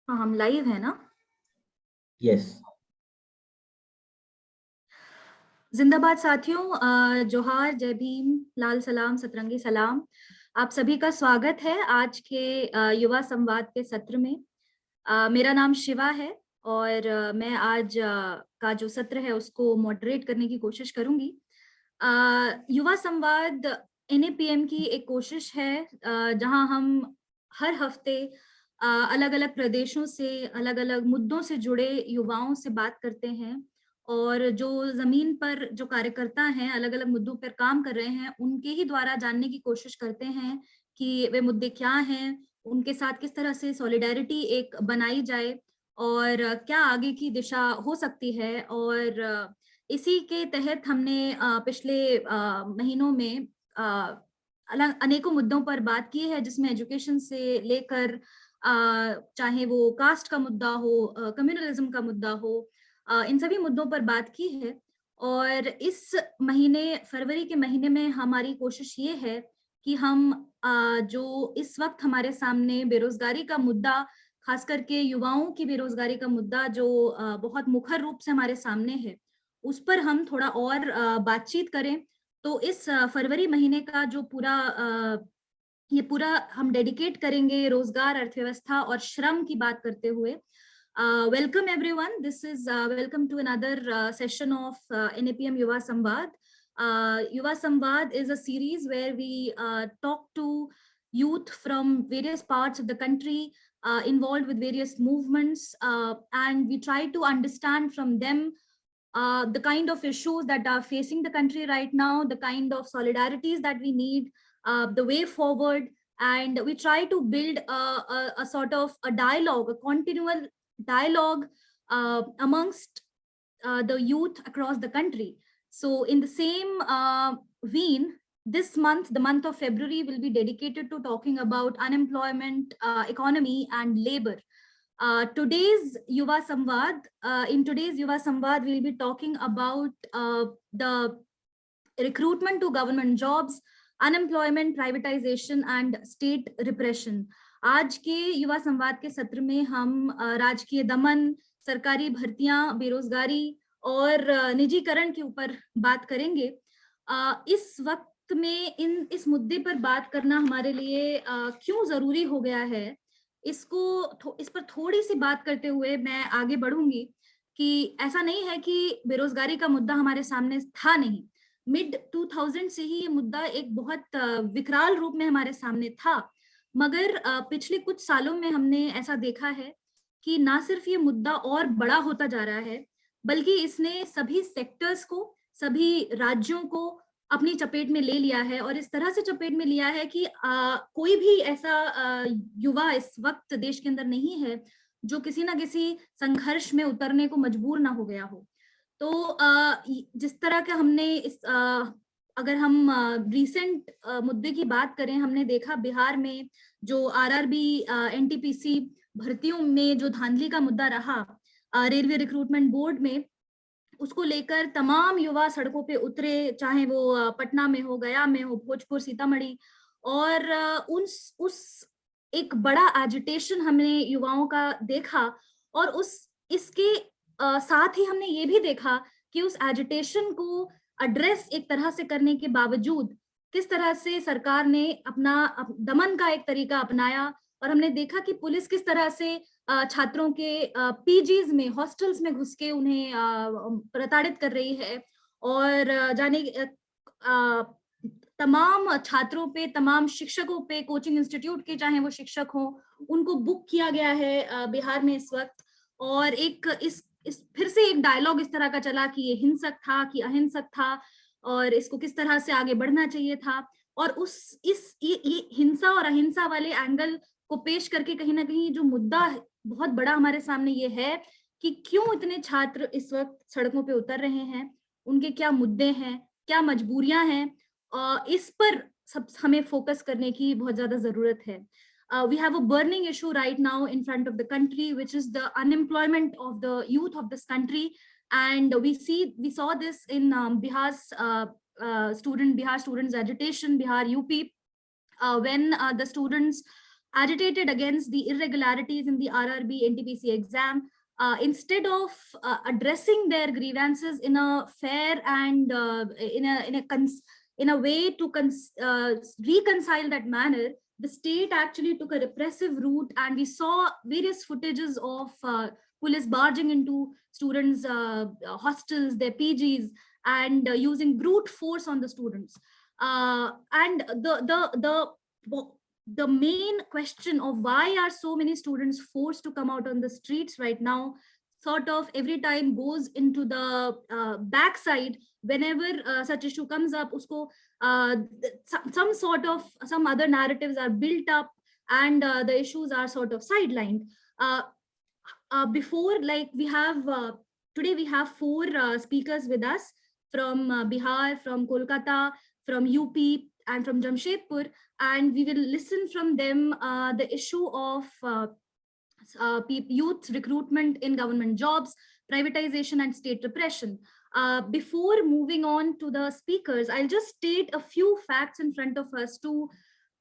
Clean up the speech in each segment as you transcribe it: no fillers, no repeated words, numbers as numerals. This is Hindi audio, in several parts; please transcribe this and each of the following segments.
हाँ, हम लाइव है ना। यस। जिंदाबाद साथियों, जोहार, जय भीम, लाल सलाम, सतरंगी सलाम। आप सभी का स्वागत है आज के युवा संवाद के सत्र में। मेरा नाम शिवा है और मैं आज का जो सत्र है उसको मॉडरेट करने की कोशिश करूंगी। युवा संवाद एनएपीएम की एक कोशिश है जहां हम हर हफ्ते अलग अलग प्रदेशों से अलग अलग मुद्दों से जुड़े युवाओं से बात करते हैं और जो जमीन पर जो कार्यकर्ता हैं अलग अलग मुद्दों पर काम कर रहे हैं उनके ही द्वारा जानने की कोशिश करते हैं कि वे मुद्दे क्या हैं, उनके साथ किस तरह से सॉलिडारिटी एक बनाई जाए और क्या आगे की दिशा हो सकती है। और इसी के तहत हमने पिछले महीनों में अनेकों मुद्दों पर बात की है, जिसमें एजुकेशन से लेकर चाहे वो कास्ट का मुद्दा हो, कम्युनलिज्म का मुद्दा हो, इन सभी मुद्दों पर बात की है। और इस महीने, फरवरी के महीने में हमारी कोशिश ये है कि हम जो इस वक्त हमारे सामने बेरोजगारी का मुद्दा, खास करके युवाओं की बेरोजगारी का मुद्दा जो बहुत मुखर रूप से हमारे सामने है, उस पर हम थोड़ा और बातचीत करें। तो इस फरवरी महीने का जो ये पूरा हम डेडिकेट करेंगे रोजगार, अर्थव्यवस्था और श्रम की बात करते हुए। Welcome everyone. This is welcome to another session of NAPM Yuva Samvad. Yuva Samvad is a series where we talk to youth from various parts of the country involved with various movements, and we try to understand from them the kind of issues that are facing the country right now, the kind of solidarities that we need, the way forward, and we try to build a sort of a dialogue, a continual dialogue amongst the youth across the country. So in the same vein, this month, the month of February, will be dedicated to talking about unemployment, economy, and labor. Today's Yuva Samvad, in today's Yuva Samvad, we'll be talking about the recruitment to government jobs, unemployment, privatisation and state repression. आज के युवा संवाद के सत्र में हम राजकीय दमन, सरकारी भर्तियां, बेरोजगारी और निजीकरण के ऊपर बात करेंगे। इस वक्त में इस मुद्दे पर बात करना हमारे लिए क्यों जरूरी हो गया है, इस पर थोड़ी सी बात करते हुए मैं आगे बढ़ूंगी कि ऐसा नहीं है कि बेरोजगारी का मुद्दा हमारे सामने था नहीं। मिड 2000 से ही ये मुद्दा एक बहुत विकराल रूप में हमारे सामने था, मगर पिछले कुछ सालों में हमने ऐसा देखा है कि ना सिर्फ ये मुद्दा और बड़ा होता जा रहा है, बल्कि इसने सभी सेक्टर्स को, सभी राज्यों को अपनी चपेट में ले लिया है। और इस तरह से चपेट में लिया है कि कोई भी ऐसा युवा इस वक्त देश के अंदर नहीं है जो किसी ना किसी संघर्ष में उतरने को मजबूर ना हो गया हो। तो जिस तरह का हमने अगर हम रिसेंट मुद्दे की बात करें, हमने देखा बिहार में जो आरआरबी, एनटीपीसी भर्तियों में जो धांधली का मुद्दा रहा, रेलवे रिक्रूटमेंट बोर्ड में, उसको लेकर तमाम युवा सड़कों पे उतरे, चाहे वो पटना में हो, गया में हो, भोजपुर, सीतामढ़ी, और उस एक बड़ा एजिटेशन हमने युवाओं का देखा। और इसके साथ ही हमने ये भी देखा कि उस एजिटेशन को एड्रेस एक तरह से करने के बावजूद किस तरह से सरकार ने अपना दमन का एक तरीका अपनाया। और हमने देखा कि पुलिस किस तरह से छात्रों के पीजीज में, हॉस्टल्स में घुस के उन्हें प्रताड़ित कर रही है और तमाम छात्रों पे, तमाम शिक्षकों पे, कोचिंग इंस्टीट्यूट के चाहे वो शिक्षक हो, उनको बुक किया गया है बिहार में इस वक्त। और एक इस फिर से एक डायलॉग इस तरह का चला कि ये हिंसक था कि अहिंसक था और इसको किस तरह से आगे बढ़ना चाहिए था। और ये हिंसा और अहिंसा वाले एंगल को पेश करके कहीं ना कहीं जो मुद्दा बहुत बड़ा हमारे सामने ये है कि क्यों इतने छात्र इस वक्त सड़कों पे उतर रहे हैं, उनके क्या मुद्दे हैं, क्या मजबूरियां हैं, इस पर सब हमें फोकस करने की बहुत ज्यादा जरूरत है। We have a burning issue right now in front of the country, which is the unemployment of the youth of this country. And we saw this in Bihar's Bihar students agitation, Bihar UP, when the students agitated against the irregularities in the RRB NTPC exam. Instead of addressing their grievances in a fair and in a way to reconcile that manner, the state actually took a repressive route, and we saw various footages of police barging into students' hostels, their PGs, and using brute force on the students. And the main question of why are so many students forced to come out on the streets right now sort of every time goes into the backside whenever such issue comes up. Usko some other narratives are built up, and the issues are sort of sidelined. Before, like, we have today we have four speakers with us from Bihar, from Kolkata, from UP, and from Jamshedpur, and we will listen from them the issue of youth recruitment in government jobs, privatization, and state repression. Before moving on to the speakers, I'll just state a few facts in front of us to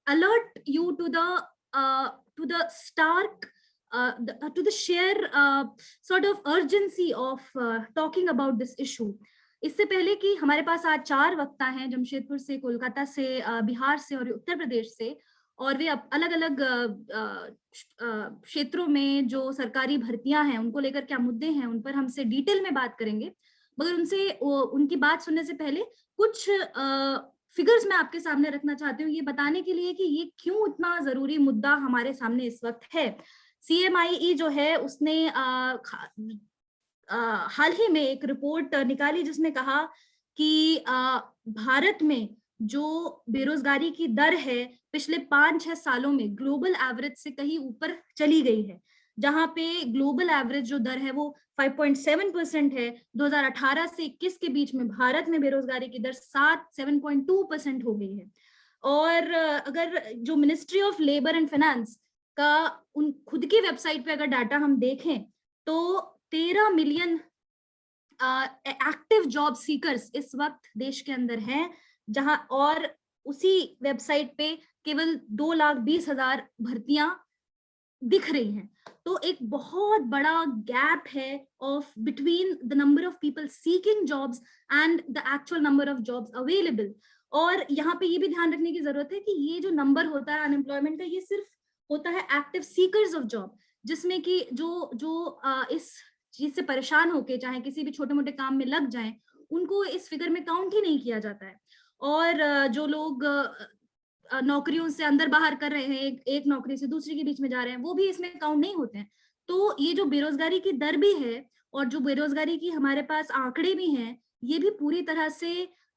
alert you to the stark to the sheer sort of urgency of talking about this issue. इससे पहले कि हमारे पास आज चार वक्ता हैं जमशेदपुर से, कोलकाता से, बिहार से और उत्तर प्रदेश से, और वे अलग अलग क्षेत्रों में जो सरकारी भर्तियां हैं उनको लेकर क्या मुद्दे हैं उन पर हमसे डिटेल में बात करेंगे। मगर उनसे उनकी बात सुनने से पहले कुछ फिगर्स मैं आपके सामने रखना चाहती हूँ, ये बताने के लिए कि ये क्यों इतना जरूरी मुद्दा हमारे सामने इस वक्त है। CMIE जो है उसने हाल ही में एक रिपोर्ट निकाली जिसमें कहा कि भारत में जो बेरोजगारी की दर है पिछले 5-6 सालों में ग्लोबल एवरेज से कहीं ऊपर चली गई है, जहां पे ग्लोबल एवरेज जो दर है वो 5.7% है। 2018 से 21 के बीच में भारत में बेरोजगारी की दर 7.2% हो गई है। और अगर जो ministry of labour and finance का उन खुद की वेबसाइट पे अगर डाटा हम देखें तो 13 मिलियन एक्टिव जॉब सीकर्स इस वक्त देश के अंदर हैं, जहां और उसी वेबसाइट पे केवल 2,20,000 भर्तियां दिख रही हैं। तो एक बहुत बड़ा गैप है of between the number of people seeking jobs and the actual number of jobs available. और यहाँ पे ये भी ध्यान रखने की जरूरत है कि ये जो नंबर होता है अनएम्प्लॉयमेंट का, ये सिर्फ होता है एक्टिव सीकर्स ऑफ जॉब, जिसमें कि जो इस चीज से परेशान होके चाहे किसी भी छोटे मोटे काम में लग जाएं, उनको इस फिगर में काउंट ही नहीं किया जाता है। और जो लोग नौकरियों से अंदर बाहर कर रहे हैं, एक नौकरी से दूसरी के बीच में जा रहे हैं, वो भी इसमें काउंट नहीं होते हैं। तो ये जो बेरोजगारी की दर भी है और जो बेरोजगारी की हमारे पास आंकड़े भी हैं, ये भी पूरी तरह से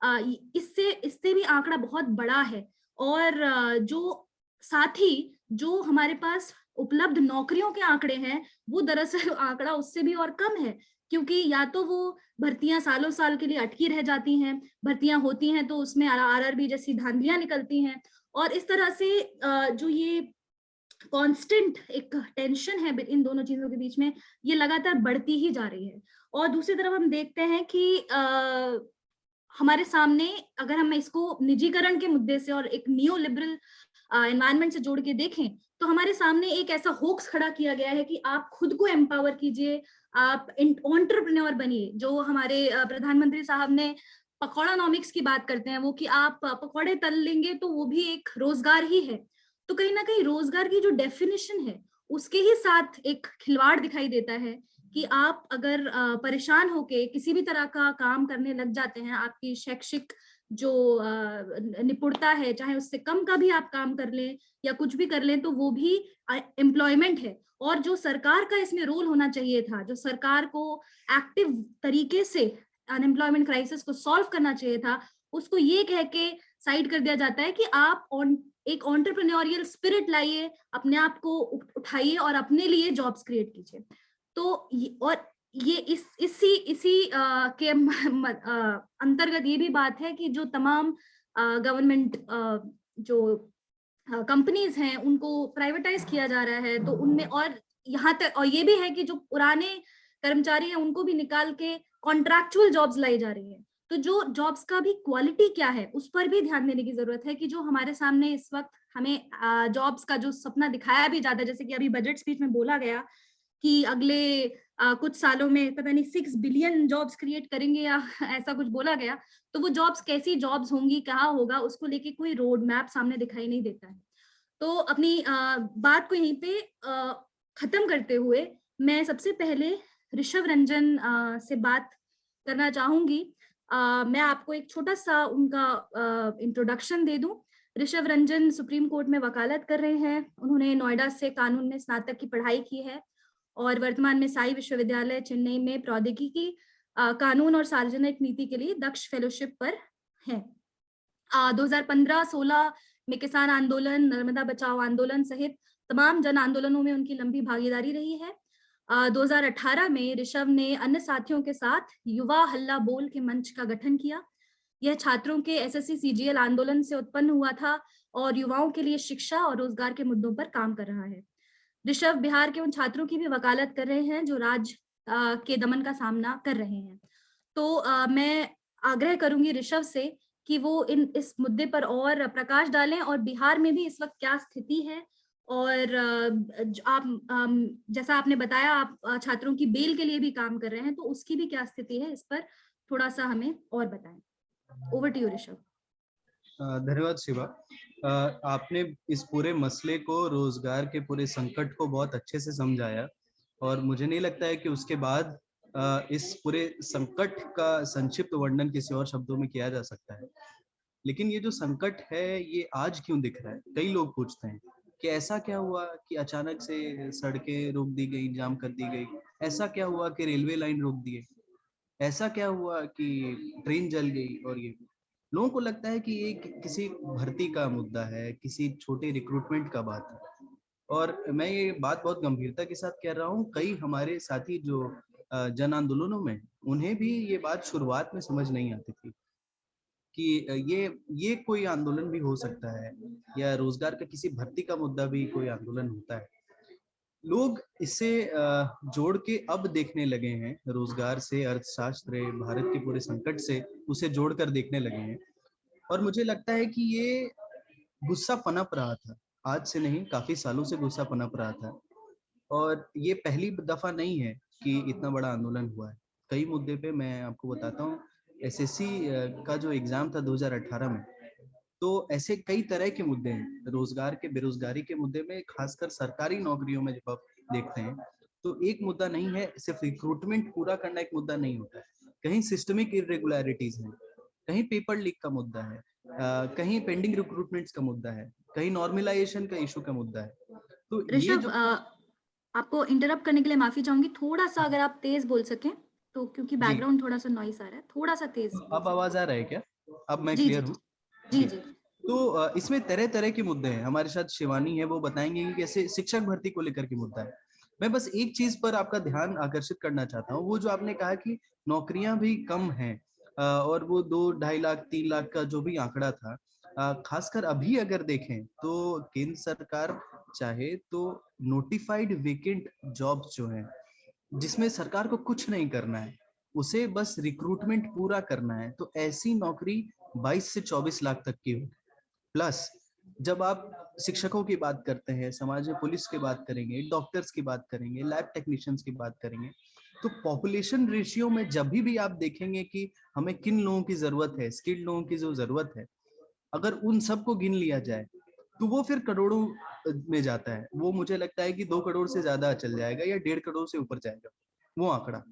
इससे भी आंकड़ा बहुत बड़ा है। और जो साथ ही जो हमारे पास उपलब्ध नौकरियों के आंकड़े हैं, वो दरअसल आंकड़ा उससे भी और कम है, क्योंकि या तो वो भर्तियां सालों साल के लिए अटकी रह जाती हैं, भर्तियां होती हैं तो उसमें RRB जैसी धांधलियां निकलती हैं, और इस तरह से जो ये कांस्टेंट एक टेंशन है इन दोनों चीजों के बीच में, ये लगातार बढ़ती ही जा रही है। और दूसरी तरफ हम देखते हैं कि हमारे सामने अगर हम इसको निजीकरण के मुद्दे से और एक नियो लिबरल एनवायरनमेंट से जोड़ के देखें, तो हमारे सामने एक ऐसा होक्स खड़ा किया गया है कि आप खुद को एम्पावर कीजिए, आप एंटरप्रेन्योर बनिए। जो हमारे प्रधानमंत्री साहब ने पकौड़ानॉमिक्स की बात करते हैं, वो कि आप पकौड़े तल लेंगे तो वो भी एक रोजगार ही है। तो कहीं ना कहीं रोजगार की जो डेफिनेशन है उसके ही साथ एक खिलवाड़ दिखाई देता है कि आप अगर परेशान होके किसी भी तरह का काम करने लग जाते हैं, आपकी शैक्षिक जो निपुणता है, चाहे उससे कम का भी आप काम कर लें या कुछ भी कर लें, तो वो भी एम्प्लॉयमेंट है। और जो सरकार का इसमें रोल होना चाहिए था, जो सरकार को एक्टिव तरीके से अनएम्प्लॉयमेंट क्राइसिस को सॉल्व करना चाहिए था, उसको ये कह के साइड कर दिया जाता है कि आप एक एंटरप्रेन्योरियल स्पिरिट लाइए, अपने आप को उठाइए और अपने लिए जॉब्स क्रिएट कीजिए। तो ये इसी के अंतर्गत ये भी बात है कि जो तमाम गवर्नमेंट जो कंपनीज हैं उनको प्राइवेटाइज किया जा रहा है, तो उनमें और यहाँ तक और ये भी है कि जो पुराने कर्मचारी हैं उनको भी निकाल के कॉन्ट्रैक्चुअल जॉब्स लाई जा रही है। तो जो जॉब्स का भी क्वालिटी क्या है उस पर भी ध्यान देने की जरूरत है कि जो हमारे सामने इस वक्त हमें जॉब्स का जो सपना दिखाया भी जाता है, जैसे कि अभी बजट स्पीच में बोला गया कि अगले कुछ सालों में पता नहीं 6 बिलियन जॉब्स क्रिएट करेंगे या ऐसा कुछ बोला गया। तो वो जॉब्स कैसी जॉब्स होंगी, कहाँ होगा, उसको लेके कोई रोड मैप सामने दिखाई नहीं देता है। तो अपनी बात को यहीं पे खत्म करते हुए मैं सबसे पहले ऋषभ रंजन से बात करना चाहूंगी। मैं आपको एक छोटा सा उनका इंट्रोडक्शन दे दूं। ऋषभ रंजन सुप्रीम कोर्ट में वकालत कर रहे हैं। उन्होंने नोएडा से कानून में स्नातक की पढ़ाई की है और वर्तमान में साई विश्वविद्यालय चेन्नई में प्रौद्योगिकी कानून और सार्वजनिक नीति के लिए दक्ष फेलोशिप पर है। 2015-16 में किसान आंदोलन, नर्मदा बचाओ आंदोलन सहित तमाम जन आंदोलनों में उनकी लंबी भागीदारी रही है। 2018 में ऋषभ ने अन्य साथियों के साथ युवा हल्ला बोल के मंच का गठन किया। यह छात्रों के एसएससी सीजीएल आंदोलन से उत्पन्न हुआ था और युवाओं के लिए शिक्षा और रोजगार के मुद्दों पर काम कर रहा है। ऋषभ बिहार के उन छात्रों की भी वकालत कर रहे हैं जो राज्य के दमन का सामना कर रहे हैं। तो मैं आग्रह करूंगी ऋषभ से कि वो इस मुद्दे पर और प्रकाश डालें और बिहार में भी इस वक्त क्या स्थिति है, और आप जैसा आपने बताया आप छात्रों की बेल के लिए भी काम कर रहे हैं, तो उसकी भी क्या स्थिति है, इस पर थोड़ा सा हमें और बताएं। Over to you Rishabh. धन्यवाद शिवा। आपने इस पूरे मसले को, रोजगार के पूरे संकट को बहुत अच्छे से समझाया और मुझे नहीं लगता है कि उसके बाद इस पूरे संकट का संक्षिप्त वर्णन किसी और शब्दों में किया जा सकता है। लेकिन ये जो संकट है ये आज क्यों दिख रहा है? कई लोग पूछते हैं कि ऐसा क्या हुआ कि अचानक से सड़कें रोक दी गई, जाम कर दी गई, ऐसा क्या हुआ कि रेलवे लाइन रोक दिए, ऐसा क्या हुआ कि ट्रेन जल गई। और ये लोगों को लगता है कि ये किसी भर्ती का मुद्दा है, किसी छोटे रिक्रूटमेंट का बात है। और मैं ये बात बहुत गंभीरता के साथ कह रहा हूँ। कई हमारे साथी जो जन आंदोलनों में, उन्हें भी ये बात शुरुआत में समझ नहीं आती थी कि ये कोई आंदोलन भी हो सकता है या रोजगार का किसी भर्ती का मुद्दा भी कोई आंदोलन होता है। लोग इसे जोड़ के अब देखने लगे हैं, रोजगार से, अर्थशास्त्र, भारत के पूरे संकट से उसे जोड़कर देखने लगे हैं। और मुझे लगता है कि ये गुस्सा पनप रहा था, आज से नहीं, काफी सालों से गुस्सा पनप रहा था। और ये पहली दफा नहीं है कि इतना बड़ा आंदोलन हुआ है। कई मुद्दे पे मैं आपको बताता हूँ। एसएससी का जो एग्जाम था 2018 में, तो ऐसे कई तरह के मुद्दे हैं। रोजगार के, बेरोजगारी के मुद्दे में, खासकर सरकारी नौकरियों में जब आप देखते हैं तो एक मुद्दा नहीं है, सिर्फ रिक्रूटमेंट पूरा करना एक मुद्दा नहीं होता है। कहीं सिस्टमिक इरेगुलरिटीज हैं, कहीं पेपर लीक का मुद्दा है, कहीं पेंडिंग रिक्रूटमेंट्स का मुद्दा है, कहीं नॉर्मलाइजेशन का इशू का मुद्दा है। तो ये जो आपको इंटरप्ट करने के लिए माफी चाहूंगी, थोड़ा सा अगर आप तेज बोल सकें तो, क्योंकि बैकग्राउंड थोड़ा सा नॉइस आ रहा है, थोड़ा सा तेज। अब आवाज आ रहा है क्या? अब मैं जी क्लियर जी हूँ? जी जी। तो इसमें तरह तरह के मुद्दे हैं। हमारे साथ शिवानी है, वो बताएंगे कि कैसे शिक्षक भर्ती को लेकर के मुद्दा है। मैं बस एक चीज पर आपका ध्यान आकर्षित करना चाहता हूँ। वो जो आपने कहा कि नौकरियां भी कम हैं, और वो 2-2.5 लाख 3 लाख का जो भी आंकड़ा था, खासकर अभी अगर देखें तो केंद्र सरकार चाहे तो नोटिफाइड वेकेंट जॉब्स जो हैं, जिसमें सरकार को कुछ नहीं करना है, उसे बस रिक्रूटमेंट पूरा करना है, तो ऐसी नौकरी 22 से 24 लाख तक की हो। प्लस जब आप शिक्षकों की बात करते हैं, समाज में पुलिस की बात करेंगे, डॉक्टर्स की बात करेंगे, लैब टेक्नीशियंस की बात करेंगे, तो पॉपुलेशन रेशियो में जब भी आप देखेंगे कि हमें किन लोगों की जरूरत है, स्किल्ड लोगों की जो जरूरत है, अगर उन सबको गिन लिया जाए तो वो फिर करोड़ों में जाता है। वो मुझे लगता है कि 2 करोड़ से ज्यादा चल जाएगा या 1.5 करोड़ से ऊपर जाएगा वो आंकड़ा।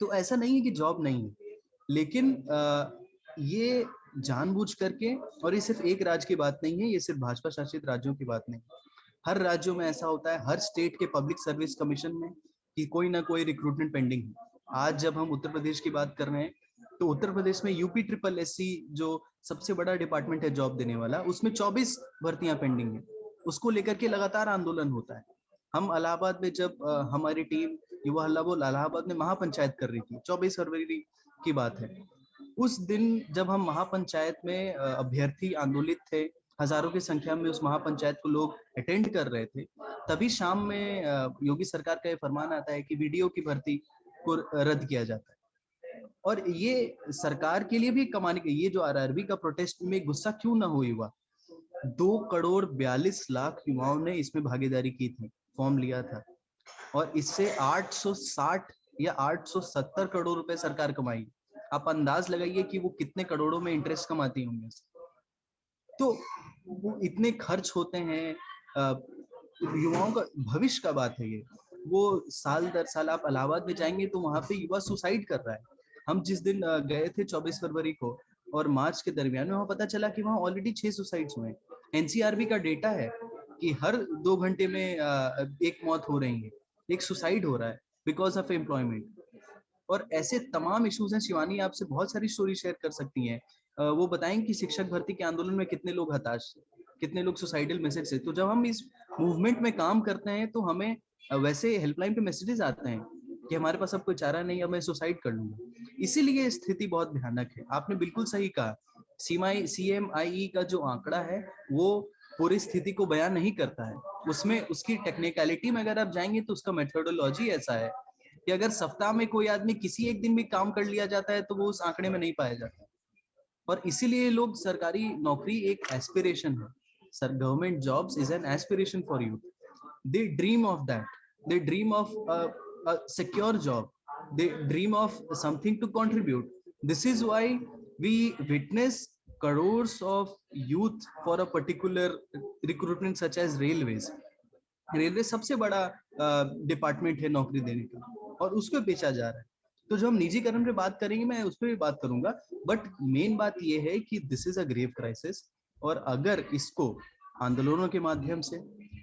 तो ऐसा नहीं है कि जॉब नहीं है, लेकिन ये जानबूझ करके, और ये सिर्फ एक राज्य की बात नहीं है, ये सिर्फ भाजपा शासित राज्यों की बात नहीं, हर राज्यों में ऐसा होता है, हर स्टेट के पब्लिक सर्विस कमीशन में, कि कोई ना कोई रिक्रूटमेंट पेंडिंग है। आज जब हम उत्तर प्रदेश की बात कर रहे हैं तो उत्तर प्रदेश में यूपी ट्रिपल एससी जो सबसे बड़ा डिपार्टमेंट है जॉब देने वाला, उसमें 24 भर्तियां पेंडिंग है। उसको लेकर के लगातार आंदोलन होता है। हम इलाहाबाद में जब हमारी टीम युवा हल्ला बोल इलाहाबाद में महापंचायत कर रही थी, 24 फरवरी की बात है, उस दिन जब हम महापंचायत में अभ्यर्थी आंदोलित थे, हजारों की संख्या में उस महापंचायत को लोग अटेंड कर रहे थे, तभी शाम में योगी सरकार का ये फरमान आता है कि वीडियो की भर्ती को रद्द किया जाता है। और ये सरकार के लिए भी कमाने के, ये जो आरआरबी का प्रोटेस्ट में गुस्सा क्यों ना हो युवा, 2,42,00,000 युवाओं ने इसमें भागीदारी की थी, फॉर्म लिया था, और इससे 860 या 870 करोड़ रुपए सरकार कमाई। आप अंदाज लगाइए कि वो कितने करोड़ों में इंटरेस्ट कमाती होंगी। तो वो इतने खर्च होते हैं, युवाओं का भविष्य का बात है ये। वो साल दर साल आप इलाहाबाद में जाएंगे तो वहां पे युवा सुसाइड कर रहा है। हम जिस दिन गए थे 24 फरवरी को और मार्च के दरमियान में, वहां पता चला कि वहां ऑलरेडी 6 सुसाइड्स हुए। एनसीआरबी का डेटा है कि हर 2 घंटे में एक मौत हो रही है, एक सुसाइड हो रहा है बिकॉज ऑफ एम्प्लॉयमेंट। और ऐसे तमाम इश्यूज हैं। शिवानी आपसे बहुत सारी स्टोरी शेयर कर सकती हैं। वो बताएंगे कि शिक्षक भर्ती के आंदोलन में कितने लोग हताश थे, कितने लोग सुसाइडल मैसेज से। तो जब हम इस मूवमेंट में काम करते हैं तो हमें वैसे हेल्पलाइन पे मैसेजेस आते हैं कि हमारे पास अब कोई चारा नहीं, अब मैं सुसाइड कर लूंगा। इसीलिए स्थिति बहुत भयानक है। आपने बिल्कुल सही कहा, CMIE का जो आंकड़ा है वो पूरी स्थिति को बयान नहीं करता है। उसमें उसकी टेक्निकलिटी में अगर आप जाएंगे तो उसका मेथोडोलॉजी ऐसा है कि अगर सप्ताह में कोई आदमी किसी एक दिन भी काम कर लिया जाता है तो वो उस आंकड़े में नहीं पाया जाता। और इसीलिए लोग, सरकारी नौकरी एक एस्पिरेशन है। Sir, government jobs is an aspiration for you. They dream of that, they dream of a secure job, they dream of something to contribute. This is why we witness crores of youth for a particular recruitment such as railways. Railway सबसे बड़ा डिपार्टमेंट है नौकरी देने का, और उसको बेचा जा रहा है। तो जो हम निजीकरण पे बात करेंगे मैं उस पर भी बात करूंगा, बट मेन बात ये है कि this is a grave crisis. और अगर इसको आंदोलनों के माध्यम से,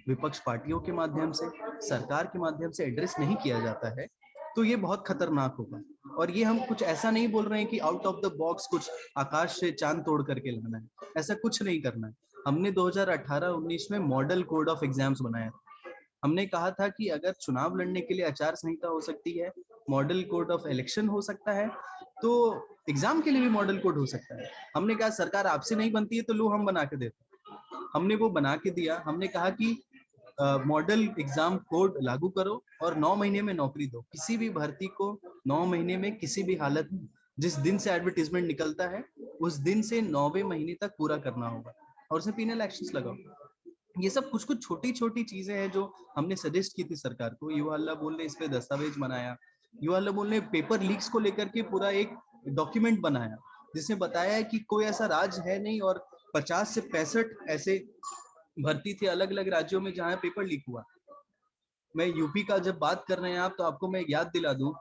विपक्ष पार्टियों के माध्यम से, सरकार के माध्यम से एड्रेस नहीं किया जाता है तो ये बहुत खतरनाक होगा। और ये हम कुछ ऐसा नहीं बोल रहे हैं कि आउट ऑफ द बॉक्स कुछ आकाश से चांद तोड़ करके लाना है, ऐसा कुछ नहीं करना है। हमने 2018-19 में मॉडल कोड ऑफ एग्जाम्स बनाया था। हमने कहा था कि अगर चुनाव लड़ने के लिए आचार संहिता हो सकती है, मॉडल कोड ऑफ इलेक्शन हो सकता है, तो एग्जाम के लिए भी मॉडल कोड हो सकता है। हमने कहा सरकार आपसे नहीं बनती है तो लो हम बना के देते हैं। हमने वो बना के दिया। हमने कहा कि मॉडल एग्जाम कोड लागू करो और 9 महीने में नौकरी दो। किसी भी भर्ती को 9 महीने में किसी भी हालत में, जिस दिन से एडवर्टीजमेंट निकलता है उस दिन से 9वें महीने तक पूरा करना होगा, और उसमें पेनल एक्शंस लगाओ। ये सब कुछ कुछ छोटी छोटी चीजें हैं जो हमने सजेस्ट की थी सरकार को। युवा अल्लाह बोल ने इस पे दस्तावेज बनाया। युवा अल्लाह बोल ने पेपर लीक्स को लेकर के पूरा एक डॉक्यूमेंट बनाया जिसमें बताया है कि कोई ऐसा राज्य है नहीं, और 50 से 65 ऐसे भर्ती थे अलग अलग राज्यों में जहां पेपर लीक हुआ। मैं यूपी का जब बात कर रहे हैं आप, तो आपको मैं याद दिला दूं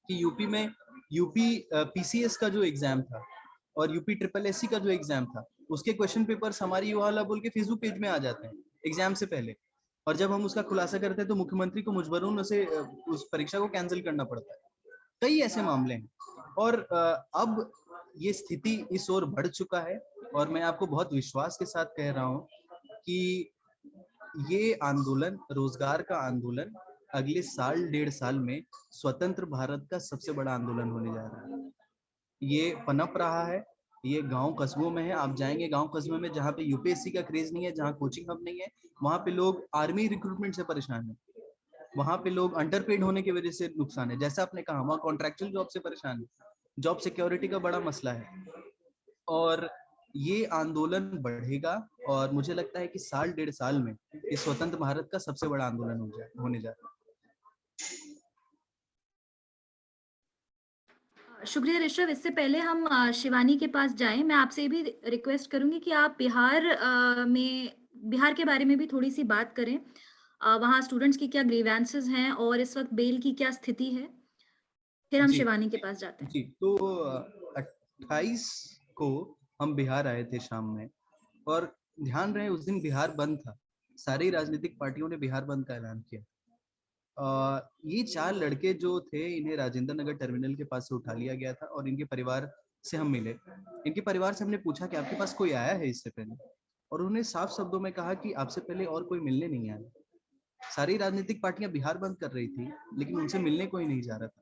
कि यूपी में PCS का जो एग्जाम था और यूपी SSSC का जो एग्जाम था, उसके क्वेश्चन पेपर्स हमारी युवा वाला बोल के फेसबुक पेज में आ जाते हैं एग्जाम से पहले। और जब हम उसका खुलासा करते हैं तो मुख्यमंत्री को मुजबरन उसे उस परीक्षा को कैंसिल करना पड़ता है। कई ऐसे मामले हैं। और अब ये स्थिति इस ओर बढ़ चुका है, और मैं आपको बहुत विश्वास के साथ कह रहा हूँ कि ये आंदोलन, रोजगार का आंदोलन, अगले साल 1.5 साल में स्वतंत्र भारत का सबसे बड़ा आंदोलन होने जा रहा है। ये पनप रहा है, ये गांव कस्बों में है। आप जाएंगे गांव कस्बों में जहाँ पे यूपीएससी का क्रेज नहीं है, जहाँ कोचिंग हब नहीं है, वहां पे लोग आर्मी रिक्रूटमेंट से परेशान है। वहां पे लोग अंडरपेड होने की वजह से नुकसान है। जैसा आपने कहा, वहाँ कॉन्ट्रैक्चुअल जॉब से परेशान है। जॉब सिक्योरिटी का बड़ा मसला है। और ये आंदोलन बढ़ेगा, और मुझे लगता है कि साल 1.5 साल में ये स्वतंत्र भारत का सबसे बड़ा आंदोलन होने जा रहा है। शुक्रिया ऋषभ। इससे पहले हम शिवानी के पास जाएं, मैं आपसे भी रिक्वेस्ट करूंगी कि आप बिहार के बारे में भी थोड़ी सी बात करें। वहाँ स्टूडेंट्स की क्या ग्रीवेंसेस हैं और इस वक्त बेल की क्या स्थिति है। फिर हम जी शिवानी के पास जाते हैं। जी, तो 28 को हम बिहार आए थे शाम में, और ध्यान रहे उस दिन बिहार बंद था। सारी राजनीतिक पार्टियों ने बिहार बंद का ऐलान किया। ये 4 लड़के जो थे, इन्हें राजेंद्र नगर टर्मिनल के पास से उठा लिया गया था, और इनके परिवार से हम मिले। इनके परिवार से हमने पूछा कि आपके पास कोई आया है इससे पहले, और उन्होंने साफ शब्दों में कहा कि आपसे पहले और कोई मिलने नहीं आया। सारी राजनीतिक पार्टियां बिहार बंद कर रही थी, लेकिन उनसे मिलने कोई नहीं जा रहा था।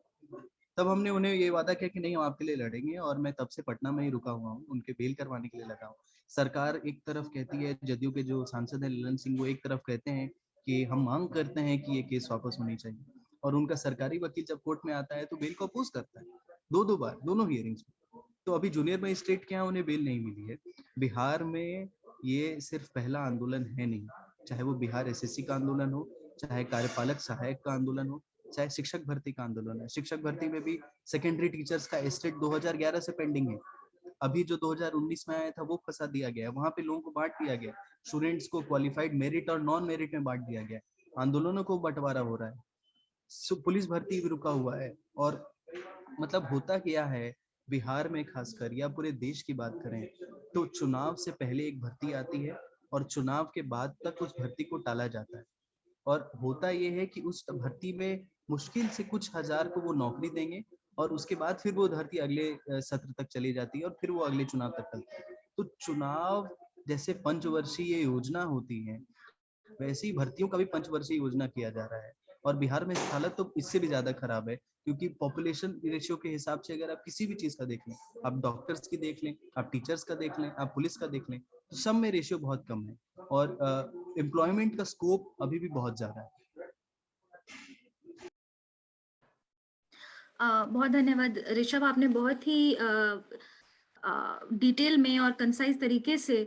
तब हमने उन्हें ये वादा किया कि नहीं, हम आपके लिए लड़ेंगे, और मैं तब से पटना में ही रुका हुआ हूँ, उनके बेल करवाने के लिए लगा हूँ। सरकार एक तरफ कहती है, जदयू के जो सांसद है ललन सिंह, वो एक तरफ कहते हैं कि हम मांग करते हैं कि ये केस वापस होनी चाहिए, और उनका सरकारी वकील जब कोर्ट में आता है तो बेल को अपोज करता है 2 बार, दोनों हियरिंग्स में। तो अभी जूनियर मजिस्ट्रेट के यहाँ उन्हें बेल नहीं मिली है। बिहार में ये सिर्फ पहला आंदोलन है नहीं, चाहे वो बिहार एसएससी का आंदोलन हो, चाहे कार्यपालक सहायक का आंदोलन हो, चाहे शिक्षक भर्ती का आंदोलन है। शिक्षक भर्ती में भी सेकेंडरी टीचर्स का एस्टेट 2011 से पेंडिंग है। अभी जो 2019 में आया था वो फंसा दिया गया, वहां पे लोगों को बांट दिया गया, स्टूडेंट्स को क्वालिफाइड मेरिट और नॉन मेरिट में बांट दिया गया, आंदोलनों को बंटवारा हो रहा है, पुलिस भर्ती भी रुका हुआ है। और मतलब होता क्या है बिहार में खासकर, या पूरे देश की बात करें तो चुनाव से पहले एक भर्ती आती है और चुनाव के बाद तक उस भर्ती को टाला जाता है। और होता ये है कि उस भर्ती में मुश्किल से कुछ हजार को वो नौकरी देंगे और उसके बाद फिर वो भर्ती अगले सत्र तक चली जाती है और फिर वो अगले चुनाव तक चलती है। तो चुनाव जैसे पंचवर्षीय योजना होती है, वैसे ही भर्तियों का भी पंचवर्षीय योजना किया जा रहा है। और बिहार में हालत तो इससे भी ज्यादा खराब है, क्योंकि पॉपुलेशन रेशियो के हिसाब से अगर आप किसी भी चीज का देख लें, आप डॉक्टर्स की देख लें, आप टीचर्स का देख लें, आप पुलिस का देख लें, तो सब में रेशियो बहुत कम है और एम्प्लॉयमेंट का स्कोप अभी भी बहुत ज्यादा है। बहुत धन्यवाद ऋषभ, आपने बहुत ही डिटेल में और कंसाइज तरीके से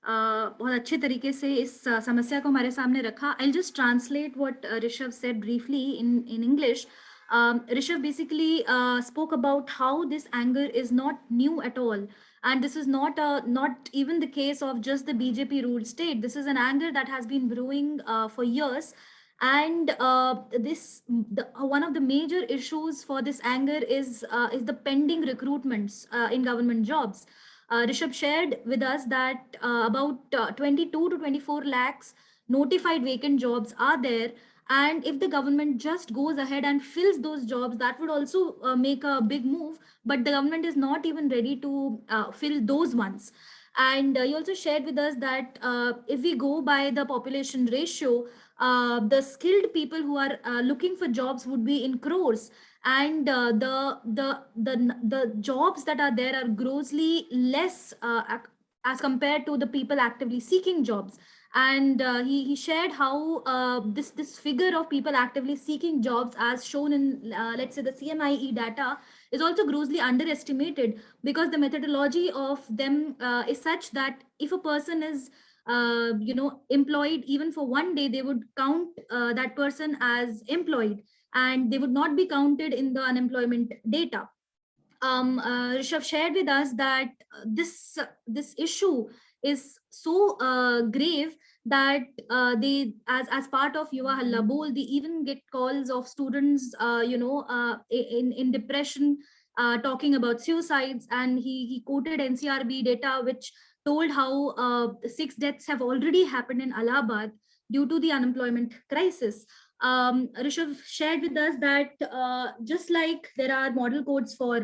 बहुत अच्छे तरीके से इस समस्या को हमारे सामने रखा। I just translate what Rishabh said briefly in English. Rishabh basically spoke about how this anger is not new at all, and this is not even the case of just the BJP ruled state. This is an anger that has been brewing for years, and one of the major issues for this anger is the pending recruitments in government jobs. Rishabh shared with us that about 22 to 24 lakhs notified vacant jobs are there, and if the government just goes ahead and fills those jobs, that would also make a big move, but the government is not even ready to fill those ones. And he also shared with us that if we go by the population ratio, the skilled people who are looking for jobs would be in crores, and the jobs that are there are grossly less as compared to the people actively seeking jobs. And he shared how this figure of people actively seeking jobs, as shown in let's say the CMIE data, is also grossly underestimated, because the methodology of them is such that if a person is employed even for one day, they would count that person as employed, and they would not be counted in the unemployment data. Rishabh shared with us that this issue is so grave that they, as part of Yuva Halla Bol, they even get calls of students, in depression, talking about suicides. And he quoted NCRB data, which told how 6 deaths have already happened in Allahabad due to the unemployment crisis. Rishabh shared with us that just like there are model codes for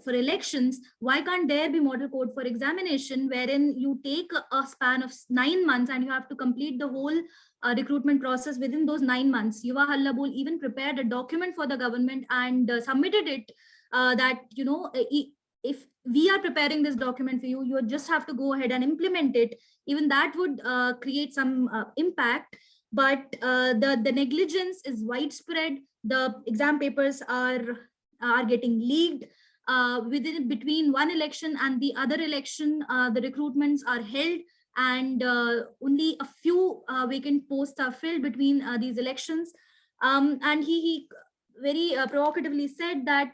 elections, why can't there be model code for examination, wherein you take a span of 9 months and you have to complete the whole recruitment process within those 9 months. Yuva Halla Bol even prepared a document for the government and submitted it, that if we are preparing this document for you, you just have to go ahead and implement it. Even that would create some impact. But the negligence is widespread. The exam papers are getting leaked. Within between one election and the other election, the recruitments are held, and only a few vacant posts are filled between these elections. And he very provocatively said that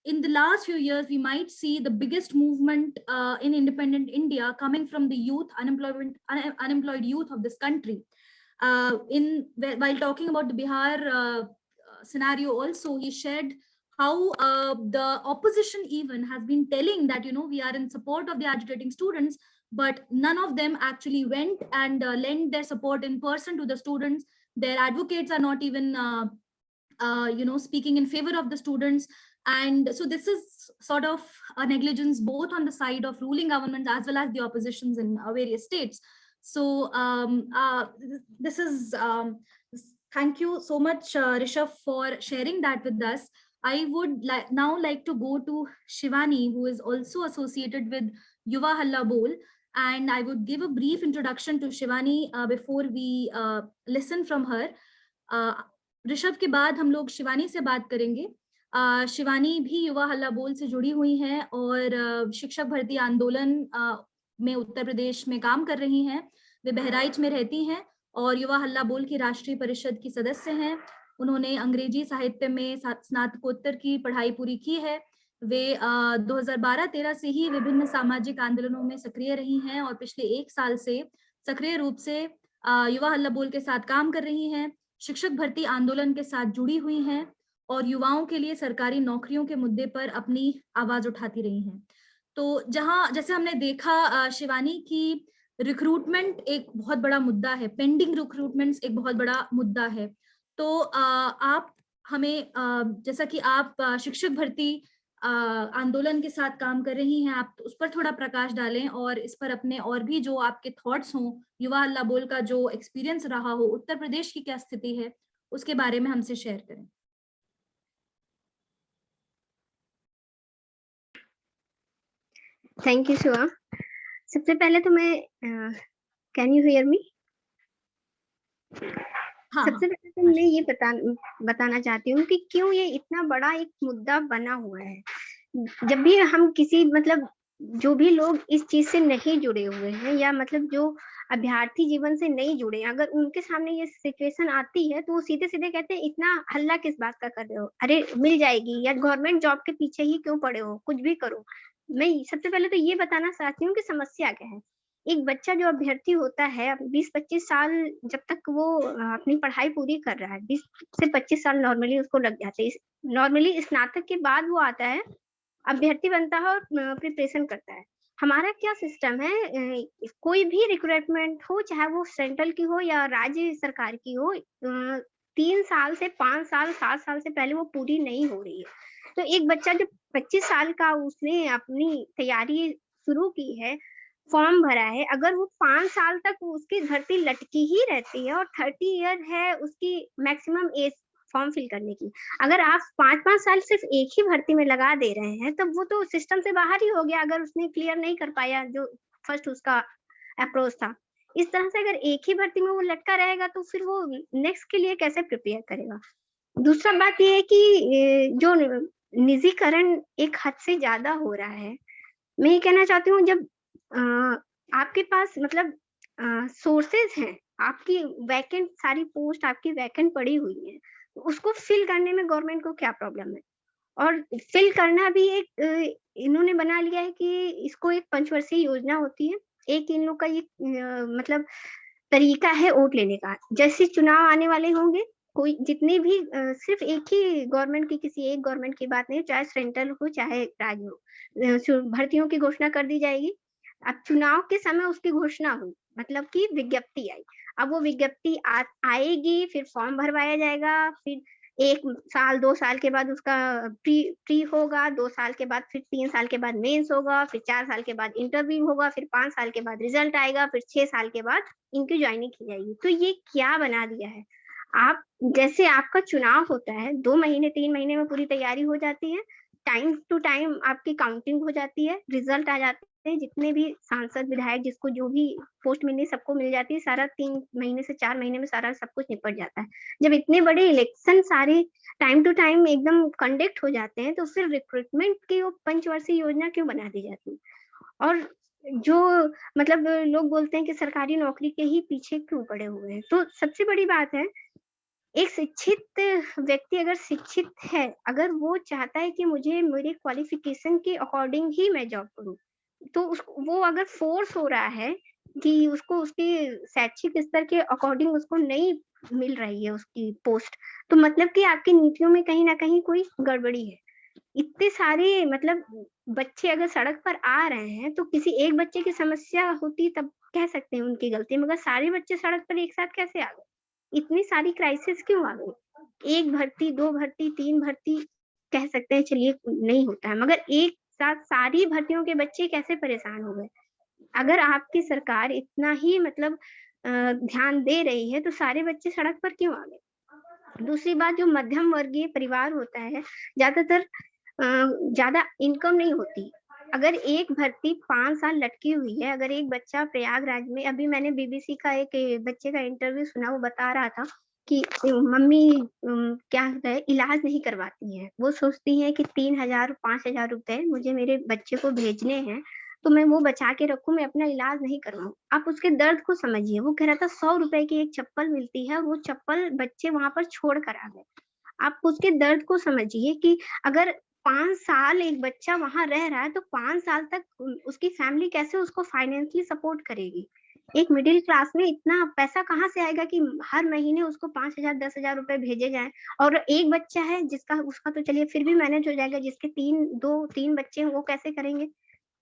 in the last few years, we might see the biggest movement in independent India coming from the youth, unemployed youth of this country. While talking about the Bihar scenario, also he shared how the opposition even has been telling that we are in support of the agitating students, but none of them actually went and lent their support in person to the students. Their advocates are not even speaking in favor of the students. And so this is sort of a negligence both on the side of ruling governments as well as the oppositions in various states. So this is thank you so much, Rishabh, for sharing that with us. I would now like to go to Shivani, who is also associated with Yuva Halla Bol, and I would give a brief introduction to Shivani before we listen from her. Rishabh के बाद हम लोग शिवानी से बात करेंगे। शिवानी भी युवा हल्ला बोल से जुड़ी हुई हैं और शिक्षक भर्ती आंदोलन में उत्तर प्रदेश में काम कर रही हैं। वे बहराइच में रहती हैं और युवा हल्ला बोल की राष्ट्रीय परिषद की सदस्य हैं। उन्होंने अंग्रेजी साहित्य में स्नातकोत्तर की पढ़ाई पूरी की है। वे 2012-13 से ही विभिन्न सामाजिक आंदोलनों में सक्रिय रही हैं और पिछले 1 साल से सक्रिय रूप से युवा हल्ला बोल के साथ काम कर रही हैं। शिक्षक भर्ती आंदोलन के साथ जुड़ी हुई हैं और युवाओं के लिए सरकारी नौकरियों के मुद्दे पर अपनी आवाज उठाती रही हैं। तो जहां जैसे हमने देखा शिवानी की रिक्रूटमेंट एक बहुत बड़ा मुद्दा है, पेंडिंग रिक्रूटमेंट्स एक बहुत बड़ा मुद्दा है। तो आप हमें जैसा कि आप शिक्षक भर्ती आंदोलन के साथ काम कर रही हैं, आप उस पर थोड़ा प्रकाश डालें और इस पर अपने और भी जो आपके थॉट्स हों, युवा हल्ला बोल का जो एक्सपीरियंस रहा हो, उत्तर प्रदेश की क्या स्थिति है, उसके बारे में हमसे शेयर करें। Thank you Shiva. सबसे पहले तो मैं कैन यू हियर मी? हाँ, सबसे पहले तो मैं ये बताना चाहती हूँ कि क्यों ये इतना बड़ा एक मुद्दा बना हुआ है। जब भी हम किसी मतलब जो भी लोग इस चीज से नहीं जुड़े हुए हैं या मतलब जो अभ्यर्थी जीवन से नहीं जुड़े, अगर उनके सामने ये सिचुएशन आती है तो वो सीधे सीधे कहते हैं इतना हल्ला किस बात का कर रहे हो, अरे मिल जाएगी, या गवर्नमेंट जॉब के पीछे ही क्यों पड़े हो, कुछ भी करो। मैं सबसे पहले तो ये बताना चाहती हूँ कि समस्या क्या है। एक बच्चा जो अभ्यर्थी होता है 20-25 साल जब तक वो अपनी पढ़ाई पूरी कर रहा है, 20 से 25 साल नॉर्मली उसको लग जाते हैं। नॉर्मली स्नातक के बाद वो आता है, अभ्यर्थी बनता है और प्रिपरेशन करता है। हमारा क्या सिस्टम है, कोई भी रिक्रूटमेंट हो, चाहे वो सेंट्रल की हो या राज्य सरकार की हो, 3 साल से 5 साल 7 साल से पहले वो पूरी नहीं हो रही है। तो एक बच्चा जो 25 साल का उसने अपनी तैयारी शुरू की है, फॉर्म भरा है, अगर वो 5 साल तक उसकी भर्ती लटकी ही रहती है और 30 ईयर है उसकी मैक्सिमम एज फॉर्म फिल करने की, अगर आप 5-5 साल सिर्फ एक ही भर्ती में लगा दे रहे हैं, तब वो तो सिस्टम से बाहर ही हो गया, अगर उसने क्लियर नहीं कर पाया जो फर्स्ट उसका अप्रोच था। इस तरह से अगर एक ही भर्ती में वो लटका रहेगा तो फिर वो नेक्स्ट के लिए कैसे प्रिपेयर करेगा। दूसरा बात ये है कि जो निजीकरण एक हद से ज्यादा हो रहा है। मैं ये कहना चाहती हूँ, जब आपके पास मतलब सोर्सेज हैं, आपकी वैकेंट सारी पोस्ट आपकी वैकेंट पड़ी हुई है, उसको फिल करने में गवर्नमेंट को क्या प्रॉब्लम है। और फिल करना भी एक इन्होंने बना लिया है कि इसको एक पंचवर्षीय योजना होती है। एक इन लोग का ये मतलब तरीका है वोट लेने का। जैसे चुनाव आने वाले होंगे, कोई जितने भी सिर्फ एक ही गवर्नमेंट की, किसी एक गवर्नमेंट की बात नहीं, चाहे सेंट्रल हो चाहे राज्य हो, भर्तियों की घोषणा कर दी जाएगी। अब चुनाव के समय उसकी घोषणा हुई, मतलब कि विज्ञप्ति आई। अब वो विज्ञप्ति आएगी, फिर फॉर्म भरवाया जाएगा, फिर 1 साल 2 साल के बाद उसका प्री होगा, 2 साल के बाद फिर 3 साल के बाद मेंस होगा, फिर 4 साल के बाद इंटरव्यू होगा, फिर 5 साल के बाद रिजल्ट आएगा, फिर 6 साल के बाद इनकी ज्वाइनिंग की जाएगी। तो ये क्या बना दिया है। आप जैसे आपका चुनाव होता है, 2 महीने 3 महीने में पूरी तैयारी हो जाती है, टाइम टू टाइम आपकी काउंटिंग हो जाती है, रिजल्ट आ जाते हैं, जितने भी सांसद विधायक जिसको जो भी पोस्ट मिलनी सबको मिल जाती है, सारा 3 महीने से 4 महीने में सारा सब कुछ निपट जाता है। जब इतने बड़े इलेक्शन सारे टाइम टू टाइम एकदम कंडक्ट हो जाते हैं, तो फिर रिक्रूटमेंट की वो पंचवर्षीय योजना क्यों बना दी जाती है। और जो मतलब लोग बोलते हैं कि सरकारी नौकरी के ही पीछे क्यों पड़े हुए हैं। तो सबसे बड़ी बात है, एक शिक्षित व्यक्ति अगर शिक्षित है, अगर वो चाहता है कि मुझे मेरे क्वालिफिकेशन के अकॉर्डिंग ही मैं जॉब करूँ, तो वो अगर फोर्स हो रहा है कि उसको उसके शैक्षिक स्तर के अकॉर्डिंग उसको नहीं मिल रही है उसकी पोस्ट, तो मतलब कि आपकी नीतियों में कहीं ना कहीं कोई गड़बड़ी है। इतने सारे मतलब बच्चे अगर सड़क पर आ रहे हैं, तो किसी एक बच्चे की समस्या होती तब कह सकते हैं उनकी गलती, मगर सारे बच्चे सड़क पर एक साथ कैसे आ गए। इतनी सारी क्राइसिस क्यों आ गई। 1 भर्ती 2 भर्ती 3 भर्ती कह सकते हैं चलिए नहीं होता है, मगर एक साथ सारी भर्तियों के बच्चे कैसे परेशान हो गए। अगर आपकी सरकार इतना ही मतलब ध्यान दे रही है, तो सारे बच्चे सड़क पर क्यों आ गए। दूसरी बात, जो मध्यम वर्गीय परिवार होता है, ज्यादातर ज्यादा इनकम नहीं होती। अगर एक भर्ती 5 साल लटकी हुई है, अगर एक बच्चा प्रयागराज में, अभी मैंने बीबीसी का एक बच्चे का इंटरव्यू सुना, वो बता रहा था कि मम्मी क्या होता है, इलाज नहीं करवाती हैं, वो सोचती हैं कि 3,000 5,000 रुपए मुझे मेरे बच्चे को भेजने हैं, तो मैं वो बचा के रखूं, मैं अपना इलाज नहीं करवाऊं। आप उसके दर्द को समझिए। वो कह रहा था 100 रुपए की एक चप्पल मिलती है और वो चप्पल बच्चे वहां पर छोड़ कर आ गए। आप उसके दर्द को समझिए कि अगर 5 साल एक बच्चा वहां रह रहा है तो 5 साल तक उसकी फैमिली कैसे उसको फाइनेंशियली सपोर्ट करेगी। एक मिडिल क्लास में इतना पैसा कहाँ से आएगा कि हर महीने उसको 5,000 10,000 रुपए भेजे जाएं। और एक बच्चा है जिसका, उसका तो चलिए फिर भी मैनेज हो जाएगा, जिसके 3 बच्चे हैं वो कैसे करेंगे।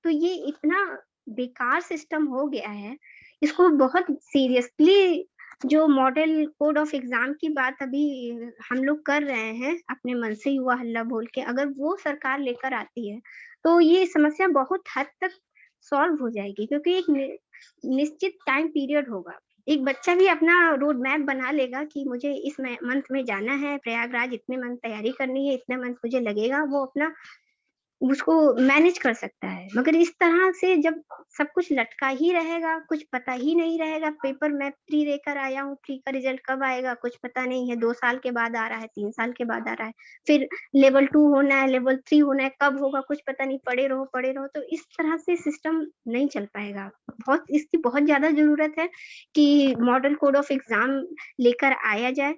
तो ये इतना बेकार सिस्टम हो गया है। इसको बहुत सीरियसली, जो मॉडल कोड ऑफ एग्जाम की बात अभी हम लोग कर रहे हैं अपने मन से युवा हल्ला बोल के, अगर वो सरकार लेकर आती है तो ये समस्या बहुत हद तक सॉल्व हो जाएगी, क्योंकि एक निश्चित टाइम पीरियड होगा। एक बच्चा भी अपना रोड मैप बना लेगा कि मुझे इस मंथ में जाना है प्रयागराज, इतने मंथ तैयारी करनी है, इतने मंथ मुझे लगेगा, वो अपना उसको मैनेज कर सकता है। मगर इस तरह से जब सब कुछ लटका ही रहेगा, कुछ पता ही नहीं रहेगा, पेपर मैं प्री देकर आया हूँ, प्री का रिजल्ट कब आएगा कुछ पता नहीं है, 2 साल के बाद आ रहा है, 3 साल के बाद आ रहा है, फिर लेवल 2 होना है, लेवल 3 होना है, कब होगा कुछ पता नहीं, पड़े रहो, तो इस तरह से सिस्टम नहीं चल पाएगा। इसकी बहुत ज्यादा जरूरत है कि मॉडल कोड ऑफ एग्जाम लेकर आया जाए।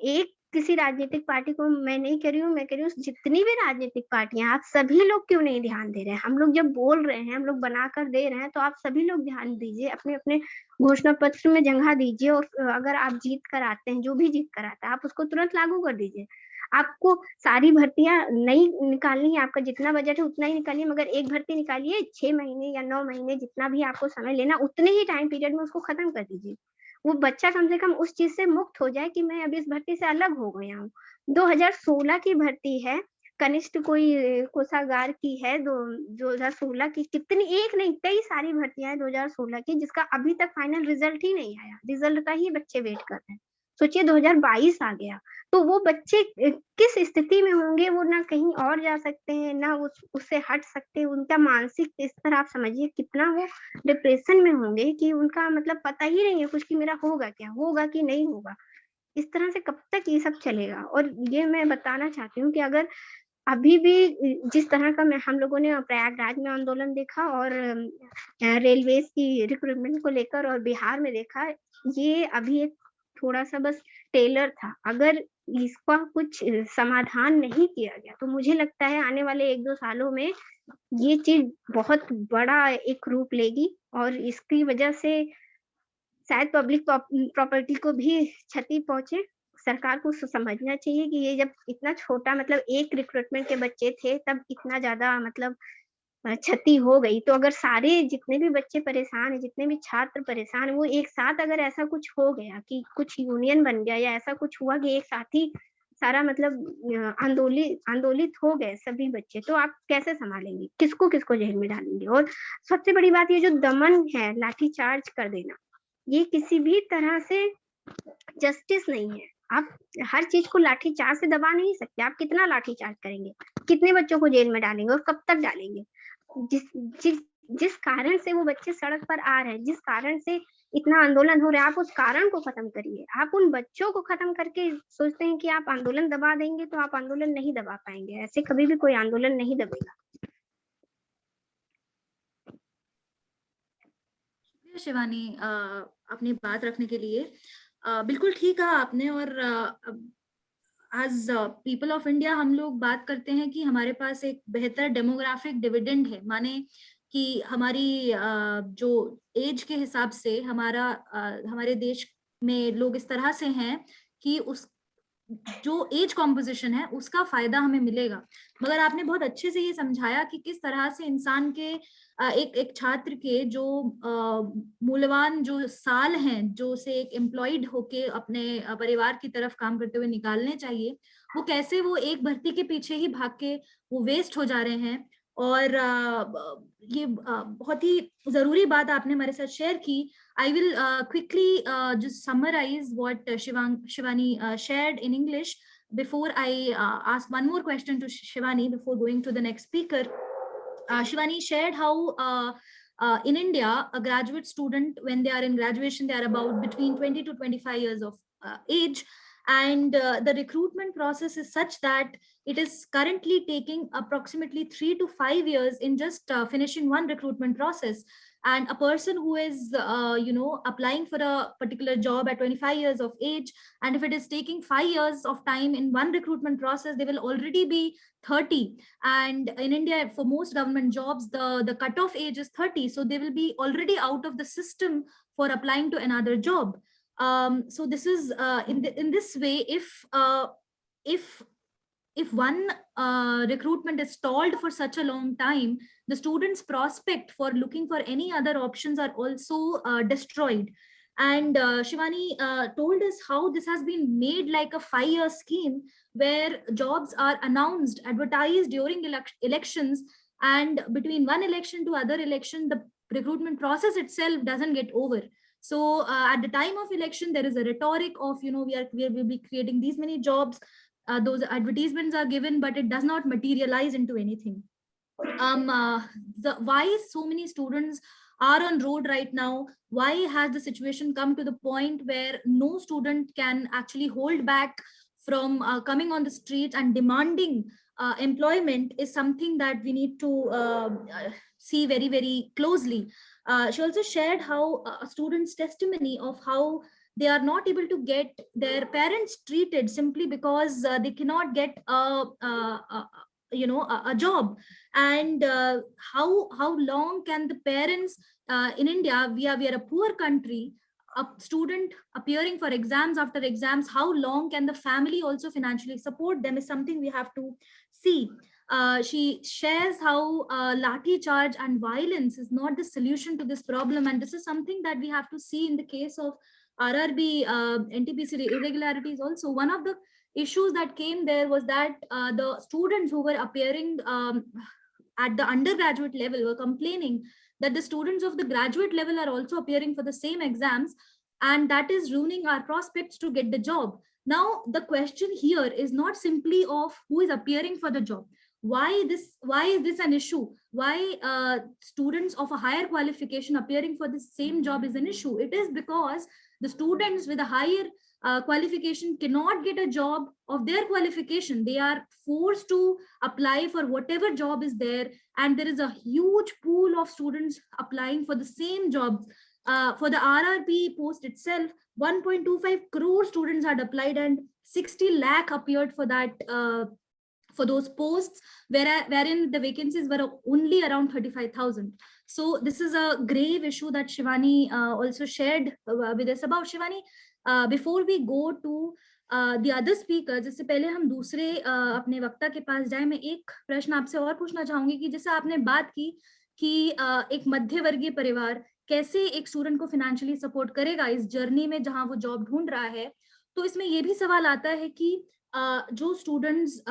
एक किसी राजनीतिक पार्टी को मैं नहीं कह रही हूँ, मैं कह रही हूँ जितनी भी राजनीतिक पार्टियां, आप सभी लोग क्यों नहीं ध्यान दे रहे हैं। हम लोग जब बोल रहे हैं, हम लोग बनाकर दे रहे हैं, तो आप सभी लोग ध्यान दीजिए, अपने अपने घोषणा पत्र में जगह दीजिए, और अगर आप जीत कर आते हैं, जो भी जीत कर आता है, आप उसको तुरंत लागू कर दीजिए। आपको सारी भर्तियां नहीं निकालनी है, आपका जितना बजट है उतना ही निकालिए, मगर एक भर्ती निकालिए 6 महीने या 9 महीने, जितना भी आपको समय लेना, उतने ही टाइम पीरियड में उसको खत्म कर दीजिए। वो बच्चा कम से कम उस चीज से मुक्त हो जाए कि मैं अभी इस भर्ती से अलग हो गया हूँ। 2016 की भर्ती है, कनिष्ठ कोई कोषागार की है, 2016 की, कितनी, एक नहीं कई सारी भर्तियां हैं 2016 की, जिसका अभी तक फाइनल रिजल्ट ही नहीं आया, रिजल्ट का ही बच्चे वेट कर रहे हैं। सोचिए 2022 आ गया, तो वो बच्चे किस स्थिति में होंगे, वो ना कहीं और जा सकते हैं, ना उससे हट सकते हैं। उनका मानसिक स्तर आप समझिए कितना वो डिप्रेशन में होंगे कि उनका मतलब पता ही नहीं है कुछ कि मेरा होगा क्या, होगा कि नहीं होगा। इस तरह से कब तक ये सब चलेगा। और ये मैं बताना चाहती हूँ कि अगर अभी भी जिस तरह का हम लोगों ने प्रयागराज में आंदोलन देखा, और रेलवेज की रिक्रूटमेंट को लेकर, और बिहार में देखा, ये अभी एक थोड़ा सा बस टेलर था। अगर इसका कुछ समाधान नहीं किया गया तो मुझे लगता है आने वाले 1-2 सालों में ये चीज बहुत बड़ा एक रूप लेगी, और इसकी वजह से शायद पब्लिक प्रॉपर्टी को भी क्षति पहुंचे। सरकार को समझना चाहिए कि ये जब इतना छोटा, मतलब एक रिक्रूटमेंट के बच्चे थे तब इतना ज्यादा मतलब क्षति हो गई, तो अगर सारे जितने भी बच्चे परेशान हैं, जितने भी छात्र परेशान हैं, वो एक साथ अगर ऐसा कुछ हो गया कि कुछ यूनियन बन गया, या ऐसा कुछ हुआ कि एक साथ ही सारा मतलब आंदोलित हो गए सभी बच्चे, तो आप कैसे संभालेंगे, किसको किसको जेल में डालेंगे। और सबसे बड़ी बात, ये जो दमन है, लाठी चार्ज कर देना, ये किसी भी तरह से जस्टिस नहीं है। आप हर चीज को लाठी चार्ज से दबा नहीं सकते। आप कितना लाठी चार्ज करेंगे, कितने बच्चों को जेल में डालेंगे, और कब तक डालेंगे। जिस जिस जिस कारण से वो बच्चे सड़क पर आ रहे हैं, जिस कारण से इतना आंदोलन हो रहा है, आप उस कारण को खत्म करिए। आप उन बच्चों को खत्म करके सोचते हैं कि आप आंदोलन दबा देंगे, तो आप आंदोलन नहीं दबा पाएंगे। ऐसे कभी भी कोई आंदोलन नहीं दबेगा। शिवानी, अपनी बात रखने के लिए बिल्कुल ठीक कहा आपने। और एज पीपल ऑफ इंडिया हम लोग बात करते हैं कि हमारे पास एक बेहतर डेमोग्राफिक डिविडेंड है, माने कि हमारी जो एज के हिसाब से हमारे देश में लोग इस तरह से हैं कि उस जो एज कॉम्पोजिशन है उसका फायदा हमें मिलेगा। मगर आपने बहुत अच्छे से ये समझाया कि किस तरह से इंसान के एक छात्र के जो मूल्यवान जो साल हैं, जो उसे एक एम्प्लॉयड होके अपने परिवार की तरफ काम करते हुए निकालने चाहिए, वो कैसे वो एक भर्ती के पीछे ही भाग के वो वेस्ट हो जा रहे हैं। और ये बहुत ही जरूरी बात आपने हमारे साथ शेयर की। I will quickly just summarize what Shivani shared in English before I ask one more question to Shivani before going to the next speaker. Shivani shared how in India, a graduate student, when they are in graduation, they are about between 20 to 25 years of age. And the recruitment process is such that it is currently taking approximately 3 to 5 years in just finishing one recruitment process. And a person who is applying for a particular job at 25 years of age, and if it is taking 5 years of time in one recruitment process, they will already be 30. And in India, for most government jobs, the cutoff age is 30, so they will be already out of the system for applying to another job. So this is in this way, if if one recruitment is stalled for such a long time, the students' prospect for looking for any other options are also destroyed. And Shivani told us how this has been made like a 5-year scheme where jobs are announced, advertised during elections, and between one election to other election, the recruitment process itself doesn't get over. So at the time of election, there is a rhetoric of, we will be creating these many jobs. Those advertisements are given, but it does not materialize into anything. Why so many students are on road right now? Why has the situation come to the point where no student can actually hold back from coming on the street and demanding employment is something that we need to see very, very closely. She also shared how a student's testimony of how they are not able to get their parents treated simply because they cannot get a job. And how long can the parents in India, we are a poor country, a student appearing for exams after exams, how long can the family also financially support them is something we have to see. She shares how lathi charge and violence is not the solution to this problem, and this is something that we have to see in the case of RRB, NTPC irregularities also. One of the issues that came there was that the students who were appearing at the undergraduate level were complaining that the students of the graduate level are also appearing for the same exams, and that is ruining our prospects to get the job. Now, the question here is not simply of who is appearing for the job. Why is this an issue? Why students of a higher qualification appearing for the same job is an issue? It is because the students with a higher qualification cannot get a job of their qualification. They are forced to apply for whatever job is there, and there is a huge pool of students applying for the same jobs. For the RRB post itself, 1.25 crore students had applied, and 60 lakh appeared for that for those posts, wherein the vacancies were only around 35,000. So this is a grave issue that Shivani also shared with us about. Shivani, before we go to the other speakers, इससे पहले हम दूसरे अपने वक्ता के पास जाए, मैं एक प्रश्न आपसे और पूछना चाहूंगी कि जैसे आपने बात की कि एक मध्य वर्गीय परिवार कैसे एक स्टूडेंट को फाइनेंशियली सपोर्ट करेगा इस जर्नी में जहां वो जॉब ढूंढ रहा है, तो इसमें ये भी सवाल आता है कि जो स्टूडेंट्स,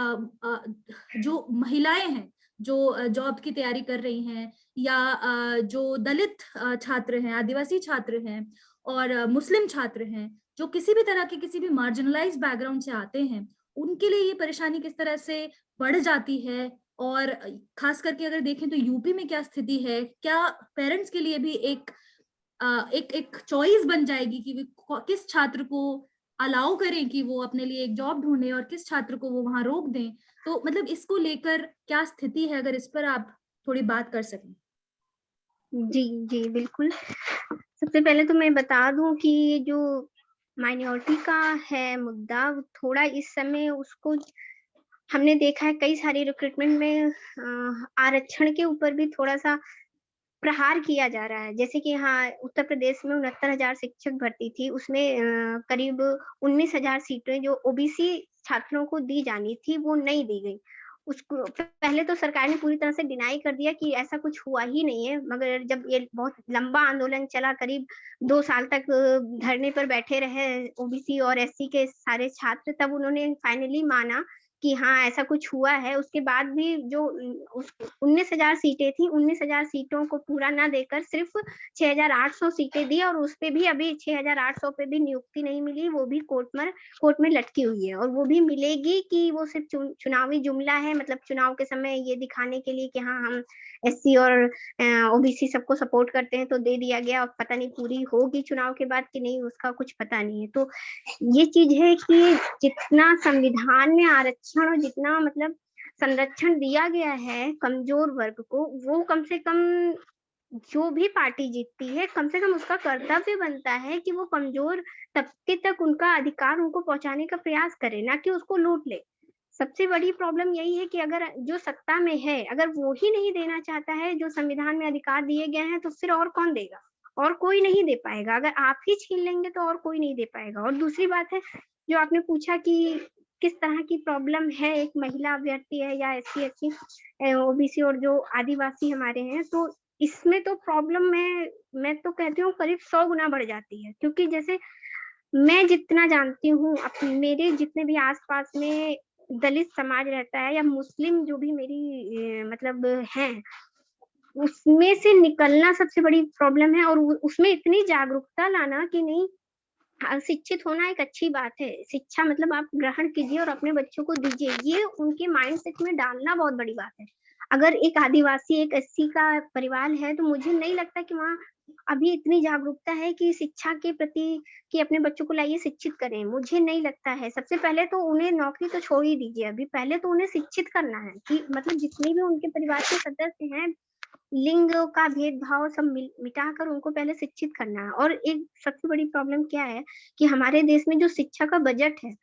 जो महिलाएं हैं जो जॉब की तैयारी कर रही हैं, या जो दलित छात्र हैं, आदिवासी छात्र हैं, और मुस्लिम छात्र हैं, जो किसी भी तरह के किसी भी मार्जिनलाइज्ड बैकग्राउंड से आते हैं, उनके लिए ये परेशानी किस तरह से बढ़ जाती है? और खास करके अगर देखें तो यूपी में क्या स्थिति है? क्या पेरेंट्स के लिए भी एक चॉइस बन जाएगी कि वे किस छात्र को अलाउ करें कि वो अपने लिए एक जॉब ढूंढे और किस छात्र को वो वहां रोक दें? तो मतलब इसको लेकर क्या स्थिति है, अगर इस पर आप थोड़ी बात कर सकें। जी जी बिल्कुल। सबसे पहले तो मैं बता दूं कि जो माइनॉरिटी का है मुद्दा, थोड़ा इस समय उसको हमने देखा है कई सारी रिक्रूटमेंट में आरक्षण के ऊपर भी थोड़ा सा प्रहार किया जा रहा है। जैसे कि हाँ, उत्तर प्रदेश में 69,000 शिक्षक भर्ती थी, उसमें करीब 19,000 सीटें जो ओबीसी छात्रों को दी जानी थी वो नहीं दी गई। उसको पहले तो सरकार ने पूरी तरह से डिनाई कर दिया कि ऐसा कुछ हुआ ही नहीं है, मगर जब ये बहुत लंबा आंदोलन चला, करीब 2 साल तक धरने पर बैठे रहे ओबीसी और एससी के सारे छात्र, तब उन्होंने फाइनली माना कि हाँ, ऐसा कुछ हुआ है। उसके बाद भी जो 19,000 सीटें थी, 19,000 सीटों को पूरा ना देकर सिर्फ 6,800 सीटें दी, और उसपे भी अभी 6,800 पे भी नियुक्ति नहीं मिली, वो भी कोर्ट में लटकी हुई है, और वो भी मिलेगी कि वो सिर्फ चुनावी जुमला है, मतलब चुनाव के समय ये दिखाने के लिए कि हाँ, हम एससी और ओबीसी सबको सपोर्ट करते हैं तो दे दिया गया, और पता नहीं पूरी होगी चुनाव के बाद कि नहीं, उसका कुछ पता नहीं है। तो ये चीज है कि जितना संविधान में आरक्षण और जितना मतलब संरक्षण दिया गया है कमजोर वर्ग को, वो कम से कम जो भी पार्टी जीतती है कम से कम उसका कर्तव्य बनता है कि वो कमजोर तबके तक उनका अधिकार उनको पहुंचाने का प्रयास करे, ना कि उसको लूट ले। सबसे बड़ी प्रॉब्लम यही है कि अगर जो सत्ता में है अगर वो ही नहीं देना चाहता है जो संविधान में अधिकार दिए गए हैं, तो फिर और कौन देगा? और कोई नहीं दे पाएगा। अगर आप ही छीन लेंगे तो और कोई नहीं दे पाएगा। और दूसरी बात है, जो आपने पूछा कि किस तरह की प्रॉब्लम है एक महिला अभ्यर्थी है या एससी एसटी ओबीसी और जो आदिवासी हमारे हैं, तो इसमें तो प्रॉब्लम मैं तो कहती हूँ करीब 100 गुना बढ़ जाती है। क्योंकि जैसे मैं जितना जानती हूँ अपने मेरे जितने भी आसपास में दलित समाज रहता है या मुस्लिम जो भी मेरी मतलब हैं, उसमें से निकलना सबसे बड़ी प्रॉब्लम है। और उसमें इतनी जागरूकता लाना कि नहीं, शिक्षित होना एक अच्छी बात है। शिक्षा मतलब आप ग्रहण कीजिए और अपने बच्चों को दीजिए, ये उनके माइंडसेट में डालना बहुत बड़ी बात है। अगर एक आदिवासी एक एससी का परिवार है तो मुझे नहीं लगता कि वहाँ अभी इतनी जागरूकता है कि शिक्षा के प्रति कि अपने बच्चों को लाइए शिक्षित करें, मुझे नहीं लगता है। सबसे पहले तो उन्हें नौकरी तो छोड़ ही दीजिए, अभी पहले तो उन्हें शिक्षित करना है कि मतलब जितने भी उनके परिवार के सदस्य हैं, लिंग का भेदभाव सब मिटाकर उनको पहले शिक्षित करना है। और एक सबसे बड़ी प्रॉब्लम क्या है कि हमारे देश में जो शिक्षा का बजट है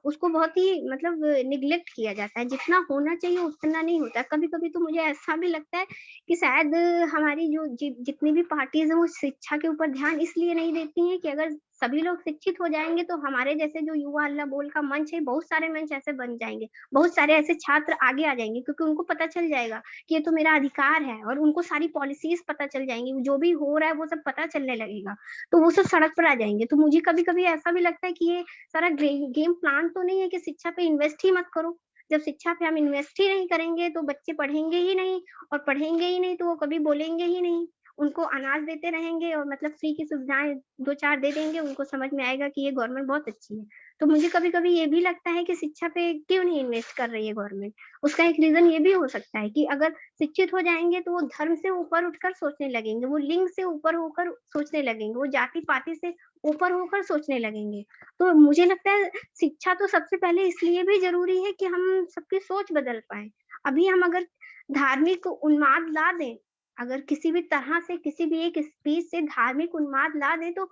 उसको बहुत ही मतलब निग्लेक्ट किया जाता है, जितना होना चाहिए उतना नहीं होता। कभी कभी तो मुझे ऐसा भी लगता है कि शायद हमारी जो जितनी भी पार्टीज है वो शिक्षा के ऊपर ध्यान इसलिए नहीं देती हैं कि अगर सभी लोग शिक्षित हो जाएंगे तो हमारे जैसे जो युवा अल्लाह बोल का मंच है, बहुत सारे मंच ऐसे बन जाएंगे, बहुत सारे ऐसे छात्र आगे आ जाएंगे, क्योंकि उनको पता चल जाएगा कि ये तो मेरा अधिकार है। और उनको सारी पॉलिसीज पता चल जाएंगी, जो भी हो रहा है वो सब पता चलने लगेगा, तो वो सब सड़क पर आ जाएंगे। तो मुझे कभी कभी ऐसा भी लगता है कि ये सारा गेम प्लान तो नहीं है कि शिक्षा पे इन्वेस्ट ही मत करो। जब शिक्षा पे हम इन्वेस्ट ही नहीं करेंगे तो बच्चे पढ़ेंगे ही नहीं, और पढ़ेंगे ही नहीं तो वो कभी बोलेंगे ही नहीं। उनको अनाज देते रहेंगे और मतलब फ्री की सुविधाएं 2-4 दे देंगे, उनको समझ में आएगा कि ये गवर्नमेंट बहुत अच्छी है। तो मुझे कभी-कभी ये भी लगता है कि शिक्षा पे क्यों नहीं इन्वेस्ट कर रही है गवर्नमेंट। उसका एक रीज़न ये भी हो सकता है कि अगर शिक्षित हो जाएँगे तो वो धर्म से ऊपर उठकर सोचने लगेंगे, वो लिंग से ऊपर होकर सोचने लगेंगे, वो जाति-पाति से ऊपर होकर सोचने लगेंगे। तो मुझे लगता है शिक्षा तो सबसे पहले इसलिए भी ज़रूरी है कि हम सबकी सोच बदल पाएँ। अभी हम अगर धार्मिक उन्माद ला दें, अगर किसी भी तरह से किसी भी एक स्पीच से धार्मिक उन्माद ला दें तो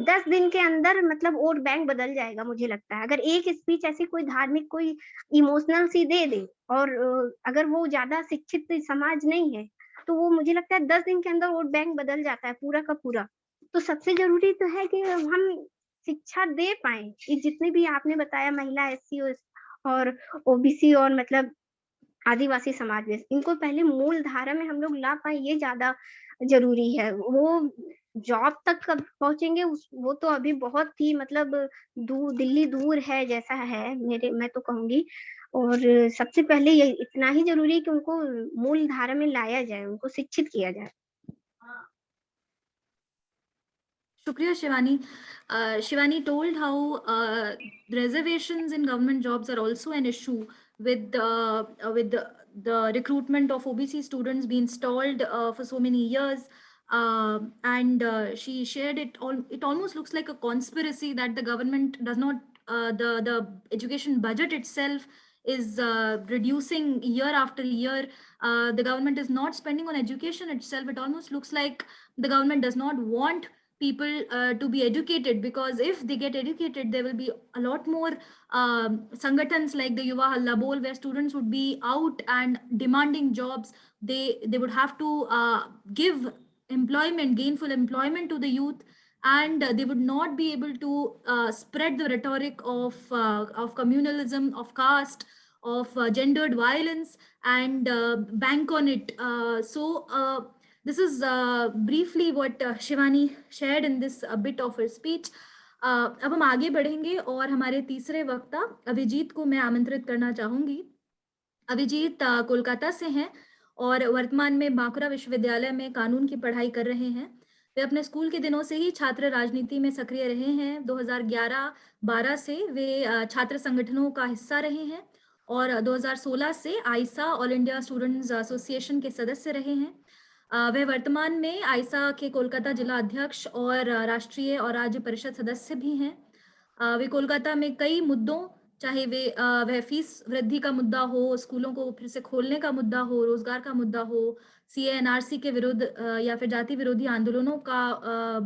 10 दिन के अंदर मतलब वोट बैंक बदल जाएगा मुझे लगता है। अगर एक स्पीच ऐसी कोई धार्मिक कोई इमोशनल सी दे दे और अगर वो ज़्यादा शिक्षित समाज नहीं है, तो वो मुझे लगता है 10 दिन के अंदर वोट बैंक बदल जाता है पूरा का पूरा। तो सबसे ज़रूरी तो है कि हम शिक्षा दे पाएँ। ये जितने भी आपने बताया महिला एससी और ओबीसी और मतलब आदिवासी समाज में, इनको पहले मूल धारा में हम लोग ला पाएँ ये ज़्यादा ज़रूरी है। वो जॉब तक कब पहुँचेंगे उस वो तो अभी बहुत ही मतलब दिल्ली दूर है जैसा है मेरे मैं तो कहूँगी। और सबसे पहले ये इतना ही ज़रूरी है कि उनको मूल धारा में लाया जाए, उनको शिक्षित किया जाए। Shukriya, Shivani. Shivani told how reservations in government jobs are also an issue with the recruitment of OBC students being stalled for so many years. And she shared it all. It almost looks like a conspiracy that the government does not, the education budget itself is reducing year after year. The government is not spending on education itself. It almost looks like the government does not want people to be educated, because if they get educated there will be a lot more sangatans like the Yuva Halla Bol, where students would be out and demanding jobs. They would have to give employment, gainful employment to the youth, and they would not be able to spread the rhetoric of communalism, of caste, of gendered violence, and bank on it. This is briefly what Shivani shared in this bit of her speech. अब हम आगे बढ़ेंगे और हमारे तीसरे वक्ता अभिजीत को मैं आमंत्रित करना चाहूंगी। अभिजीत कोलकाता से हैं और वर्तमान में बांकुरा विश्वविद्यालय में कानून की पढ़ाई कर रहे हैं। वे अपने स्कूल के दिनों से ही छात्र राजनीति में सक्रिय रहे हैं। 2011-12 से वे छात्र संगठनों का हिस्सा रहे हैं और 2016 से आइसा ऑल इंडिया स्टूडेंट्स एसोसिएशन के सदस्य रहे हैं। वह वर्तमान में आइसा के कोलकाता जिला अध्यक्ष और राष्ट्रीय और राज्य परिषद सदस्य भी हैं। वे कोलकाता में कई मुद्दों, चाहे वह फीस वृद्धि का मुद्दा हो, स्कूलों को फिर से खोलने का मुद्दा हो, रोजगार का मुद्दा हो, सीए एनआरसी के विरुद्ध या फिर जाति विरोधी आंदोलनों का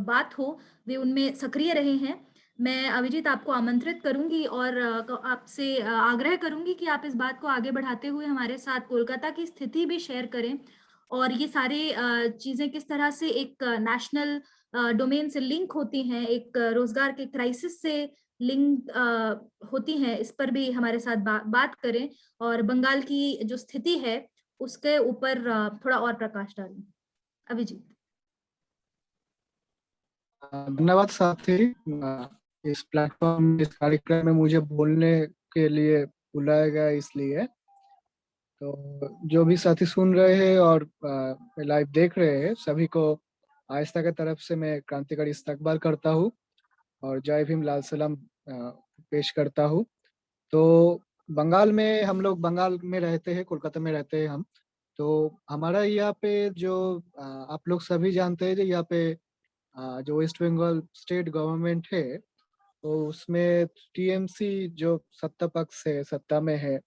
बात हो, वे उनमें सक्रिय रहे हैं। मैं अभिजीत आपको आमंत्रित करूंगी और आपसे आग्रह करूंगी कि आप इस बात को आगे बढ़ाते हुए हमारे साथ कोलकाता की स्थिति भी शेयर करें और ये सारे चीजें किस तरह से एक नेशनल डोमेन से लिंक होती हैं, एक रोजगार के क्राइसिस से लिंक होती हैं, इस पर भी हमारे साथ बात करें और बंगाल की जो स्थिति है उसके ऊपर थोड़ा और प्रकाश डालें। अभिजीत। धन्यवाद साथी, इस प्लेटफॉर्म, इस कार्यक्रम में मुझे बोलने के लिए बुलाया गया इसलिए। तो जो भी साथी सुन रहे हैं और लाइव देख रहे हैं, सभी को आहिस्ता की तरफ से मैं क्रांतिकारी इस्तकबाल करता हूँ और जय भीम लाल सलाम पेश करता हूँ। तो बंगाल में, हम लोग बंगाल में रहते हैं, कोलकाता में रहते हैं हम। तो हमारा यहाँ पे जो आप लोग सभी जानते हैं, जो यहाँ पे जो वेस्ट बंगाल स्टेट गवर्नमेंट है, तो उसमें टीएमसी जो सत्ता पक्ष है, सत्ता में है।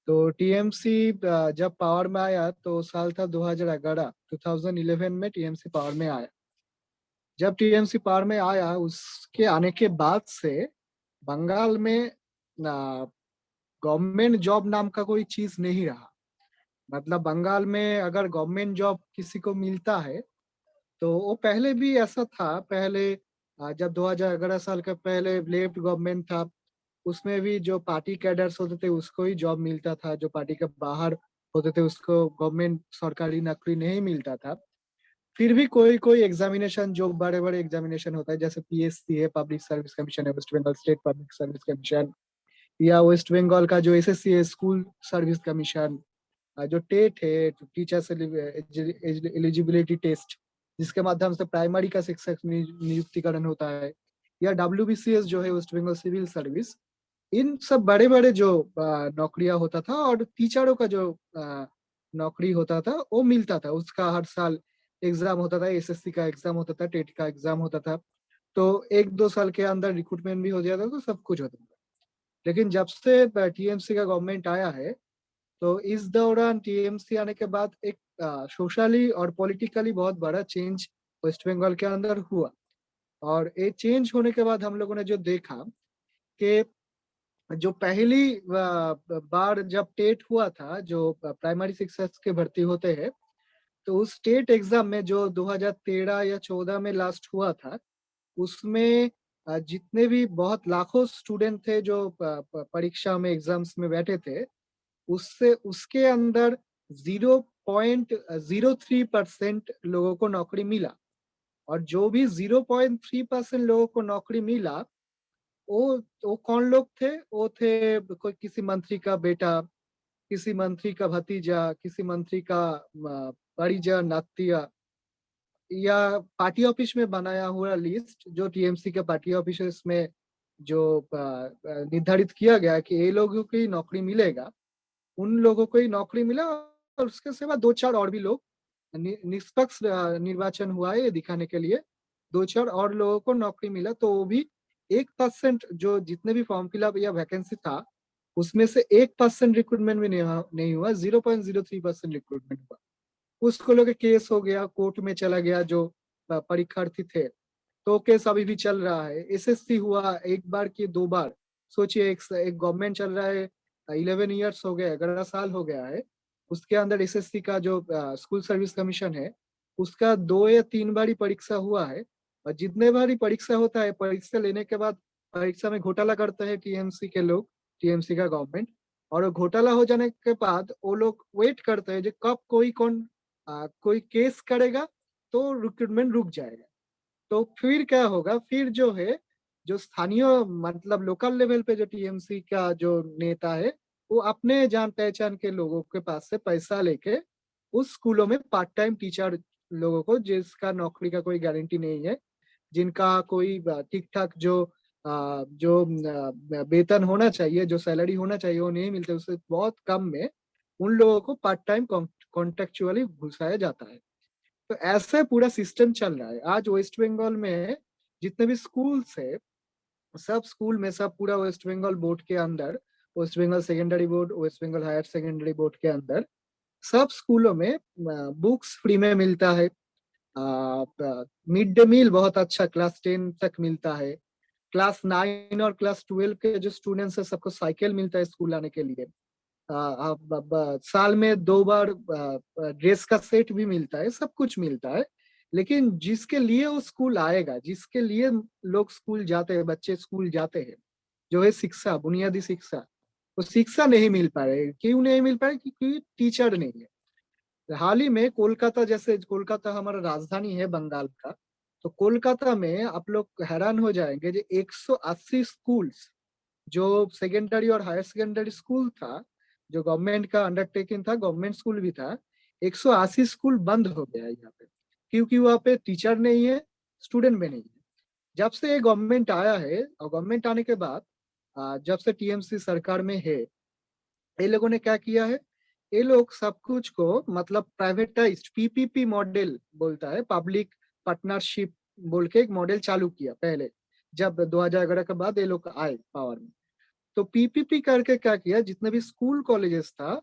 तो टीएमसी जब पावर में आया तो साल था 2011 में टीएमसी पावर में आया। जब टीएमसी पावर में आया, उसके आने के बाद से बंगाल में गवर्नमेंट जॉब नाम का कोई चीज नहीं रहा। मतलब बंगाल में अगर गवर्नमेंट जॉब किसी को मिलता है तो वो पहले भी ऐसा था। पहले जब 2011 साल का पहले लेफ्ट गवर्नमेंट था, उसमें भी जो पार्टी कैडर्स होते थे उसको ही जॉब मिलता था, जो पार्टी के बाहर होते थे उसको गवर्नमेंट सरकारी नौकरी नहीं मिलता था। फिर भी कोई कोई एग्जामिनेशन, जो बड़े बड़े एग्जामिनेशन होता है, जैसे पीएससी है, पब्लिक सर्विस कमीशन है, west Bengal state public service commission, या वेस्ट बंगाल का जो एसएससी है, स्कूल सर्विस कमीशन, जो टेट है, टीचर्स एलिजिबिलिटी टेस्ट, जिसके माध्यम से प्राइमरी का शिक्षक नियुक्तिकरण होता है, या डब्ल्यूबीसीएस जो है वेस्ट बंगाल सिविल सर्विस, इन सब बड़े बड़े जो नौकरियां होता था और टीचरों का जो नौकरी होता था वो मिलता था। उसका हर साल एग्जाम होता था, एसएससी का एग्जाम होता था, टेट का एग्जाम होता था। तो 1-2 साल के अंदर रिक्रूटमेंट भी हो जाता था, तो सब कुछ होता था। लेकिन जब से टीएमसी का गवर्नमेंट आया है, तो इस दौरान टीएमसी आने के बाद एक सोशली और पॉलिटिकली बहुत बड़ा चेंज वेस्ट बंगाल के अंदर हुआ। और ये चेंज होने के बाद हम लोगों ने जो देखा कि जो पहली बार जब टेट हुआ था, जो प्राइमरी शिक्षक के भर्ती होते हैं, तो उस टेट एग्जाम में जो 2013 या 14 में लास्ट हुआ था, उसमें जितने भी बहुत लाखों स्टूडेंट थे जो परीक्षा में, एग्जाम्स में बैठे थे, उससे उसके अंदर 0.03% लोगों को नौकरी मिला। और जो भी 0.3% लोगों को नौकरी मिला, वो कौन लोग थे? वो थे कोई किसी मंत्री का बेटा, किसी मंत्री का भतीजा, किसी मंत्री का परिजन, नातिया, या पार्टी ऑफिस में बनाया हुआ लिस्ट, जो टीएमसी के पार्टी ऑफिस में जो निर्धारित किया गया कि ये लोगों को ही नौकरी मिलेगा, उन लोगों को ही नौकरी मिला। और उसके सिवा 2-4 और भी लोग, निष्पक्ष निर्वाचन हुआ है ये दिखाने के लिए, 2-4 और लोगों को नौकरी मिला। तो वो भी 1%, जो जितने भी फॉर्म फिलअप या वैकेंसी था, उसमें से 1% रिक्रूटमेंट भी नहीं हुआ, 0.03% रिक्रूटमेंट हुआ। उसको लोग केस हो गया, कोर्ट में चला गया जो परीक्षार्थी थे, तो केस अभी भी चल रहा है। एसएससी हुआ 1 बार की 2 बार। सोचिए, एक गवर्नमेंट चल रहा है, 11 ईयर्स हो गए, 11 साल हो गया है। उसके अंदर एसएससी का जो स्कूल सर्विस कमीशन है, उसका 2 या 3 बार ही परीक्षा हुआ है। और जितने बार ही परीक्षा होता है, परीक्षा लेने के बाद परीक्षा में घोटाला करते हैं टीएमसी के लोग, टीएमसी का गवर्नमेंट। और घोटाला हो जाने के बाद वो लोग वेट करते हैं जो कब कोई केस करेगा तो रिक्रूटमेंट रुक जाएगा। तो फिर क्या होगा? फिर जो है, जो स्थानीय, मतलब लोकल लेवल पे जो टीएमसी का जो नेता है, वो अपने जान पहचान के लोगों के पास से पैसा लेके उस स्कूलों में पार्ट टाइम टीचर लोगों को, जिसका नौकरी का कोई गारंटी नहीं है, जिनका कोई ठीक ठाक जो जो वेतन होना चाहिए, जो सैलरी होना चाहिए वो नहीं मिलते, उससे बहुत कम में उन लोगों को पार्ट टाइम कॉन्ट्रेक्चुअली घुसाया जाता है। तो ऐसे पूरा सिस्टम चल रहा है आज वेस्ट बंगाल में। जितने भी स्कूल्स है, सब स्कूल में, सब पूरा वेस्ट बंगाल बोर्ड के अंदर, west Bengal secondary board, west Bengal higher secondary board के अंदर सब स्कूलों में बुक्स फ्री में मिलता है। मिड डे मील बहुत अच्छा क्लास 10 तक मिलता है। क्लास 9 और क्लास 12 के जो स्टूडेंट्स है सबको साइकिल मिलता है स्कूल आने के लिए। साल में 2 बार ड्रेस का सेट भी मिलता है, सब कुछ मिलता है। लेकिन जिसके लिए वो स्कूल आएगा, जिसके लिए लोग स्कूल जाते हैं, बच्चे स्कूल जाते हैं, जो है शिक्षा, बुनियादी शिक्षा, वो शिक्षा नहीं मिल पा रही। क्यों नहीं मिल पा रही? क्योंकि टीचर नहीं है। हाल ही में कोलकाता, जैसे कोलकाता हमारा राजधानी है बंगाल का, तो कोलकाता में आप लोग हैरान हो जाएंगे जो 180 स्कूल्स, जो सेकेंडरी और हायर सेकेंडरी स्कूल था, जो गवर्नमेंट का अंडरटेकिंग था, गवर्नमेंट स्कूल भी था, 180 स्कूल बंद हो गया है यहाँ पे। क्योंकि वहाँ पे टीचर नहीं है, स्टूडेंट भी नहीं है। जब से ये गवर्नमेंट आया है, और गवर्नमेंट आने के बाद जब से टीएमसी सरकार में है, ये लोगों ने क्या किया है, ये लोग सब कुछ को मतलब प्राइवेटाइज्ड, पीपीपी मॉडल बोलता है, पब्लिक पार्टनरशिप बोल के एक मॉडल चालू किया पहले, जब 2011 के बाद ये लोग आए पावर में। तो पीपीपी करके क्या किया, जितने भी स्कूल कॉलेजेस था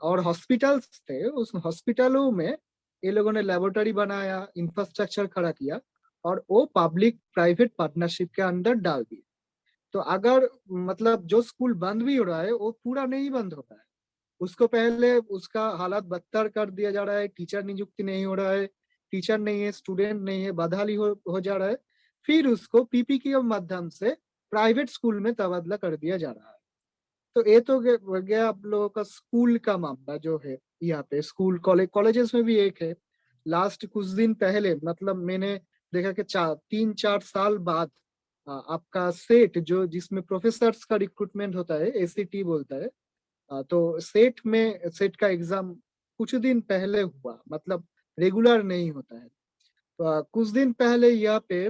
और हॉस्पिटल्स थे, उस हॉस्पिटलों में ये लोगों ने लेबोरेटरी बनाया, इंफ्रास्ट्रक्चर खड़ा किया, और वो पब्लिक प्राइवेट पार्टनरशिप के अंदर डाल दिए। तो अगर मतलब जो स्कूल बंद भी हो रहा है वो पूरा नहीं बंद हो रहा है, उसको पहले उसका हालात बदतर कर दिया जा रहा है, टीचर नियुक्ति नहीं हो रहा है, टीचर नहीं है, स्टूडेंट नहीं है, बदहाली हो जा रहा है। फिर उसको पीपी के माध्यम से प्राइवेट स्कूल में तबादला कर दिया जा रहा है। तो ये तो गया आप लोगों का स्कूल का मामला जो है। यहाँ पे स्कूल कॉलेजेस में भी एक है। लास्ट कुछ दिन पहले मतलब मैंने देखा कि 3-4 साल बाद आपका सेट, जो जिसमें प्रोफेसर्स का रिक्रूटमेंट होता है, एसीटी बोलता है, तो सेट का एग्जाम कुछ दिन पहले हुआ, मतलब रेगुलर नहीं होता है। तो कुछ दिन पहले यहाँ पे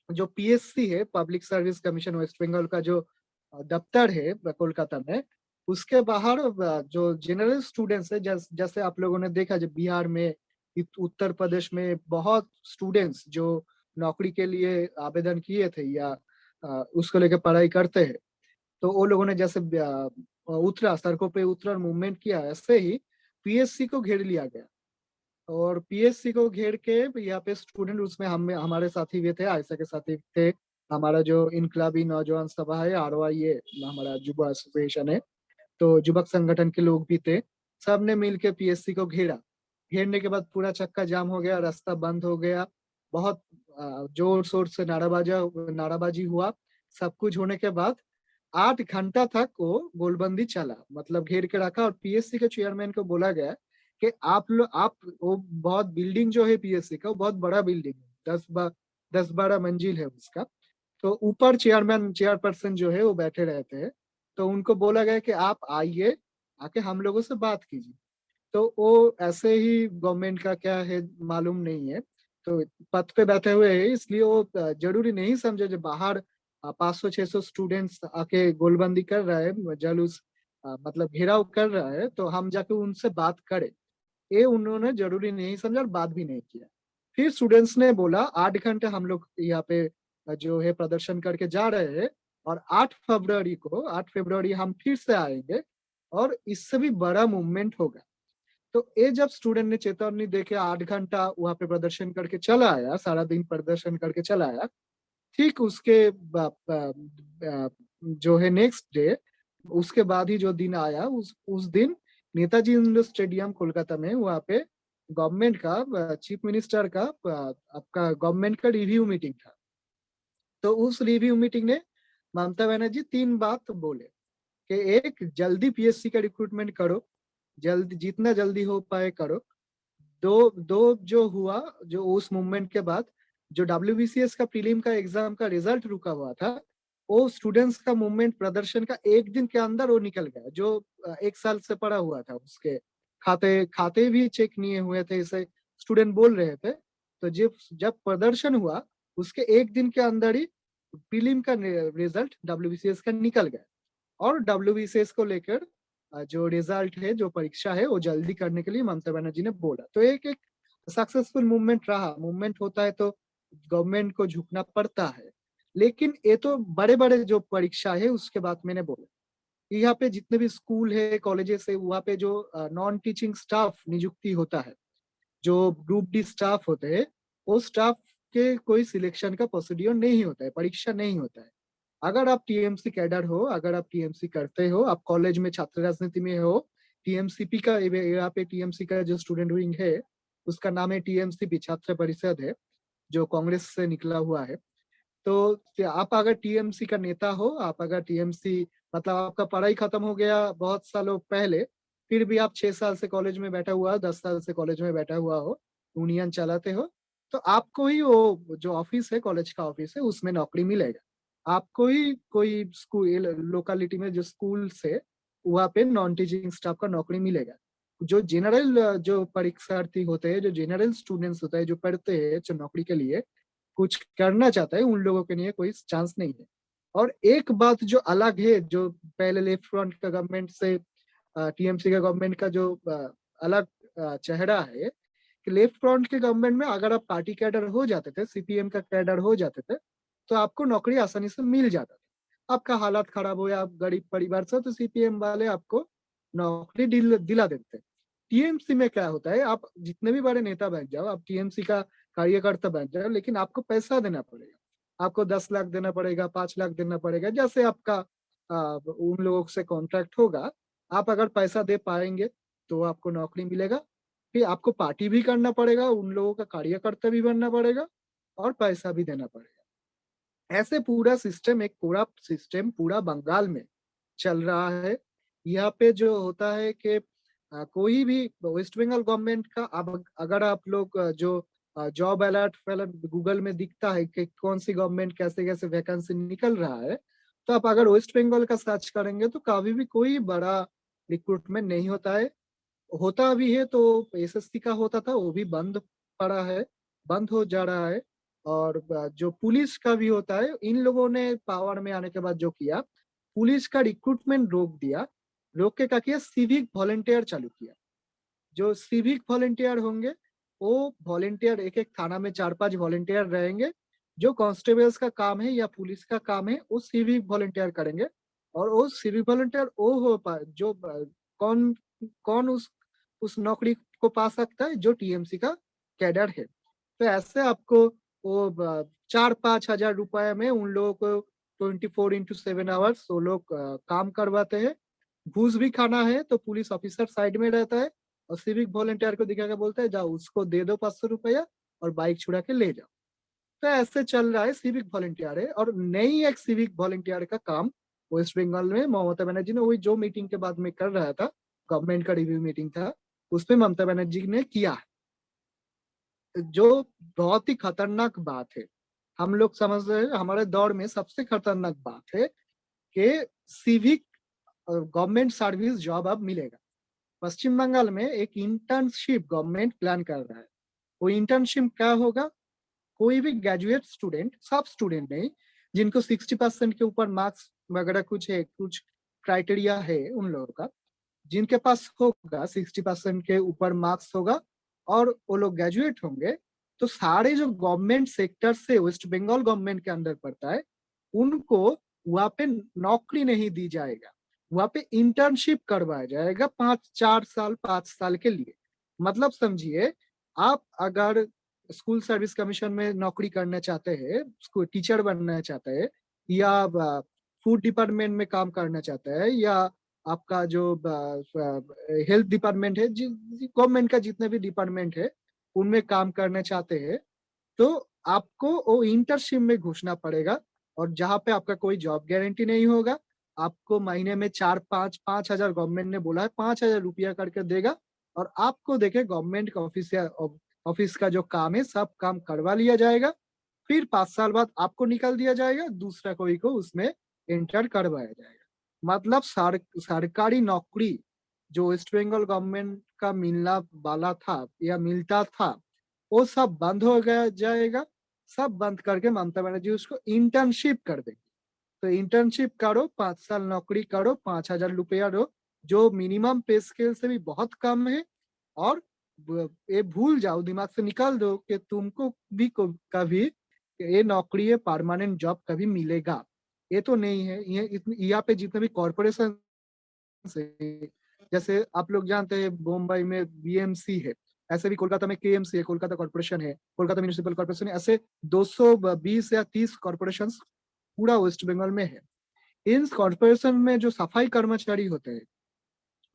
जो पीएससी है, public service commission west Bengal का जो दफ्तर है कोलकाता में, उसके बाहर जो जनरल स्टूडेंट्स है, जैसे आप लोगों ने देखा जब बिहार में, उत्तर प्रदेश में बहुत स्टूडेंट्स जो नौकरी के लिए आवेदन किए थे या उसको लेकर पढ़ाई करते हैं, तो वो लोगों ने जैसे उतरा, सड़कों पे उतरा, मूवमेंट किया, ऐसे ही पीएससी को घेर लिया गया। और पीएससी को घेर के यहाँ पे स्टूडेंट, उसमें हम हमारे साथी भी थे, आयशा के साथी थे, हमारा जो इनकलाबी नौजवान सभा है, आरवाई, हमारा युवा एसोसिएशन है, तो युवक संगठन के लोग भी थे। सब ने मिल के पीएससी को घेरा। घेरने के बाद पूरा चक्का जाम हो गया, रास्ता बंद हो गया, बहुत जोर शोर से नाराबाजी हुआ। सब कुछ होने के बाद 8 घंटा तक वो गोलबंदी चला, मतलब घेर के रखा। और पीएससी के चेयरमैन को बोला गया कि आप वो बहुत बिल्डिंग जो है पीएससी का, वो बहुत बड़ा बिल्डिंग है, 10-12 मंजिल है उसका। तो ऊपर चेयरपर्सन जो है वो बैठे रहते हैं। तो उनको बोला गया कि आप आइए, आके हम लोगों से बात कीजिए। तो वो ऐसे ही, गवर्नमेंट का क्या है मालूम नहीं है, तो पद पे बैठे हुए हैं, इसलिए वो जरूरी नहीं समझे जो बाहर 500-600 स्टूडेंट्स आके गोलबंदी कर रहा है, जुलूस मतलब घेराव कर रहा है, तो हम जाके उनसे बात करें, ये उन्होंने जरूरी नहीं समझा और बात भी नहीं किया। फिर स्टूडेंट्स ने बोला 8 घंटे हम लोग यहाँ पे जो है प्रदर्शन करके जा रहे हैं, और 8 फरवरी हम फिर से आएंगे और इससे भी बड़ा मूवमेंट होगा। तो ये जब स्टूडेंट ने चेतावनी देके 8 घंटा वहां पे प्रदर्शन करके चला आया, सारा दिन प्रदर्शन करके चला आया, ठीक उसके जो है नेक्स्ट डे, उसके बाद ही जो दिन आया, उस दिन नेताजी इंडोर स्टेडियम कोलकाता में, वहाँ पे गवर्नमेंट का, चीफ मिनिस्टर का, आपका गवर्नमेंट का रिव्यू मीटिंग था। तो उस रिव्यू मीटिंग ने ममता बनर्जी 3 बात बोले कि एक, जल्दी पीएससी का रिक्रूटमेंट करो, जल्दी जितना जल्दी हो पाए करो। दो दो जो हुआ, जो उस मूवमेंट के बाद जो डब्ल्यूबीसीएस का प्रीलिम का एग्जाम का रिजल्ट रुका हुआ था, वो स्टूडेंट्स का मूवमेंट प्रदर्शन का एक दिन के अंदर वो निकल गया, जो 1 साल से पड़ा हुआ था, उसके खाते खाते भी चेक नहीं हुए थे, इसे स्टूडेंट बोल रहे थे। तो जब जब प्रदर्शन हुआ, उसके एक दिन के अंदर ही प्रीलिम का रिजल्ट डब्ल्यूबीसीएस का निकल गया और डब्ल्यूबीसीएस को लेकर जो रिजल्ट है, जो परीक्षा है, वो जल्दी करने के लिए ममता बनर्जी ने बोला। तो एक एक सक्सेसफुल मूवमेंट रहा। मूवमेंट होता है तो गवर्नमेंट को झुकना पड़ता है, लेकिन ये तो बड़े बड़े जो परीक्षा है उसके बाद मैंने बोला, यहाँ पे जितने भी स्कूल है, कॉलेजेस है, वहाँ पे जो नॉन टीचिंग स्टाफ नियुक्ति होता है, जो ग्रुप डी स्टाफ होते हैं, वो स्टाफ के कोई सिलेक्शन का प्रोसीड्यूर नहीं होता है, परीक्षा नहीं होता है। अगर आप टीएमसी कैडर हो, अगर आप टीएमसी करते हो, आप कॉलेज में छात्र राजनीति में हो, टीएमसीपी का यहाँ पे टीएमसी का जो स्टूडेंट विंग है उसका नाम है टीएमसीपी, छात्र परिषद है, जो कांग्रेस से निकला हुआ है। तो आप अगर टीएमसी का नेता हो, आप अगर टीएमसी मतलब आपका पढ़ाई खत्म हो गया बहुत सालों पहले, फिर भी आप 6 साल से कॉलेज में बैठा हुआ हो, 10 साल से कॉलेज में बैठा हुआ हो, यूनियन चलाते हो, तो आपको ही वो जो ऑफिस है, कॉलेज का ऑफिस है, उसमें नौकरी मिलेगा। आपको ही कोई स्कूल लोकेलिटी में जो स्कूल से वहाँ पे नॉन टीचिंग स्टाफ का नौकरी मिलेगा। जो जनरल जो परीक्षार्थी होते हैं, जो जनरल स्टूडेंट्स होते हैं, जो पढ़ते हैं, जो नौकरी के लिए कुछ करना चाहता है, उन लोगों के लिए कोई चांस नहीं है। और एक बात जो अलग है, जो पहले लेफ्ट फ्रंट का गवर्नमेंट से टीएमसी का गवर्नमेंट का जो अलग चेहरा है कि लेफ्ट फ्रंट के गवर्नमेंट में अगर आप पार्टी कैडर हो जाते थे, सीपीएम का कैडर हो जाते थे, तो आपको नौकरी आसानी से मिल जाता था। आपका हालात खराब हो या आप गरीब परिवार से, तो सीपीएम वाले आपको नौकरी दिला देते। टीएमसी में क्या होता है, आप जितने भी बड़े नेता बन जाओ, आप टीएमसी का कार्यकर्ता बन जाओ, लेकिन आपको पैसा देना पड़ेगा। आपको 10 लाख देना पड़ेगा, 5 लाख देना पड़ेगा, जैसे आपका उन लोगों से कॉन्ट्रैक्ट होगा। आप अगर पैसा दे पाएंगे तो आपको नौकरी मिलेगा। फिर आपको पार्टी भी करना पड़ेगा, उन लोगों का कार्यकर्ता भी बनना पड़ेगा और पैसा भी देना पड़ेगा। ऐसे पूरा सिस्टम, एक पूरा सिस्टम पूरा बंगाल में चल रहा है। यहाँ पे जो होता है कि कोई भी वेस्ट बंगाल गवर्नमेंट का, अब अगर आप लोग जो जॉब अलर्ट गूगल में दिखता है कि कौन सी गवर्नमेंट कैसे कैसे वैकेंसी निकल रहा है, तो आप अगर वेस्ट बंगाल का सर्च करेंगे तो कभी भी कोई बड़ा रिक्रूटमेंट नहीं होता है। होता भी है तो एसएससी का होता था, वो भी बंद पड़ा है, बंद हो जा रहा है। और जो पुलिस का भी होता है, इन लोगों ने पावर में आने के बाद जो किया, पुलिस का रिक्रूटमेंट रोक दिया। रोक के क्या किया, सिविक वॉलंटियर चालू किया। जो सिविक वॉलंटियर होंगे, वो वॉलंटियर एक एक थाना में 4-5 वॉलंटियर रहेंगे। जो कांस्टेबल्स का काम है या पुलिस का काम है, वो सिविक वॉलंटियर करेंगे। और वो सिविक वॉलंटियर वो हो जो कौन कौन उस नौकरी को पा सकता है, जो टीएमसी का कैडर है। तो ऐसे आपको वो 4-5 हजार रुपए में उन लोगों को 24/7 आवर्स वो लोग काम करवाते हैं। घूस भी खाना है तो पुलिस ऑफिसर साइड में रहता है और सिविक वॉलंटियर को दिखा के बोलता है, जाओ उसको दे दो 500 रुपया और बाइक छुड़ा के ले जाओ। तो ऐसे चल रहा है, सिविक वॉलंटियर है। और नई एक सिविक वॉलंटियर का काम वेस्ट बंगाल में ममता बनर्जी ने, वही जो मीटिंग के बाद में कर रहा था, गवर्नमेंट का रिव्यू मीटिंग था, उसमें ममता बनर्जी ने किया है, जो बहुत ही खतरनाक बात है। हम लोग समझ रहे हैं हमारे दौर में सबसे खतरनाक बात है कि सिविक गवर्नमेंट सर्विस जॉब अब मिलेगा। पश्चिम बंगाल में एक इंटर्नशिप गवर्नमेंट प्लान कर रहा है। वो इंटर्नशिप क्या होगा, कोई भी ग्रेजुएट स्टूडेंट, सब स्टूडेंट नहीं, जिनको 60% के ऊपर मार्क्स वगैरह कुछ है, कुछ क्राइटेरिया है उन लोगों का, जिनके पास होगा 60% के ऊपर मार्क्स होगा और वो लोग ग्रेजुएट होंगे, तो सारे जो गवर्नमेंट सेक्टर से वेस्ट बंगाल गवर्नमेंट के अंदर पड़ता है, उनको वहाँ पे नौकरी नहीं दी जाएगा, वहाँ पे इंटर्नशिप करवाया जाएगा 4 साल 5 साल के लिए। मतलब समझिए, आप अगर स्कूल सर्विस कमीशन में नौकरी करना चाहते हैं, स्कूल टीचर बनना चाहते हैं, या फूड डिपार्टमेंट में काम करना चाहते हैं, या आपका जो हेल्थ डिपार्टमेंट है, गवर्नमेंट का जितने भी डिपार्टमेंट है उनमें काम करना चाहते हैं, तो आपको वो इंटर्नशिप में घुसना पड़ेगा। और जहाँ पे आपका कोई जॉब गारंटी नहीं होगा, आपको महीने में 4-5 हजार, गवर्नमेंट ने बोला है 5,000 रुपया करके देगा, और आपको देखे गवर्नमेंट का ऑफिस का जो काम है सब काम करवा लिया जाएगा। फिर 5 साल बाद आपको निकाल दिया जाएगा, दूसरा कोई को उसमें एंटर करवाया जाएगा। मतलब सरकारी नौकरी जो वेस्ट बंगाल गवर्नमेंट का मिलना वाला था या मिलता था, वो सब बंद हो गया जाएगा। सब बंद करके ममता बनर्जी उसको इंटर्नशिप कर देगी। तो इंटर्नशिप करो, 5 साल नौकरी करो, 5,000 रुपया दो, जो मिनिमम पे स्केल से भी बहुत कम है। और ये भूल जाओ, दिमाग से निकाल दो कि तुमको भी कभी ये नौकरी है, परमानेंट जॉब कभी मिलेगा, ये तो नहीं है। ये यहाँ पे जितने भी कॉर्पोरेशन है, जैसे आप लोग जानते हैं मुंबई में बीएमसी है, ऐसे भी कोलकाता में केएमसी है, कोलकाता कॉर्पोरेशन है, कोलकाता म्यूनिसिपल कॉर्पोरेशन है, ऐसे 220 या 30 कॉर्पोरेशन पूरा वेस्ट बंगाल में है। इन कॉर्पोरेशन में जो सफाई कर्मचारी होते हैं,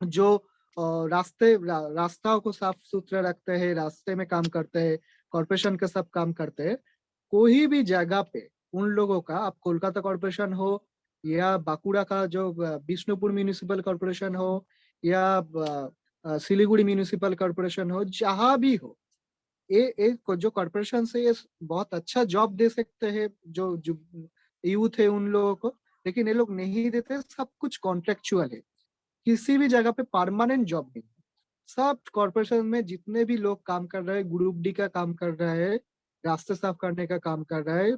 जो रास्ताओं को साफ सुथरा रखते हैं, रास्ते में काम करते हैं, कॉर्पोरेशन का सब काम करते हैं, कोई भी जगह पे उन लोगों का, आप कोलकाता कॉर्पोरेशन हो या बांकुड़ा का जो बिष्णुपुर म्यूनिसिपल कॉर्पोरेशन हो या सिलीगुड़ी म्यूनिसिपल कॉर्पोरेशन हो, जहां भी हो, ये जो कॉर्पोरेशन से ये बहुत अच्छा जॉब दे सकते हैं जो यूथ है उन लोगों को, लेकिन ये लोग नहीं देते। सब कुछ कॉन्ट्रेक्चुअल है, किसी भी जगह पे परमानेंट जॉब नहीं। सब कॉर्पोरेशन में जितने भी लोग काम कर रहे हैं, ग्रुप डी का काम कर रहा है, रास्ते साफ करने का काम कर रहा है,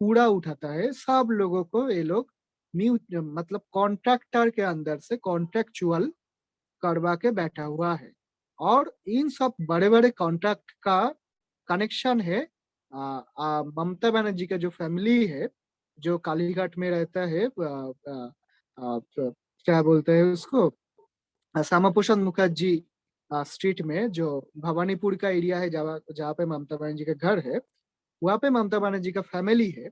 कूड़ा उठाता है, सब लोगों को ये लोग मतलब कॉन्ट्रैक्टर के अंदर से कॉन्ट्रेक्चुअल करवा के बैठा हुआ है। और इन सब बड़े बड़े कॉन्ट्रैक्ट का कनेक्शन है ममता बनर्जी का जो फैमिली है, जो कालीघाट में रहता है, क्या बोलते हैं उसको, श्यामाप्रसाद मुखर्जी स्ट्रीट में, जो भवानीपुर का एरिया है, जहाँ जहाँ पे ममता बनर्जी का घर है, वहाँ पे ममता बनर्जी का फैमिली है।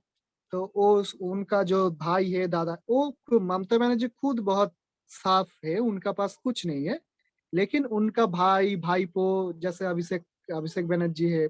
तो वो उनका जो भाई है, दादा, वो ममता बनर्जी खुद बहुत साफ है, उनका पास कुछ नहीं है, लेकिन उनका भाईपो जैसे अभिषेक अभिषेक बनर्जी है,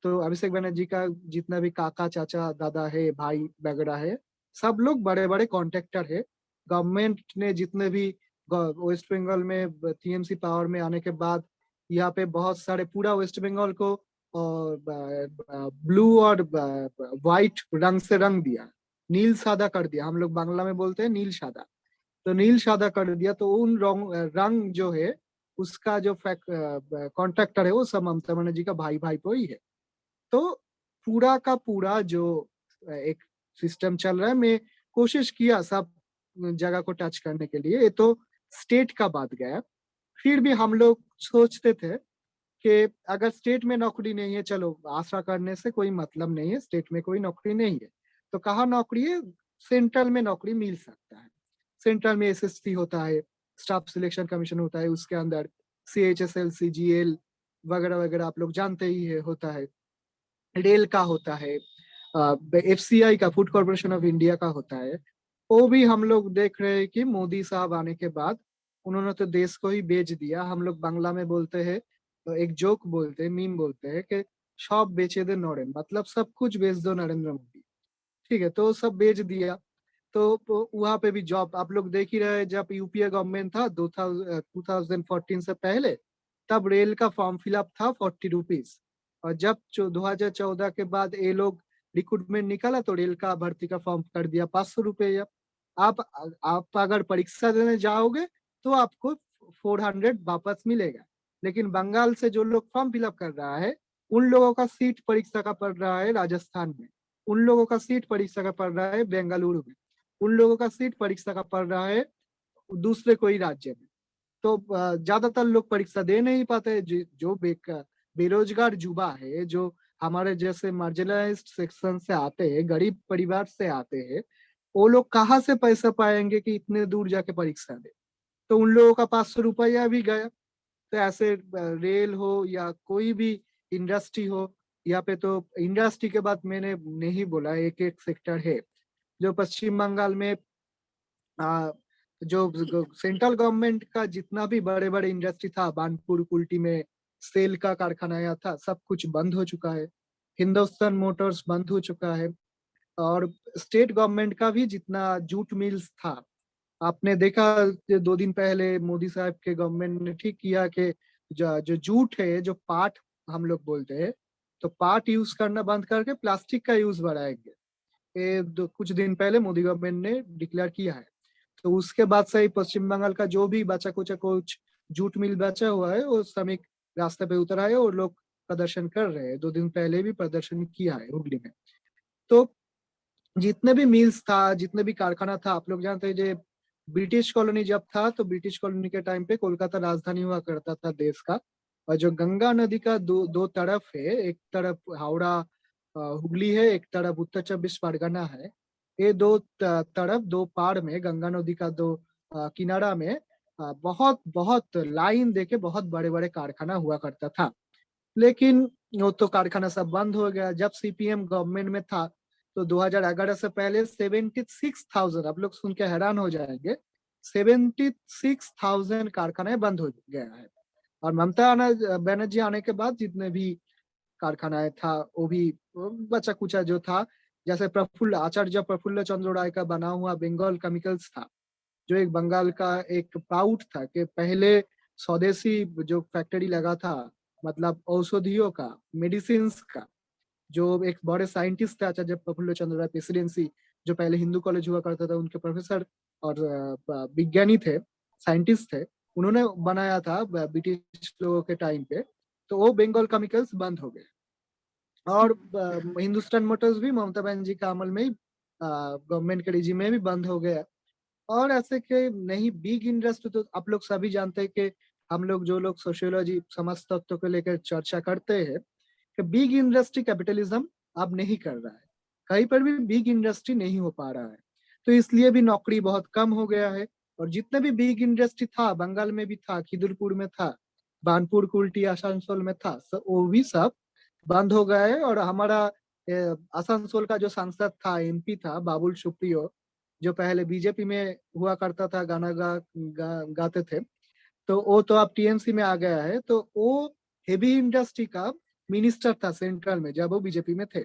तो अभिषेक बनर्जी का जितना भी काका चाचा दादा है, भाई वगैरह है, सब लोग बड़े बड़े कॉन्ट्रैक्टर है। गवर्नमेंट ने जितने भी वेस्ट बंगाल में टीएमसी पावर में आने के बाद यहाँ पे बहुत सारे पूरा वेस्ट बंगाल को ब्लू और व्हाइट रंग से रंग दिया, नील सादा कर दिया, हम लोग बांग्ला में बोलते हैं नील सादा। तो नील सादा कर दिया, तो उन रंग जो है उसका जो कॉन्ट्रैक्टर है वो सब ममता बनर्जी का भाई को ही है। तो पूरा का पूरा जो एक सिस्टम चल रहा है, मैं कोशिश किया सब जगह को टच करने के लिए, ये तो स्टेट का बात गया। फिर भी हम लोग सोचते थे कि अगर स्टेट में नौकरी नहीं है, चलो आशा करने से कोई मतलब नहीं है, स्टेट में कोई नौकरी नहीं है, तो कहाँ नौकरी है, सेंट्रल में नौकरी मिल सकता है। सेंट्रल में एसएससी होता है, स्टाफ सिलेक्शन कमीशन होता है, उसके अंदर CHSL CGL वगैरह वगैरह आप लोग जानते ही है, होता है, रेल का होता है, FCI का, फूड कॉर्पोरेशन ऑफ इंडिया का होता है। वो भी हम लोग देख रहे हैं कि मोदी साहब आने के बाद उन्होंने तो देश को ही बेच दिया। हम लोग बांग्ला में बोलते हैं, तो एक जोक बोलते हैं, मीम बोलते हैं कि सब बेचे दे नरेंद्र, मतलब सब कुछ बेच दो नरेंद्र मोदी। ठीक है, तो सब बेच दिया। तो वहां पे भी जॉब आप लोग देख ही रहे, जब यूपीए गवर्नमेंट था 2014 से पहले, तब रेल का फॉर्म फिलअप था 40 रुपीज, और जब 2014 के बाद ये लोग रिक्रूटमेंट निकाला तो रेल का भर्ती का फॉर्म कर दिया 500 रुपये। आप अगर परीक्षा देने जाओगे तो आपको 400 वापस मिलेगा। लेकिन बंगाल से जो लोग फॉर्म फिलअप कर रहा है, उन लोगों का सीट परीक्षा का पड़ रहा है राजस्थान में, उन लोगों का सीट परीक्षा का पड़ रहा है बेंगलुरु में, उन लोगों का सीट परीक्षा का पड़ रहा है दूसरे कोई राज्य में। तो ज्यादातर लोग परीक्षा दे नहीं पाते। जो बेरोजगार युवा है, जो हमारे जैसे मार्जिनलाइज्ड सेक्शन से आते हैं, गरीब परिवार से आते हैं, वो लोग कहाँ से पैसा पाएंगे कि इतने दूर जाके परीक्षा दे। तो उन लोगों का 500 रुपया भी गया। तो ऐसे रेल हो या कोई भी इंडस्ट्री हो, यहाँ पे तो इंडस्ट्री के बाद मैंने नहीं बोला, एक एक सेक्टर है जो पश्चिम बंगाल में जो सेंट्रल गवर्नमेंट का जितना भी बड़े बड़े इंडस्ट्री था, बानपुर कुल्टी में सेल का कारखाना आया था, सब कुछ बंद हो चुका है। हिंदुस्तान मोटर्स बंद हो चुका है। और स्टेट गवर्नमेंट का भी जितना जूट मिल्स था, आपने देखा 2 दिन पहले मोदी साहब के गवर्नमेंट ने ठीक किया कि जो जूट है, जो पाट हम लोग बोलते हैं, तो पाट यूज करना बंद करके प्लास्टिक का यूज बढ़ाएंगे। ये कुछ दिन पहले मोदी गवर्नमेंट ने डिक्लेयर किया है। तो उसके बाद से ही पश्चिम बंगाल का जो भी बचा कुछ जूट मिल बचा हुआ है, वो श्रमिक रास्ते पे उतर आए और लोग प्रदर्शन कर रहे हैं, 2 दिन पहले भी प्रदर्शन किया है हुगली में। तो जितने भी मिल्स था, जितने भी कारखाना था, आप लोग जानते हैं जो ब्रिटिश कॉलोनी जब था, तो ब्रिटिश कॉलोनी के टाइम पे कोलकाता राजधानी हुआ करता था देश का। और जो गंगा नदी का दो तरफ है, एक तरफ हावड़ा हुगली है, एक तरफ उत्तर 24 परगना है। ये दो तरफ, दो पार में गंगा नदी का दो किनारा में बहुत बहुत लाइन देके बहुत बड़े बड़े कारखाना हुआ करता था। लेकिन वो तो कारखाना सब बंद हो गया। जब सीपीएम गवर्नमेंट में था तो 2011 से पहले 76,000, आप लोग सुन के हैरान हो जाएंगे, 76,000 कारखाने बंद हो गया है। और ममता बनर्जी आने के बाद जितने भी कारखाना था वो भी बचा कुचा जो था, जैसे आचार्य प्रफुल्ल चंद्र राय का बना हुआ बंगाल केमिकल्स था, जो एक बंगाल का एक प्राउड था कि पहले स्वदेशी जो फैक्ट्री लगा था, मतलब औषधियों का, मेडिसिन का। जो एक बड़े साइंटिस्ट थे आचार्य प्रफुल्ल चंद्र राय प्रेसिडेंसी, जो पहले हिंदू कॉलेज हुआ करता था, उनके प्रोफेसर और विज्ञानी थे, साइंटिस्ट थे, उन्होंने बनाया था ब्रिटिश लोगों के टाइम पे। तो वो बंगाल केमिकल्स बंद हो गए। और हिंदुस्तान मोटर्स भी ममता बनर्जी का अमल में ही गवर्नमेंट के रिजीम में भी बंद हो गया। और ऐसे के नहीं बिग इंडस्ट्री, तो आप लोग सभी जानते हैं कि हम लोग जो लोग सोशियोलॉजी समाज तत्व को लेकर चर्चा करते हैं कि बिग इंडस्ट्री कैपिटलिज्म अब नहीं कर रहा है, कहीं पर भी बिग इंडस्ट्री नहीं हो पा रहा है। तो इसलिए भी नौकरी बहुत कम हो गया है। और जितने भी बिग इंडस्ट्री था, बंगाल में भी था, खिदुरपुर में था, बानपुर कुल्टी आसनसोल में था, वो भी सब बंद हो गया है। और हमारा आसनसोल का जो सांसद था, एमपी था, बाबुल सुप्रियो, जो पहले बीजेपी में हुआ करता था, गाना गाते थे, तो वो तो अब टीएमसी में आ गया है। तो वो हेवी इंडस्ट्री का मिनिस्टर था सेंट्रल में जब वो बीजेपी में थे।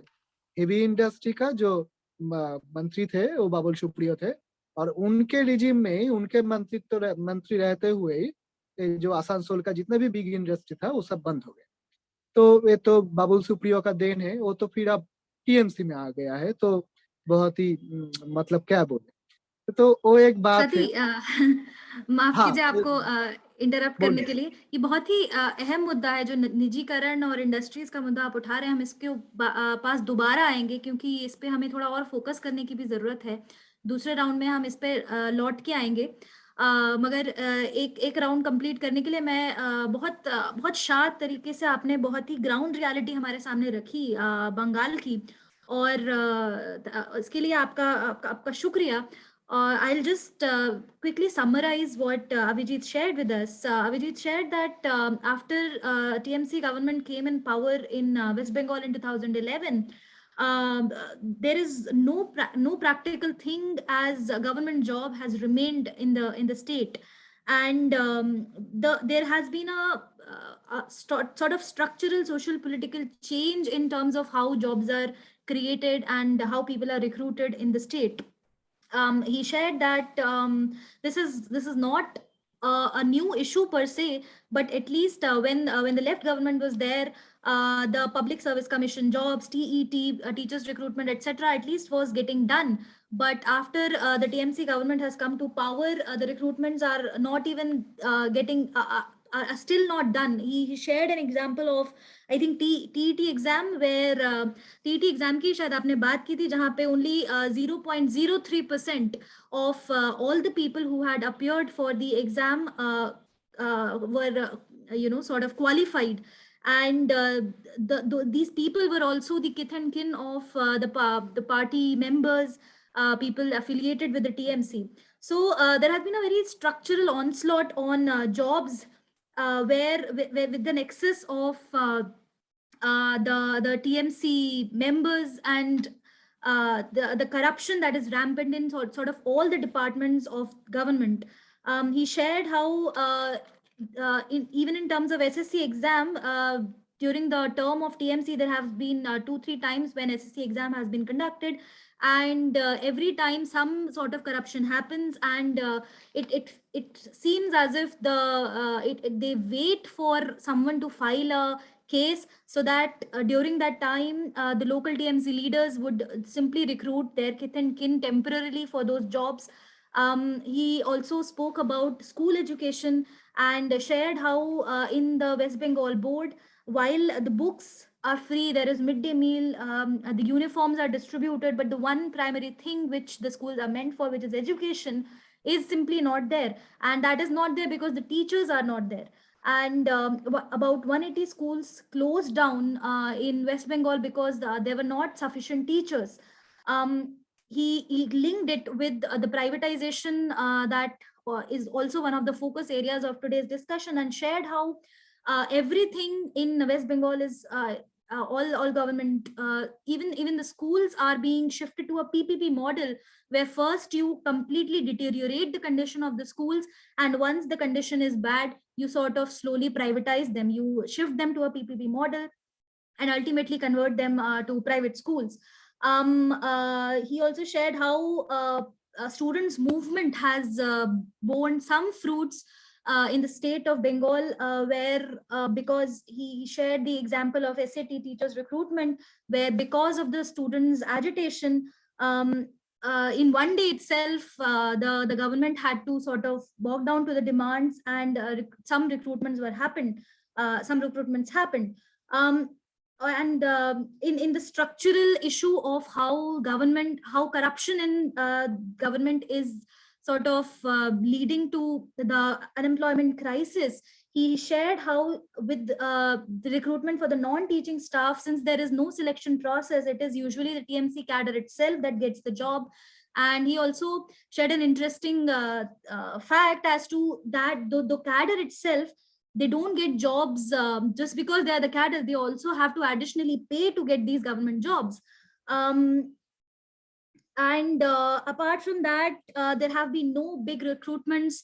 हेवी इंडस्ट्री का जो मंत्री थे वो बाबुल सुप्रियो थे। और उनके रिजीम में ही, उनके मंत्री रहते हुए ही जो आसनसोल का जितने भी बिग इंडस्ट्री था वो सब बंद हो गए। तो ये तो बाबुल सुप्रियो का देन है। वो तो फिर अब टीएमसी में आ गया है। तो बहुत ही मतलब क्या बोले, तो वो एक बात है। साथी माफ हाँ, कीजिए आपको इंटरप्ट करने बोलिए। के लिए। ये बहुत ही अहम मुद्दा है जो निजीकरण और इंडस्ट्रीज का मुद्दा आप उठा रहे हैं। हम इसके पास दोबारा आएंगे क्योंकि इस पे हमें थोड़ा और फोकस करने की भी जरूरत है। दूसरे राउंड में हम इस पे लौट के आएंगे। मगर एक राउंड कंप्लीट करने के लिए मैं बहुत शार्प तरीके से आपने बहुत ही ग्राउंड रियलिटी हमारे सामने रखी बंगाल की। और इसके लिए आपका शुक्रिया। I'll just quickly summarize what Avijit shared with us. Avijit shared that after TMC government came in power in West Bengal in 2011, there is no practical thing as a government job has remained in the state, and there has been a sort of structural social political change in terms of how jobs are created and how people are recruited in the state. He shared that this is not a new issue per se, but at least when the left government was there, the Public Service Commission jobs, TET, teachers recruitment, etc., at least was getting done. But after the TMC government has come to power, the recruitments are not even getting are still not done. He shared an example of, I think, TET exam, where TET exam की शायद आपने बात की थी, जहाँ पे only 0.03% of all the people who had appeared for the exam were sort of qualified. And these people were also the kith and kin of the party members, people affiliated with the TMC. So there has been a very structural onslaught on jobs, where with the nexus of the TMC members and the corruption that is rampant in sort of all the departments of government. He shared how even in terms of SSC exam, during the term of TMC, there have been 2-3 times when SSC exam has been conducted, and every time some sort of corruption happens, and it seems as if they wait for someone to file a case, so that during that time the local TMC leaders would simply recruit their kith and kin temporarily for those jobs. He also spoke about school education and shared how in the West Bengal board, while the books are free, there is midday meal, the uniforms are distributed, but the one primary thing which the schools are meant for, which is education, is simply not there. And that is not there because the teachers are not there. And about 180 schools closed down in West Bengal because there were not sufficient teachers. He linked it with the privatization that is also one of the focus areas of today's discussion, and shared how everything in West Bengal is all government, even the schools are being shifted to a PPP model, where first you completely deteriorate the condition of the schools, and once the condition is bad, you sort of slowly privatize them, you shift them to a PPP model, and ultimately convert them to private schools. He also shared how students' movement has borne some fruits in the state of Bengal, where because he shared the example of SAT teachers recruitment, where because of the students' agitation, in one day itself, the government had to sort of bog down to the demands, and some recruitments happened. And in the structural issue of how corruption in government is sort of leading to the unemployment crisis, he shared how with the recruitment for the non-teaching staff, since there is no selection process, it is usually the TMC cadre itself that gets the job. And he also shared an interesting fact as to that the cadre itself, they don't get jobs just because they are the cadre. They also have to additionally pay to get these government jobs. And apart from that, there have been no big recruitments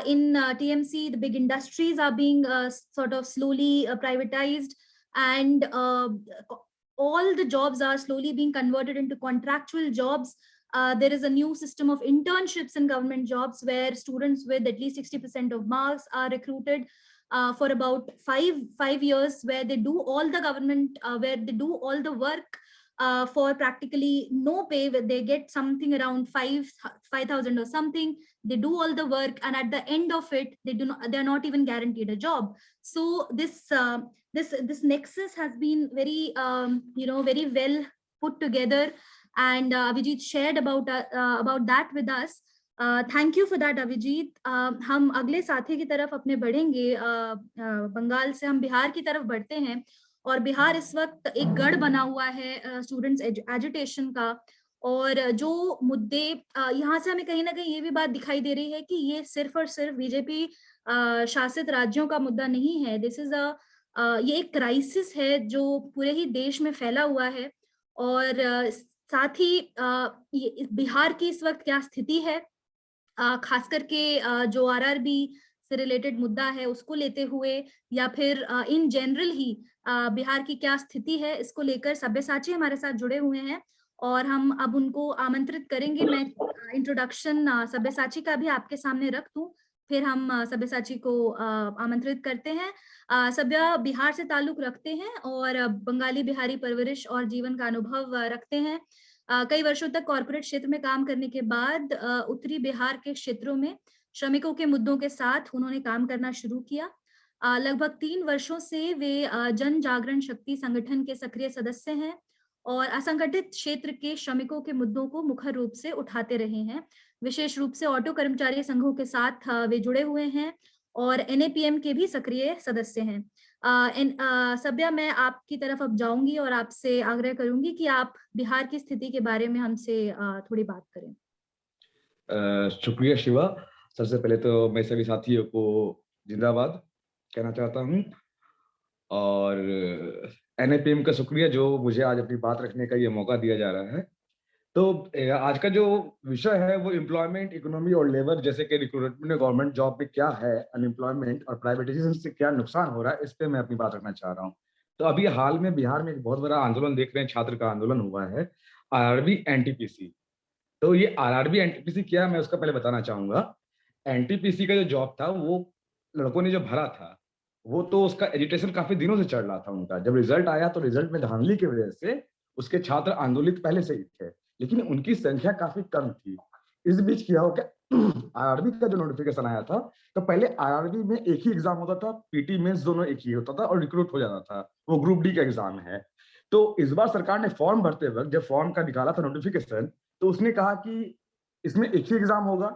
in TMC. The big industries are being sort of slowly privatized, and all the jobs are slowly being converted into contractual jobs. There is a new system of internships in government jobs, where students with at least 60% of marks are recruited for about five years, where they do all the government, where they do all the work for practically no pay, where they get something around 5,000 or something. They do all the work, and at the end of it, they're not even guaranteed a job. So this nexus has been very very well put together, and Avijit shared about that with us. Thank you for that Abhijit. हम अगले साथी की तरफ अपने बढ़ेंगे. बंगाल से हम बिहार की तरफ बढ़ते हैं, और बिहार इस वक्त एक गढ़ बना हुआ है स्टूडेंट्स एजुटेशन का. और जो मुद्दे यहाँ से हमें कहीं ना कहीं ये भी बात दिखाई दे रही है कि ये सिर्फ और सिर्फ बीजेपी शासित राज्यों का मुद्दा नहीं है. दिस इज ये एक क्राइसिस है जो पूरे ही देश में फैला हुआ है. और साथ ही बिहार की इस वक्त क्या स्थिति है, खास करके जो आरआरबी से रिलेटेड मुद्दा है उसको लेते हुए, या फिर इन जनरल ही बिहार की क्या स्थिति है, इसको लेकर सब्यसाची हमारे साथ जुड़े हुए हैं, और हम अब उनको आमंत्रित करेंगे. मैं इंट्रोडक्शन सब्यसाची का भी आपके सामने रख दूं, फिर हम सब्यसाची को आमंत्रित करते हैं. सब्या बिहार से ताल्लुक रखते हैं और बंगाली बिहारी परवरिश और जीवन का अनुभव रखते हैं. कई वर्षों तक कॉर्पोरेट क्षेत्र में काम करने के बाद उत्तरी बिहार के क्षेत्रों में श्रमिकों के मुद्दों के साथ उन्होंने काम करना शुरू किया. लगभग 3 वर्षों से वे जन जागरण शक्ति संगठन के सक्रिय सदस्य हैं और असंगठित क्षेत्र के श्रमिकों के मुद्दों को मुख्य रूप से उठाते रहे हैं. विशेष रूप से ऑटो कर्मचारी संघों के साथ वे जुड़े हुए हैं और NAPM के भी सक्रिय सदस्य हैं. सब्या, मैं आपकी तरफ अब जाऊंगी और आपसे आग्रह करूंगी कि आप बिहार की स्थिति के बारे में हमसे थोड़ी बात करें. शुक्रिया शिवा. सबसे पहले तो मैं सभी साथियों को जिंदाबाद कहना चाहता हूं, और NAPM का शुक्रिया जो मुझे आज अपनी बात रखने का ये मौका दिया जा रहा है. तो आज का जो विषय है वो एम्प्लॉयमेंट, इकोनॉमी और लेबर, जैसे कि रिक्रूटमेंट गवर्नमेंट जॉब में क्या है, अनएम्प्लॉयमेंट और प्राइवेटाइजेशन से क्या नुकसान हो रहा है, इस पे मैं अपनी बात रखना चाह रहा हूँ. तो अभी हाल में बिहार में एक बहुत बड़ा आंदोलन देख रहे हैं, छात्र का आंदोलन हुआ है, RRB NTPC. तो ये RRB NTPC क्या है, मैं उसका पहले बताना चाहूंगा. NTPC का जो जॉब था वो लड़कों ने जो भरा था, वो तो उसका एजुटेशन काफी दिनों से चल रहा था उनका. जब रिजल्ट आया तो रिजल्ट में धांधली की वजह से उसके छात्र आंदोलित पहले से ही थे, लेकिन उनकी संख्या काफी कम थी. इस बीच क्या हो गया, आरआरबी का जो नोटिफिकेशन आया था, तो पहले आरआरबी में एक ही एग्जाम होता था, पीटी मेंस दोनों एक ही होता था और रिक्रूट हो जाता था, वो ग्रुप डी का एग्जाम है। तो इस बार सरकार ने फॉर्म भरते वक्त जब फॉर्म का निकाला था नोटिफिकेशन, तो उसने कहा कि इसमें एक ही एग्जाम होगा।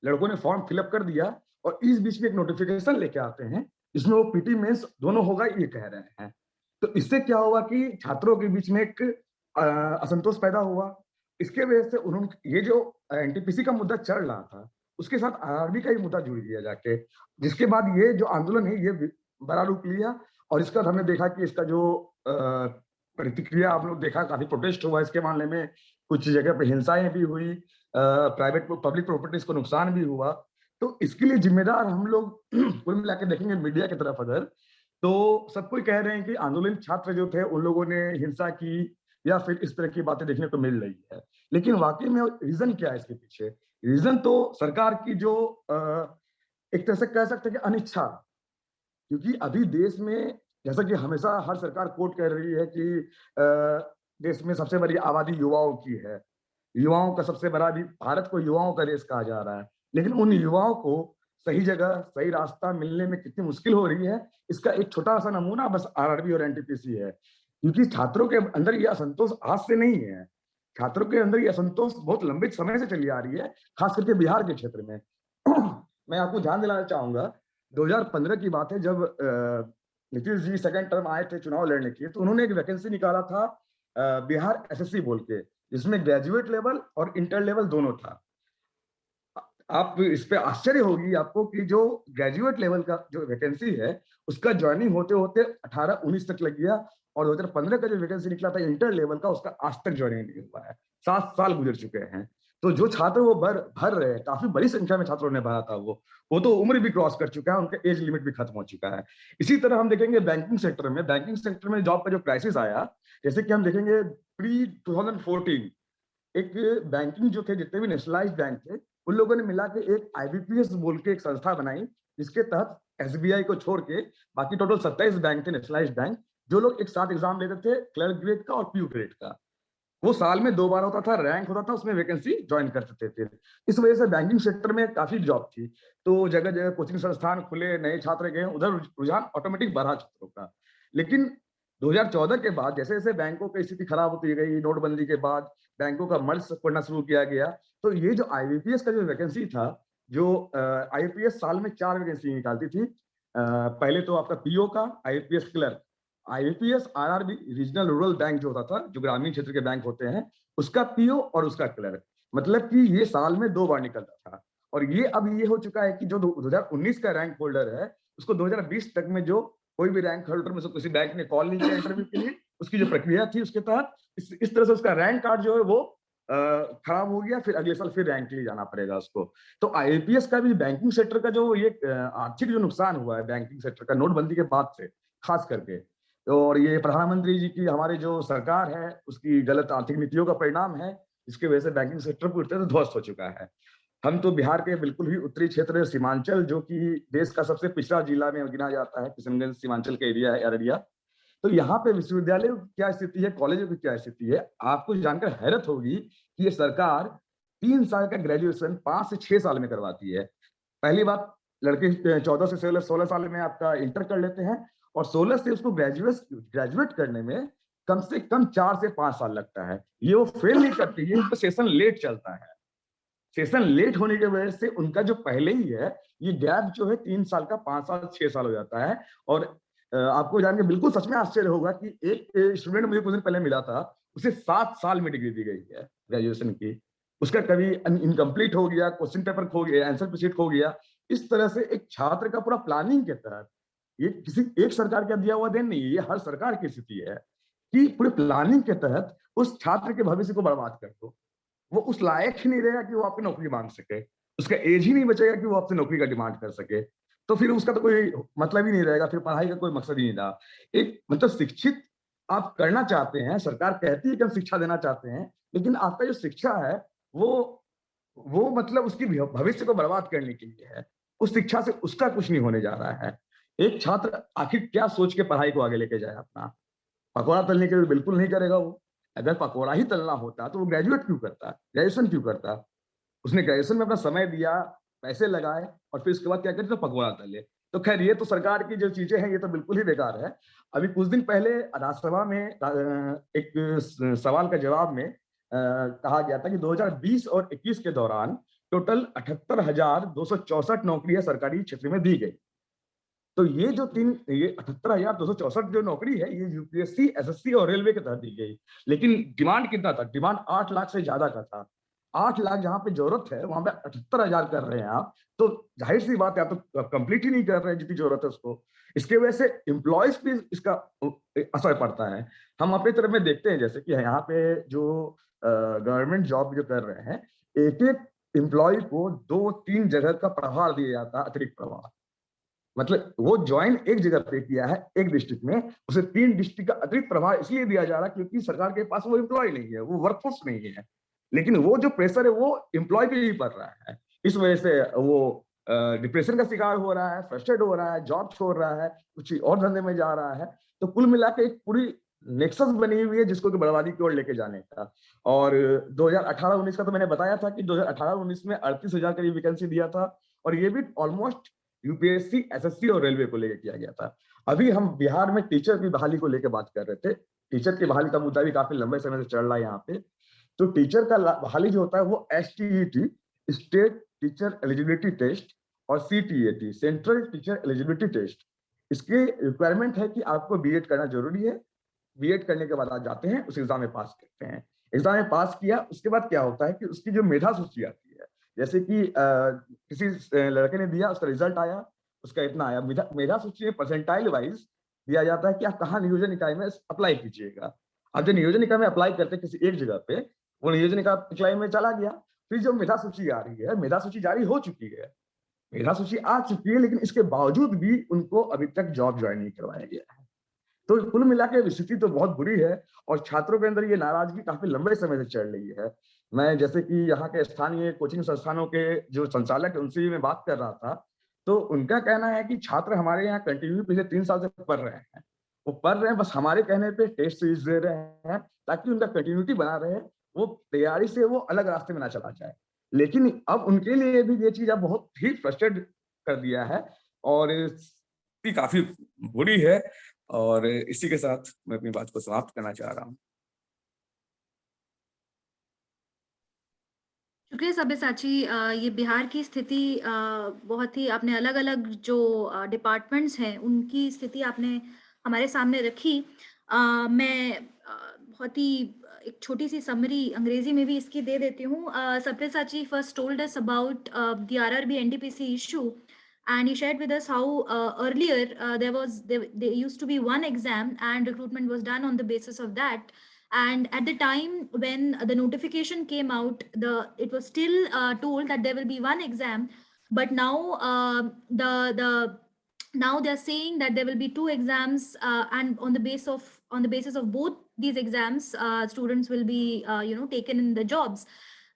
लड़कों ने फॉर्म फिलअप कर दिया और इस बीच में एक नोटिफिकेशन लेके आते हैं जिसमें वो पीटी मेंस दोनों होगा ये कह रहे हैं। तो इससे क्या हुआ कि छात्रों के बीच में एक असंतोष पैदा हुआ। इसके वजह से उन्होंने ये जो एनटीपीसी का मुद्दा चल रहा था उसके साथ आरआरबी का ही मुद्दा जुड़ गया जाके, जिसके बाद ये जो आंदोलन है ये बड़ा रूप लिया। और इसका हमने देखा कि इसका जो प्रतिक्रिया आप लोग देखा, काफी प्रोटेस्ट हुआ इसके मामले में, कुछ जगह पे हिंसाएं भी हुई, प्राइवेट पब्लिक प्रॉपर्टीज को नुकसान भी हुआ। तो इसके लिए जिम्मेदार हम लोग कुल मिलाकर देखेंगे मीडिया की तरफ अगर, तो सब कोई कह रहे हैं कि आंदोलन छात्र जो थे उन लोगों ने हिंसा की या फिर इस तरह की बातें देखने को मिल रही है। लेकिन वाकई में रीजन क्या है इसके पीछे? रीजन तो सरकार की जो एक तरह से कह सकते हैं कि अनिच्छा, क्योंकि अभी देश में जैसा कि हमेशा हर सरकार कोट कर रही है कि देश में सबसे बड़ी आबादी युवाओं की है, युवाओं का सबसे बड़ा भी, भारत को युवाओं का देश कहा जा रहा है, लेकिन उन युवाओं को सही जगह सही रास्ता मिलने में कितनी मुश्किल हो रही है, इसका एक छोटा सा नमूना बस आरआरबी और एनटीपीसी है। क्योंकि छात्रों के अंदर ये असंतोष आज से नहीं है, छात्रों के अंदर ये असंतोष बहुत लंबे समय से चली आ रही है, खास करके बिहार के क्षेत्र में। मैं आपको ध्यान दिलाना चाहूंगा, 2015 की बात है जब नीतीश जी सेकंड टर्म आए थे चुनाव लड़ने के, तो उन्होंने एक वैकेंसी निकाला था बिहार एसएससी बोल के, जिसमें ग्रेजुएट लेवल और इंटर लेवल दोनों था। आप इस पे आश्चर्य होगी आपको कि जो ग्रेजुएट लेवल का जो वैकेंसी है उसका ज्वाइनिंग होते होते 18-19 तक लग गया, और 2015 का जो वैकेंसी निकला था इंटर लेवल का, उसका आज तक ज्वाइनिंग नहीं हुआ है। 7 साल गुजर चुके हैं। तो जो छात्र वो भर रहे हैं, काफी बड़ी संख्या में छात्रों ने भरा था, वो तो उम्र भी क्रॉस कर चुका है, उनका एज लिमिट भी खत्म हो चुका है। इसी तरह हम देखेंगे बैंकिंग सेक्टर में जॉब का जो क्राइसिस आया, जैसे कि हम देखेंगे प्री 2014 एक बैंकिंग जो थे, जितने भी नेशनलाइज्ड बैंक थे, उन लोगों ने मिला के एक आईबीपीएस बोल के एक संस्था बनाई, जिसके तहत एसबीआई को छोड़ के बाकी टोटल 27 बैंक थे नेशनलाइज्ड बैंक, जो लोग एक साथ एग्जाम लेते थे, क्लर्क ग्रेड का और पीयू ग्रेड का। वो साल में 2 बार होता था, रैंक होता था, उसमें वैकेंसी ज्वाइन करते थे। इस वजह से बैंकिंग सेक्टर में काफी जॉब थी, तो जगह जगह कोचिंग संस्थान खुले, नए छात्र गए, उधर रुझान ऑटोमेटिक बढ़ा छात्रों का। लेकिन 2014 के बाद जैसे जैसे बैंकों की स्थिति खराब होती गई, नोटबंदी के बाद बैंकों का मर्ज करना शुरू किया गया, तो ये जो आईबीपीएस का जो वैकेंसी था, जो आईपीएस साल में 4 वैकेंसी निकालती थी, पहले तो आपका पीओ का, IPS clerk, IPS RRB regional rural bank जो होता था, जो ग्रामीण क्षेत्र के बैंक होते हैं, उसका पीओ और उसका क्लर्क, मतलब कि ये साल में 2 बार निकलता था। और ये अब ये हो चुका है कि जो 2019 का रैंक होल्डर है, उसको 2020 तक में जो कोई भी रैंक होल्डर में से किसी बैंक ने कॉल नहीं किया इंटरव्यू के लिए, उसकी जो प्रक्रिया थी उसके तहत इस तरह से उसका रैंक कार्ड जो है वो खराब हो गया, फिर अगले साल फिर रैंक के लिए जाना पड़ेगा उसको। तो आईपीएस का भी बैंकिंग सेक्टर का जो ये आर्थिक जो नुकसान हुआ है बैंकिंग सेक्टर का नोटबंदी के बाद से खास करके, और ये प्रधानमंत्री जी की हमारी जो सरकार है उसकी गलत आर्थिक नीतियों का परिणाम है, जिसकी वजह से बैंकिंग सेक्टर पूरी तरह से ध्वस्त हो चुका है। हम तो बिहार के बिल्कुल ही उत्तरी क्षेत्र सीमांचल, जो कि देश का सबसे पिछड़ा जिला में गिना जाता है, किशनगंज सीमांचल का एरिया है, अररिया, तो यहाँ पे विश्वविद्यालयों की क्या स्थिति है, कॉलेजों की क्या स्थिति है, आपको जानकर हैरत होगी कि ये सरकार 3 साल का ग्रेजुएशन 5 से 6 साल में करवाती है। पहली बात, लड़के 14 से 16 साल में आपका इंटर कर लेते हैं, और 16 से उसको ग्रेजुएट करने में कम से कम 4 से 5 साल लगता है। ये वो फेल नहीं करती है, तो सेशन लेट चलता है। सेशन लेट होने की वजह से उनका जो पहले ही है ये गैप जो है 3 साल का 5 साल 6 साल हो जाता है। और आपको जान के बिल्कुल सच में आश्चर्य होगा कि एक स्टूडेंट मुझे कुछ दिन पहले मिला था, उसे 7 साल में डिग्री दी गई है ग्रेजुएशन की, उसका कभी इनकम्प्लीट हो गया, क्वेश्चन पेपर खो गया, आंसर शीट खो गया। इस तरह से एक छात्र का पूरा प्लानिंग के तहत, ये किसी एक सरकार का दिया हुआ देन नहीं है, ये हर सरकार की स्थिति है कि पूरे प्लानिंग के तहत उस छात्र के भविष्य को बर्बाद कर दो। वो उस लायक ही नहीं रहेगा कि वो आपकी नौकरी मांग सके, उसका एज ही नहीं बचेगा कि वो आपसे नौकरी का डिमांड कर सके, तो फिर उसका तो कोई मतलब ही नहीं रहेगा, फिर पढ़ाई का कोई मकसद ही नहीं रहा। एक मतलब शिक्षित आप करना चाहते हैं, सरकार कहती है कि हम शिक्षा देना चाहते हैं, लेकिन आपका जो शिक्षा है वो मतलब उसकी भविष्य को बर्बाद करने के लिए है। उस शिक्षा से उसका कुछ नहीं होने जा रहा है। एक छात्र आखिर क्या सोच के पढ़ाई को आगे लेके जाए अपना? पकौड़ा तलने के लिए बिल्कुल नहीं करेगा वो। अगर पकौड़ा ही तलना होता तो वो ग्रेजुएट क्यों करता, ग्रेजुएशन क्यों करता? उसने ग्रेजुएशन में अपना समय दिया, पैसे लगाए और फिर उसके बाद क्या करे तो पकवाड़ा तले। तो खैर ये तो सरकार की जो चीजें हैं ये तो बिल्कुल ही बेकार है। अभी कुछ दिन पहले राज्यसभा में एक सवाल का जवाब में कहा गया था कि 2020 और 21 के दौरान टोटल 78,264 नौकरियां सरकारी क्षेत्र में दी गई। तो ये 78,264 जो नौकरी है ये यूपीएससी, एसएससी और रेलवे के तहत दी गई। लेकिन डिमांड कितना था? डिमांड 8 लाख से ज्यादा का था। 8 लाख जहां पे जरूरत है वहां पे 78,000 कर रहे हैं आप, तो जाहिर सी बात है आप तो कंप्लीट ही नहीं कर रहे हैं जितनी जरूरत है उसको। इसके वजह से एम्प्लॉयज पे इसका असर पड़ता है। हम अपनी तरफ में देखते हैं जैसे कि यहाँ पे जो गवर्नमेंट जॉब जो कर रहे हैं, एक एक एम्प्लॉय को 2-3 जगह का प्रभार दिया जाता है, अतिरिक्त प्रभार। मतलब वो ज्वाइन एक जगह पे किया है एक डिस्ट्रिक्ट में, उसे 3 डिस्ट्रिक्ट का अतिरिक्त प्रभार इसलिए दिया जा रहा है क्योंकि सरकार के पास वो एम्प्लॉय नहीं है, वो वर्कफोर्स नहीं है। लेकिन वो जो प्रेशर है वो एम्प्लॉय पे ही पड़ रहा है। इस वजह से वो डिप्रेशन का शिकार हो रहा है, फ्रस्ट्रेट हो रहा है, जॉब छोड़ रहा है, कुछ और धंधे में जा रहा है। तो कुल मिला के एक पूरी नेक्सस बनी हुई है जिसको कि बर्बादी की ओर लेके जाने का। और 2018-19 का तो मैंने बताया था कि 2018-19 में 38,000 करीब वैकेंसी दिया था और ये भी ऑलमोस्ट यूपीएससी, एसएससी और रेलवे को लेकर किया गया था। अभी हम बिहार में टीचर की बहाली को लेकर बात कर रहे थे। टीचर की बहाली का मुद्दा भी काफी लंबे समय से चल रहा है यहाँ पे। तो टीचर का बहाली जो होता है वो STET, state teacher eligibility test, और CTET, central teacher eligibility test, इसके रिक्वायरमेंट है कि आपको बीएड करना जरूरी है। बीएड करने के बाद आप जाते हैं, उस एग्जाम में पास करते हैं। एग्जाम में पास किया, उसके बाद क्या होता है कि उसकी जो मेधा सूची आती है, जैसे कि किसी लड़के ने दिया, उसका रिजल्ट आया, उसका इतना आया, मेधा सूची में परसेंटाइल वाइज दिया जाता है कि आप कहाँ नियोजन निकाय में अप्लाई कीजिएगा। आप जो नियोजन निकाय में अप्लाई करते हैं किसी एक जगह पे, वो नियोजन निकाय में चला गया, फिर जो मेधा सूची आ रही है, मेधा सूची जारी हो चुकी है, मेधा सूची आ चुकी है, लेकिन इसके बावजूद भी उनको अभी तक जॉब ज्वाइन नहीं करवाया गया है। तो कुल मिला के स्थिति तो बहुत बुरी है और छात्रों के अंदर ये नाराजगी काफी लंबे समय से चल रही है। मैं जैसे कि यहाँ के स्थानीय कोचिंग संस्थानों के जो संचालक है उनसे भी मैं बात कर रहा था, तो उनका कहना है कि छात्र हमारे यहाँ कंटिन्यू पिछले 3 साल से पढ़ रहे हैं। वो पढ़ रहे हैं, बस हमारे कहने पे टेस्ट सीरीज दे रहे हैं ताकि उनका कंटिन्यूटी बना रहे, वो तैयारी से वो अलग रास्ते में ना चला जाए। लेकिन अब उनके लिए भी ये चीज अब बहुत ही फ्रस्ट्रेट कर दिया है और काफी बुरी है। और इसी के साथ मैं अपनी बात को समाप्त करना चाह रहा हूँ। शुक्रिया सब्यसाची। ये बिहार की स्थिति बहुत ही, आपने अलग अलग जो डिपार्टमेंट्स हैं उनकी स्थिति आपने हमारे सामने रखी। मैं बहुत ही एक छोटी सी समरी अंग्रेजी में भी इसकी दे देती हूँ। Sabyasachi first told us about the RRB NTPC issue, and he shared with us how earlier there used to be one exam and recruitment was done on the basis of that. And at the time when the notification came out, it was still told that there will be one exam, but now now they're saying that there will be 2 exams, and on the basis of both these exams, students will be taken in the jobs.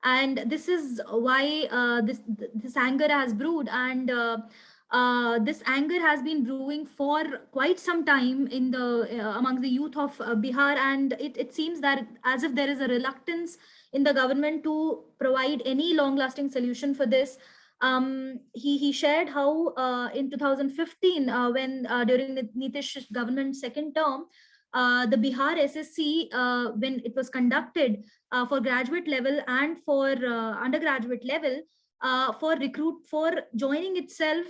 And this is why this anger has brewed, and this anger has been brewing for quite some time in among the youth of Bihar, and it seems that as if there is a reluctance in the government to provide any long-lasting solution for this. He shared how in 2015, when during the Nitish government's second term, the Bihar SSC, when it was conducted for graduate level and for undergraduate level, for joining itself,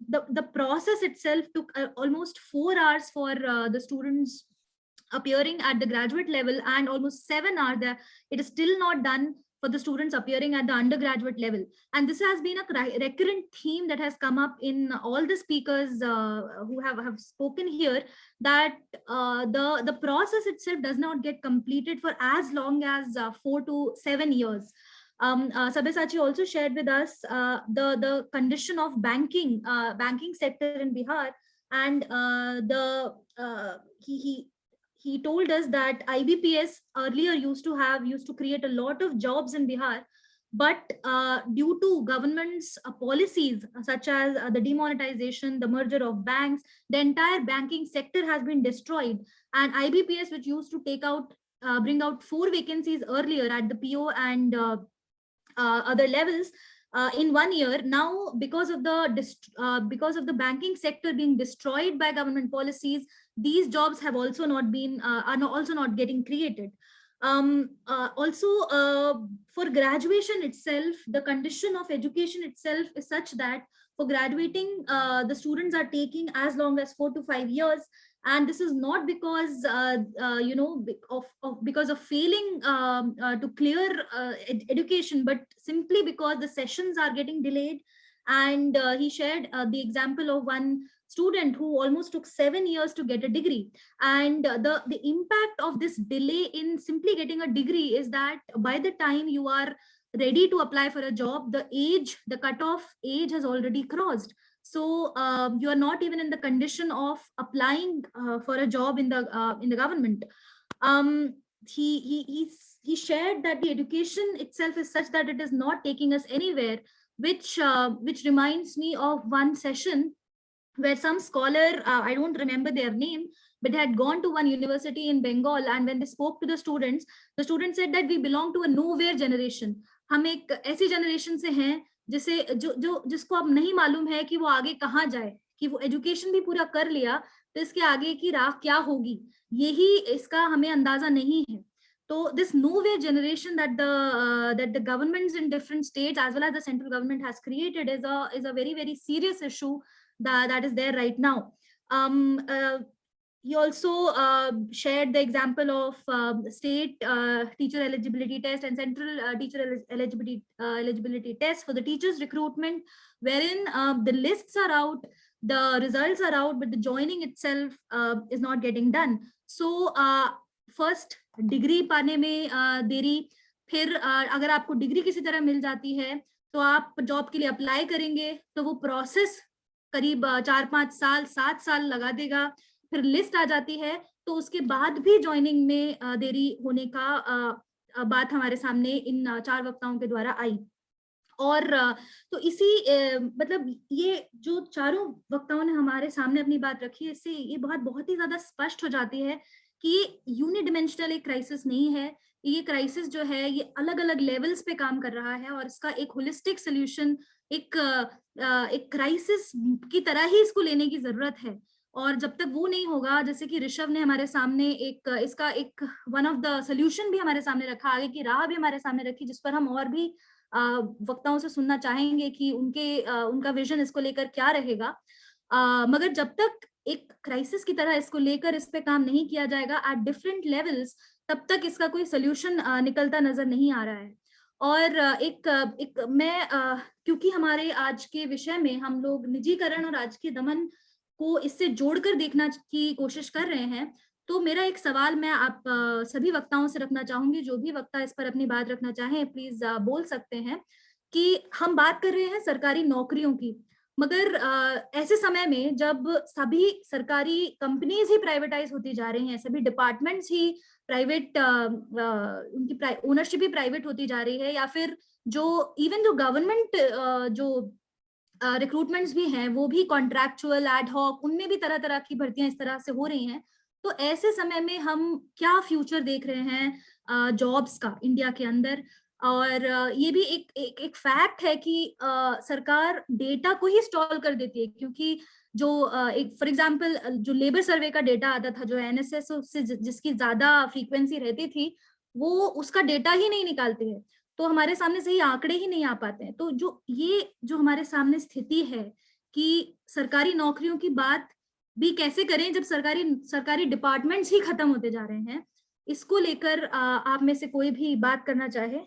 the process itself took almost 4 hours for the students appearing at the graduate level, and almost 7 hours that it is still not done for the students appearing at the undergraduate level. And this has been a recurrent theme that has come up in all the speakers who have spoken here, that the process itself does not get completed for as long as 4 to 7 years. Sabyasachi also shared with us the condition of banking sector in Bihar, and he told us that IBPS earlier used to create a lot of jobs in Bihar, but due to government's policies such as the demonetization, the merger of banks, the entire banking sector has been destroyed. And IBPS, which used to bring out 4 vacancies earlier at the PO and other levels in 1 year. Now, because of the banking sector being destroyed by government policies, these jobs have also not been are also not getting created. Also, for graduation itself, the condition of education itself is such that for graduating, the students are taking as long as 4 to 5 years, and this is not because because of failing to clear education, but simply because the sessions are getting delayed. And he shared the example of one student who almost took 7 years to get a degree. And the impact of this delay in simply getting a degree is that by the time you are ready to apply for a job, the cutoff age has already crossed. So you are not even in the condition of applying for a job in the government. He shared that the education itself is such that it is not taking us anywhere, which reminds me of one session where some scholar, I don't remember their name, but they had gone to one university in Bengal, and when they spoke to the students said that we belong to a nowhere generation. हम एक ऐसी जनरेशन से हैं जिसको अब नहीं मालूम है कि वो आगे कहाँ जाए, कि वो एजुकेशन भी पूरा कर लिया तो इसके आगे की राह क्या होगी, यही इसका हमें अंदाजा नहीं है. So this nowhere generation that the governments in different states as well as the central government has created is a very, very serious issue that is there right now. He also shared the example of state teacher eligibility test and central teacher eligibility test for the teachers recruitment, wherein the lists are out, the results are out, but the joining itself is not getting done. So first degree पाने में देरी, फिर अगर आपको डिग्री किसी तरह मिल जाती है तो आप जॉब के लिए अप्लाई करेंगे तो वो प्रोसेस करीब 4-5 साल 7 साल लगा देगा, फिर लिस्ट आ जाती है तो उसके बाद भी ज्वाइनिंग में देरी होने का बात हमारे सामने इन 4 वक्ताओं के द्वारा आई. और तो इसी मतलब ये जो चारों वक्ताओं ने हमारे सामने अपनी बात रखी है, इससे ये बहुत ही ज्यादा स्पष्ट हो जाती है कि ये यूनिडिमेंशनल एक क्राइसिस नहीं है, ये क्राइसिस जो है ये अलग अलग लेवल्स पे काम कर रहा है और इसका एक होलिस्टिक सोल्यूशन, एक क्राइसिस की तरह ही इसको लेने की जरूरत है. और जब तक वो नहीं होगा, जैसे कि ऋषभ ने हमारे सामने इसका एक वन ऑफ द सोल्यूशन भी हमारे सामने रखा, आगे की राह भी हमारे सामने रखी, जिस पर हम और भी वक्ताओं से सुनना चाहेंगे कि उनका विजन इसको लेकर क्या रहेगा. मगर जब तक एक क्राइसिस की तरह इसको लेकर इस पे काम नहीं किया जाएगा एट डिफरेंट लेवल्स, तब तक इसका कोई सोल्यूशन निकलता नजर नहीं आ रहा है. और मैं क्योंकि हमारे आज के विषय में हम लोग निजीकरण और राजकीय दमन को इससे जोड़कर देखना की कोशिश कर रहे हैं, तो मेरा एक सवाल मैं आप सभी वक्ताओं से रखना चाहूंगी. जो भी वक्ता इस पर अपनी बात रखना चाहें प्लीज बोल सकते हैं. कि हम बात कर रहे हैं सरकारी नौकरियों की, मगर ऐसे समय में जब सभी सरकारी कंपनीज ही प्राइवेटाइज होती जा रही हैं, सभी डिपार्टमेंट्स ही प्राइवेट, उनकी ओनरशिप ही प्राइवेट होती जा रही है, या फिर जो गवर्नमेंट जो रिक्रूटमेंट्स भी हैं वो भी कॉन्ट्रैक्चुअल एड हॉक, उनमें भी तरह तरह की भर्तियां इस तरह से हो रही हैं. तो ऐसे समय में हम क्या फ्यूचर देख रहे हैं जॉब्स का इंडिया के अंदर. और ये भी एक फैक्ट है कि सरकार डेटा को ही स्टॉल कर देती है, क्योंकि जो एक फॉर एग्जांपल जो लेबर सर्वे का डेटा आता था, जो एनएसएस से जिसकी ज्यादा फ्रीक्वेंसी रहती थी, वो उसका डेटा ही नहीं निकालते हैं, तो हमारे सामने सही आंकड़े ही नहीं आ पाते हैं. तो जो हमारे सामने स्थिति है कि सरकारी नौकरियों की बात भी कैसे करें जब सरकारी डिपार्टमेंट्स ही खत्म होते जा रहे हैं, इसको लेकर आप में से कोई भी बात करना चाहे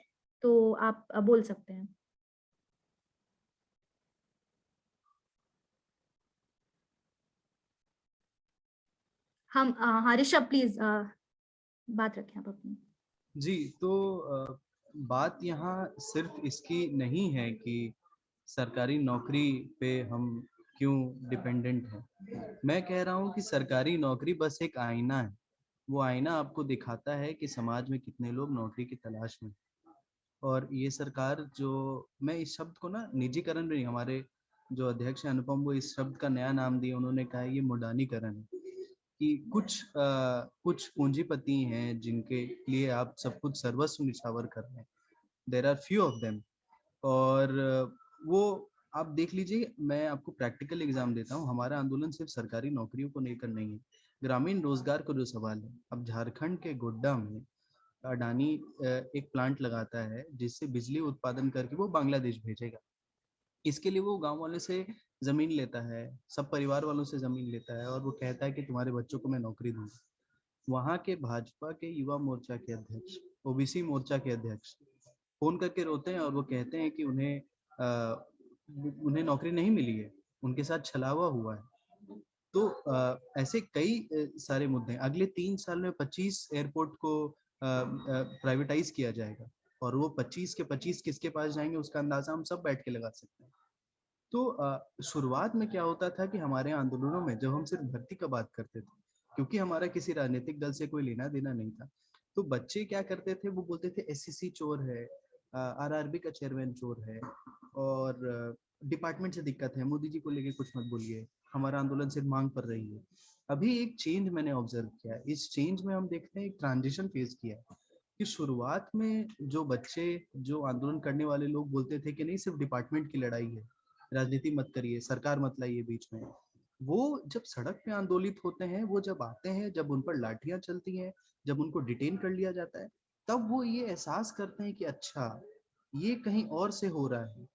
तो आप बोल सकते हैं. हम ऋषभ प्लीज बात रखें आप अपनी. जी, तो बात यहाँ सिर्फ इसकी नहीं है कि सरकारी नौकरी पे हम क्यों डिपेंडेंट हैं. मैं कह रहा हूँ कि सरकारी नौकरी बस एक आईना है. वो आईना आपको दिखाता है कि समाज में कितने लोग नौकरी की तलाश में. और ये सरकार जो, मैं इस शब्द को ना निजीकरण नहीं, हमारे जो अध्यक्ष हैं अनुपम, वो इस शब्द का नया नाम दिया, उन्होंने कहा ये मोडानीकरण है. कि कुछ पूंजीपति हैं जिनके लिए आप सब कुछ सर्वस्व निछावर कर रहे हैं. There are few of them और वो आप देख लीजिए, मैं आपको प्रैक्टिकल एग्जाम देता हूँ। हमारा आंदोलन सिर्फ सरकारी नौकरियों को लेकर नहीं है, ग्रामीण रोजगार का जो सवाल है। अब झारखंड के गोड्डा में अडानी एक प्लांट लगाता है जिससे बिजली उत्पादन करके वो बांग्लादेश भेजेगा। इसके लिए वो गांव वाले से जमीन लेता है, सब परिवार वालों से जमीन लेता है, और वो कहता है कि तुम्हारे बच्चों को मैं नौकरी दूंगा। वहां के भाजपा के युवा मोर्चा के अध्यक्ष, ओबीसी मोर्चा के अध्यक्ष फोन करके रोते हैं और वो कहते हैं कि उन्हें नौकरी नहीं मिली है, उनके साथ छलावा हुआ है। तो ऐसे कई सारे मुद्दे हैं। अगले 3 साल में 25 एयरपोर्ट को प्राइवेटाइज किया जाएगा, और वो 25 के 25 किसके पास जाएंगे उसका अंदाजा हम सब बैठ के लगा सकते हैं। तो शुरुआत में क्या होता था कि हमारे आंदोलनों में जब हम सिर्फ भर्ती का बात करते थे, क्योंकि हमारा किसी राजनीतिक दल से कोई लेना देना नहीं था, तो बच्चे क्या करते थे, वो बोलते थे एसएससी चोर है, आरआरबी का चेयरमैन चोर है, और डिपार्टमेंट से दिक्कत है, मोदी जी को लेके कुछ मत बोलिए, हमारा आंदोलन सिर्फ मांग पर रही है। अभी एक चेंज मैंने ऑब्जर्व किया है। इस चेंज में हम देखते हैं एक ट्रांजिशन फेज किया है कि शुरुआत में जो बच्चे, जो आंदोलन करने वाले लोग बोलते थे कि नहीं सिर्फ डिपार्टमेंट की लड़ाई है, राजनीति मत करिए, सरकार मत लाइए बीच में, वो जब सड़क पे आंदोलित होते हैं, वो जब आते हैं, जब उन पर लाठियां चलती हैं, जब उनको डिटेन कर लिया जाता है, तब वो ये एहसास करते हैं कि अच्छा ये कहीं और से हो रहा है,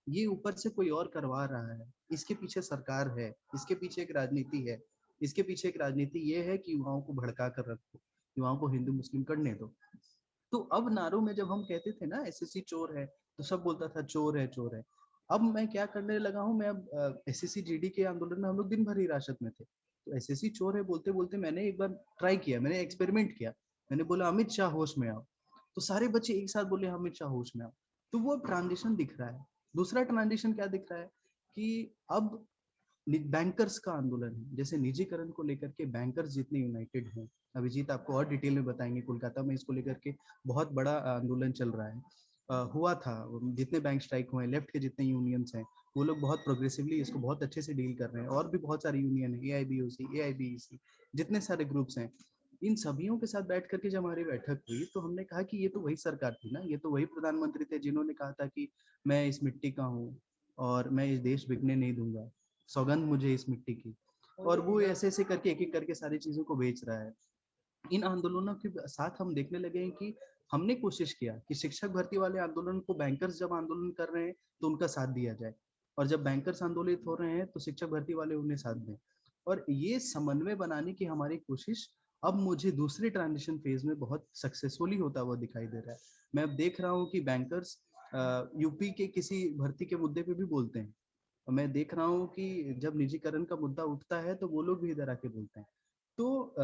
ये ऊपर से कोई और करवा रहा है, इसके पीछे सरकार है, इसके पीछे एक राजनीति है। इसके पीछे एक राजनीति ये है कि युवाओं को भड़का कर रखो, युवाओं को हिंदू मुस्लिम करने दो। तो अब नारों में जब हम कहते थे ना एसएससी चोर है, तो सब बोलता था चोर है चोर है। अब मैं क्या करने लगा हूँ, मैं अब एसएससी जीडी के आंदोलन में हम लोग दिन भर हिरासत में थे, तो एसएससी चोर है बोलते बोलते मैंने एक बार ट्राई किया, मैंने एक्सपेरिमेंट किया, मैंने बोला अमित शाह होश में आओ, तो सारे बच्चे एक साथ बोले अमित शाह होश में आओ। तो वो ट्रांजिशन दिख रहा है। दूसरा ट्रांजिशन क्या दिख रहा है कि अब बैंकर्स का आंदोलन है, जैसे निजीकरण को लेकर के बैंकर्स जितने यूनाइटेड हैं, अभिजीत आपको और डिटेल में बताएंगे, कोलकाता में इसको लेकर के बहुत बड़ा आंदोलन चल रहा है, हुआ था। जितने बैंक स्ट्राइक हुए हैं, लेफ्ट के जितने यूनियंस हैं, वो लोग बहुत प्रोग्रेसिवली इसको बहुत अच्छे से डील कर रहे हैं, और भी बहुत सारे यूनियन है, एआईबीओसी, एआईबीईसी, जितने सारे ग्रुप्स हैं, इन सभियों के साथ बैठ करके जब हमारी बैठक हुई, तो हमने कहा कि ये तो वही सरकार थी ना, ये तो वही प्रधानमंत्री थे जिन्होंने कहा था कि मैं इस मिट्टी का हूँ और मैं इस देश बिकने नहीं दूंगा, सौगंध मुझे इस मिट्टी की। और वो ऐसे ऐसे करके एक एक करके सारी चीजों को बेच रहा है। इन आंदोलनों के साथ हम देखने लगे हैं कि हमने कोशिश किया कि शिक्षक भर्ती वाले आंदोलन को बैंकर्स जब आंदोलन कर रहे हैं तो उनका साथ दिया जाए, और जब बैंकर्स आंदोलित हो रहे हैं तो शिक्षक भर्ती वाले उन्हें साथ दें, और ये समन्वय बनाने की हमारी कोशिश अब मुझे दूसरे ट्रांजिशन फेज में बहुत सक्सेसफुली होता हुआ दिखाई दे रहा है। मैं अब देख रहा हूँ कि बैंकर्स यूपी के किसी भर्ती के मुद्दे पे भी बोलते हैं, और मैं देख रहा हूँ कि जब निजीकरण का मुद्दा उठता है तो वो लोग भी इधर आके बोलते हैं। तो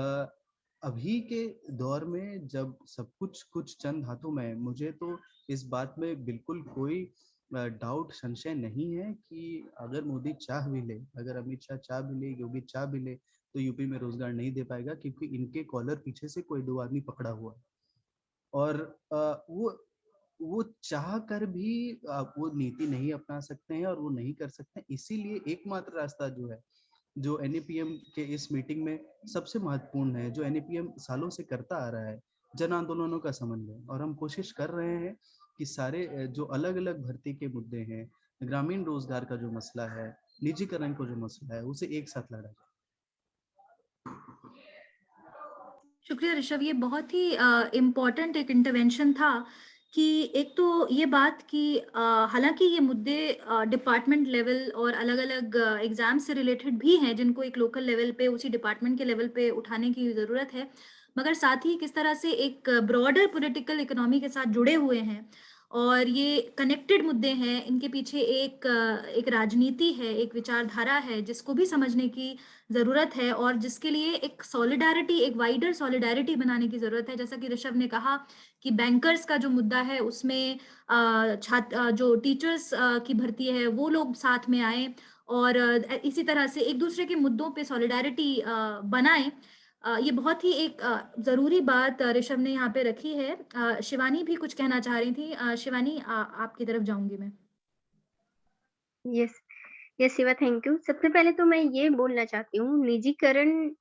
अभी के दौर में जब सब कुछ कुछ चंद हाथों में है, मुझे तो इस बात में बिल्कुल कोई डाउट, संशय नहीं है कि अगर मोदी चाह भी ले, अगर अमित शाह चाह भी ले, योगी चाह भी ले, तो यूपी में रोजगार नहीं दे पाएगा, क्योंकि इनके कॉलर पीछे से कोई दो आदमी पकड़ा हुआ है। और वो चाह कर भी वो नीति नहीं अपना सकते हैं, और वो नहीं कर सकते हैं। इसीलिए एकमात्र रास्ता जो है, जो एनएपीएम के इस मीटिंग में सबसे महत्वपूर्ण है, जो एनएपीएम सालों से करता आ रहा है, जन आंदोलनों का समन्वय। और हम कोशिश कर रहे हैं कि सारे जो अलग अलग भर्ती के मुद्दे हैं, ग्रामीण रोजगार का जो मसला है, निजीकरण का जो मसला है, उसे एक साथ लड़ा जाए। शुक्रिया ऋषभ, ये बहुत ही इम्पोर्टेंट एक इंटरवेंशन था कि एक तो ये बात कि हालांकि ये मुद्दे डिपार्टमेंट लेवल और अलग अलग एग्जाम से रिलेटेड भी हैं, जिनको एक लोकल लेवल पे उसी डिपार्टमेंट के लेवल पे उठाने की ज़रूरत है, मगर साथ ही किस तरह से एक ब्रॉडर पॉलिटिकल इकोनॉमी के साथ जुड़े हुए हैं और ये कनेक्टेड मुद्दे हैं। इनके पीछे एक राजनीति है, एक विचारधारा है, जिसको भी समझने की ज़रूरत है, और जिसके लिए एक सॉलिडारिटी, एक वाइडर सॉलिडारिटी बनाने की ज़रूरत है। जैसा कि ऋषभ ने कहा कि बैंकर्स का जो मुद्दा है उसमें जो टीचर्स की भर्ती है वो लोग साथ में आए, और इसी तरह से एक दूसरे के मुद्दों पे सॉलिडारिटी बनाएं। ये बहुत ही एक ज़रूरी बात ऋषभ ने यहाँ पे रखी है। शिवानी भी कुछ कहना चाह रही थी। शिवानी, आपकी तरफ जाऊंगी मैं। Yes yes Shiva, thank you. सबसे पहले तो मैं ये बोलना चाहती हूँ, निजीकरण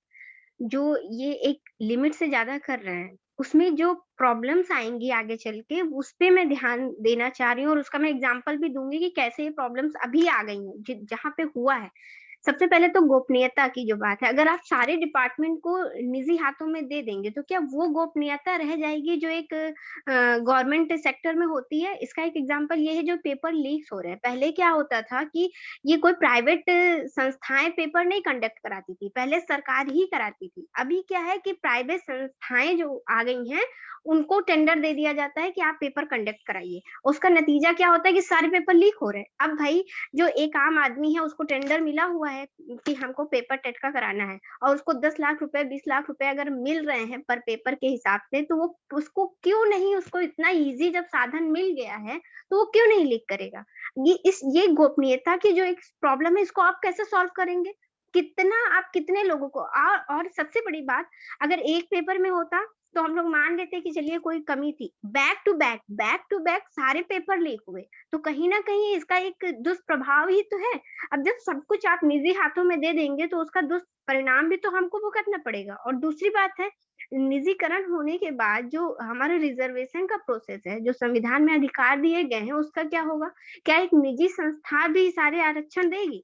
जो ये एक लिमिट से ज्यादा कर रहे हैं, उसमें जो प्रॉब्लम्स आएंगी आगे चल के उस पे मैं ध्यान देना चाह रही हूँ, और उसका मैं एग्जांपल भी दूंगी कि कैसे ये प्रॉब्लम्स अभी आ गई हैं जहाँ पे हुआ है। सबसे पहले तो गोपनीयता की जो बात है, अगर आप सारे डिपार्टमेंट को निजी हाथों में दे देंगे तो क्या वो गोपनीयता रह जाएगी जो एक गवर्नमेंट सेक्टर में होती है? इसका एक एग्जांपल ये है जो पेपर लीक्स हो रहे हैं। पहले क्या होता था कि ये कोई प्राइवेट संस्थाएं पेपर नहीं कंडक्ट कराती थी, पहले सरकार ही कराती थी। अभी क्या है कि प्राइवेट संस्थाएं जो आ गई हैं उनको टेंडर दे दिया जाता है कि आप पेपर कंडक्ट कराइए। उसका नतीजा क्या होता है कि सारे पेपर लीक हो रहे हैं। अब भाई जो एक आम आदमी है उसको टेंडर मिला हुआ है कि हमको पेपर टेट का कराना है, और उसको 10 लाख रुपए 20 लाख रुपए अगर मिल रहे हैं पर पेपर के हिसाब से, तो वो उसको क्यों नहीं, उसको इतना इजी जब साधन मिल गया है तो वो क्यों नहीं लीक करेगा? ये गोपनीयता की जो एक प्रॉब्लम है इसको आप कैसे सॉल्व करेंगे? कितना आप कितने लोगों को और सबसे बड़ी बात, अगर एक पेपर में होता तो हम लोग मान लेते कि चलिए कोई कमी थी, बैक टू बैक सारे पेपर लीक हुए तो कहीं ना कहीं इसका एक दुष्प्रभाव ही तो है। अब जब सब कुछ आप निजी हाथों में दे देंगे तो उसका दुष्परिणाम भी तो हमको भुगतना पड़ेगा। और दूसरी बात है, निजीकरण होने के बाद जो हमारे रिजर्वेशन का प्रोसेस है, जो संविधान में अधिकार दिए गए हैं, उसका क्या होगा? क्या एक निजी संस्था भी सारे आरक्षण देगी?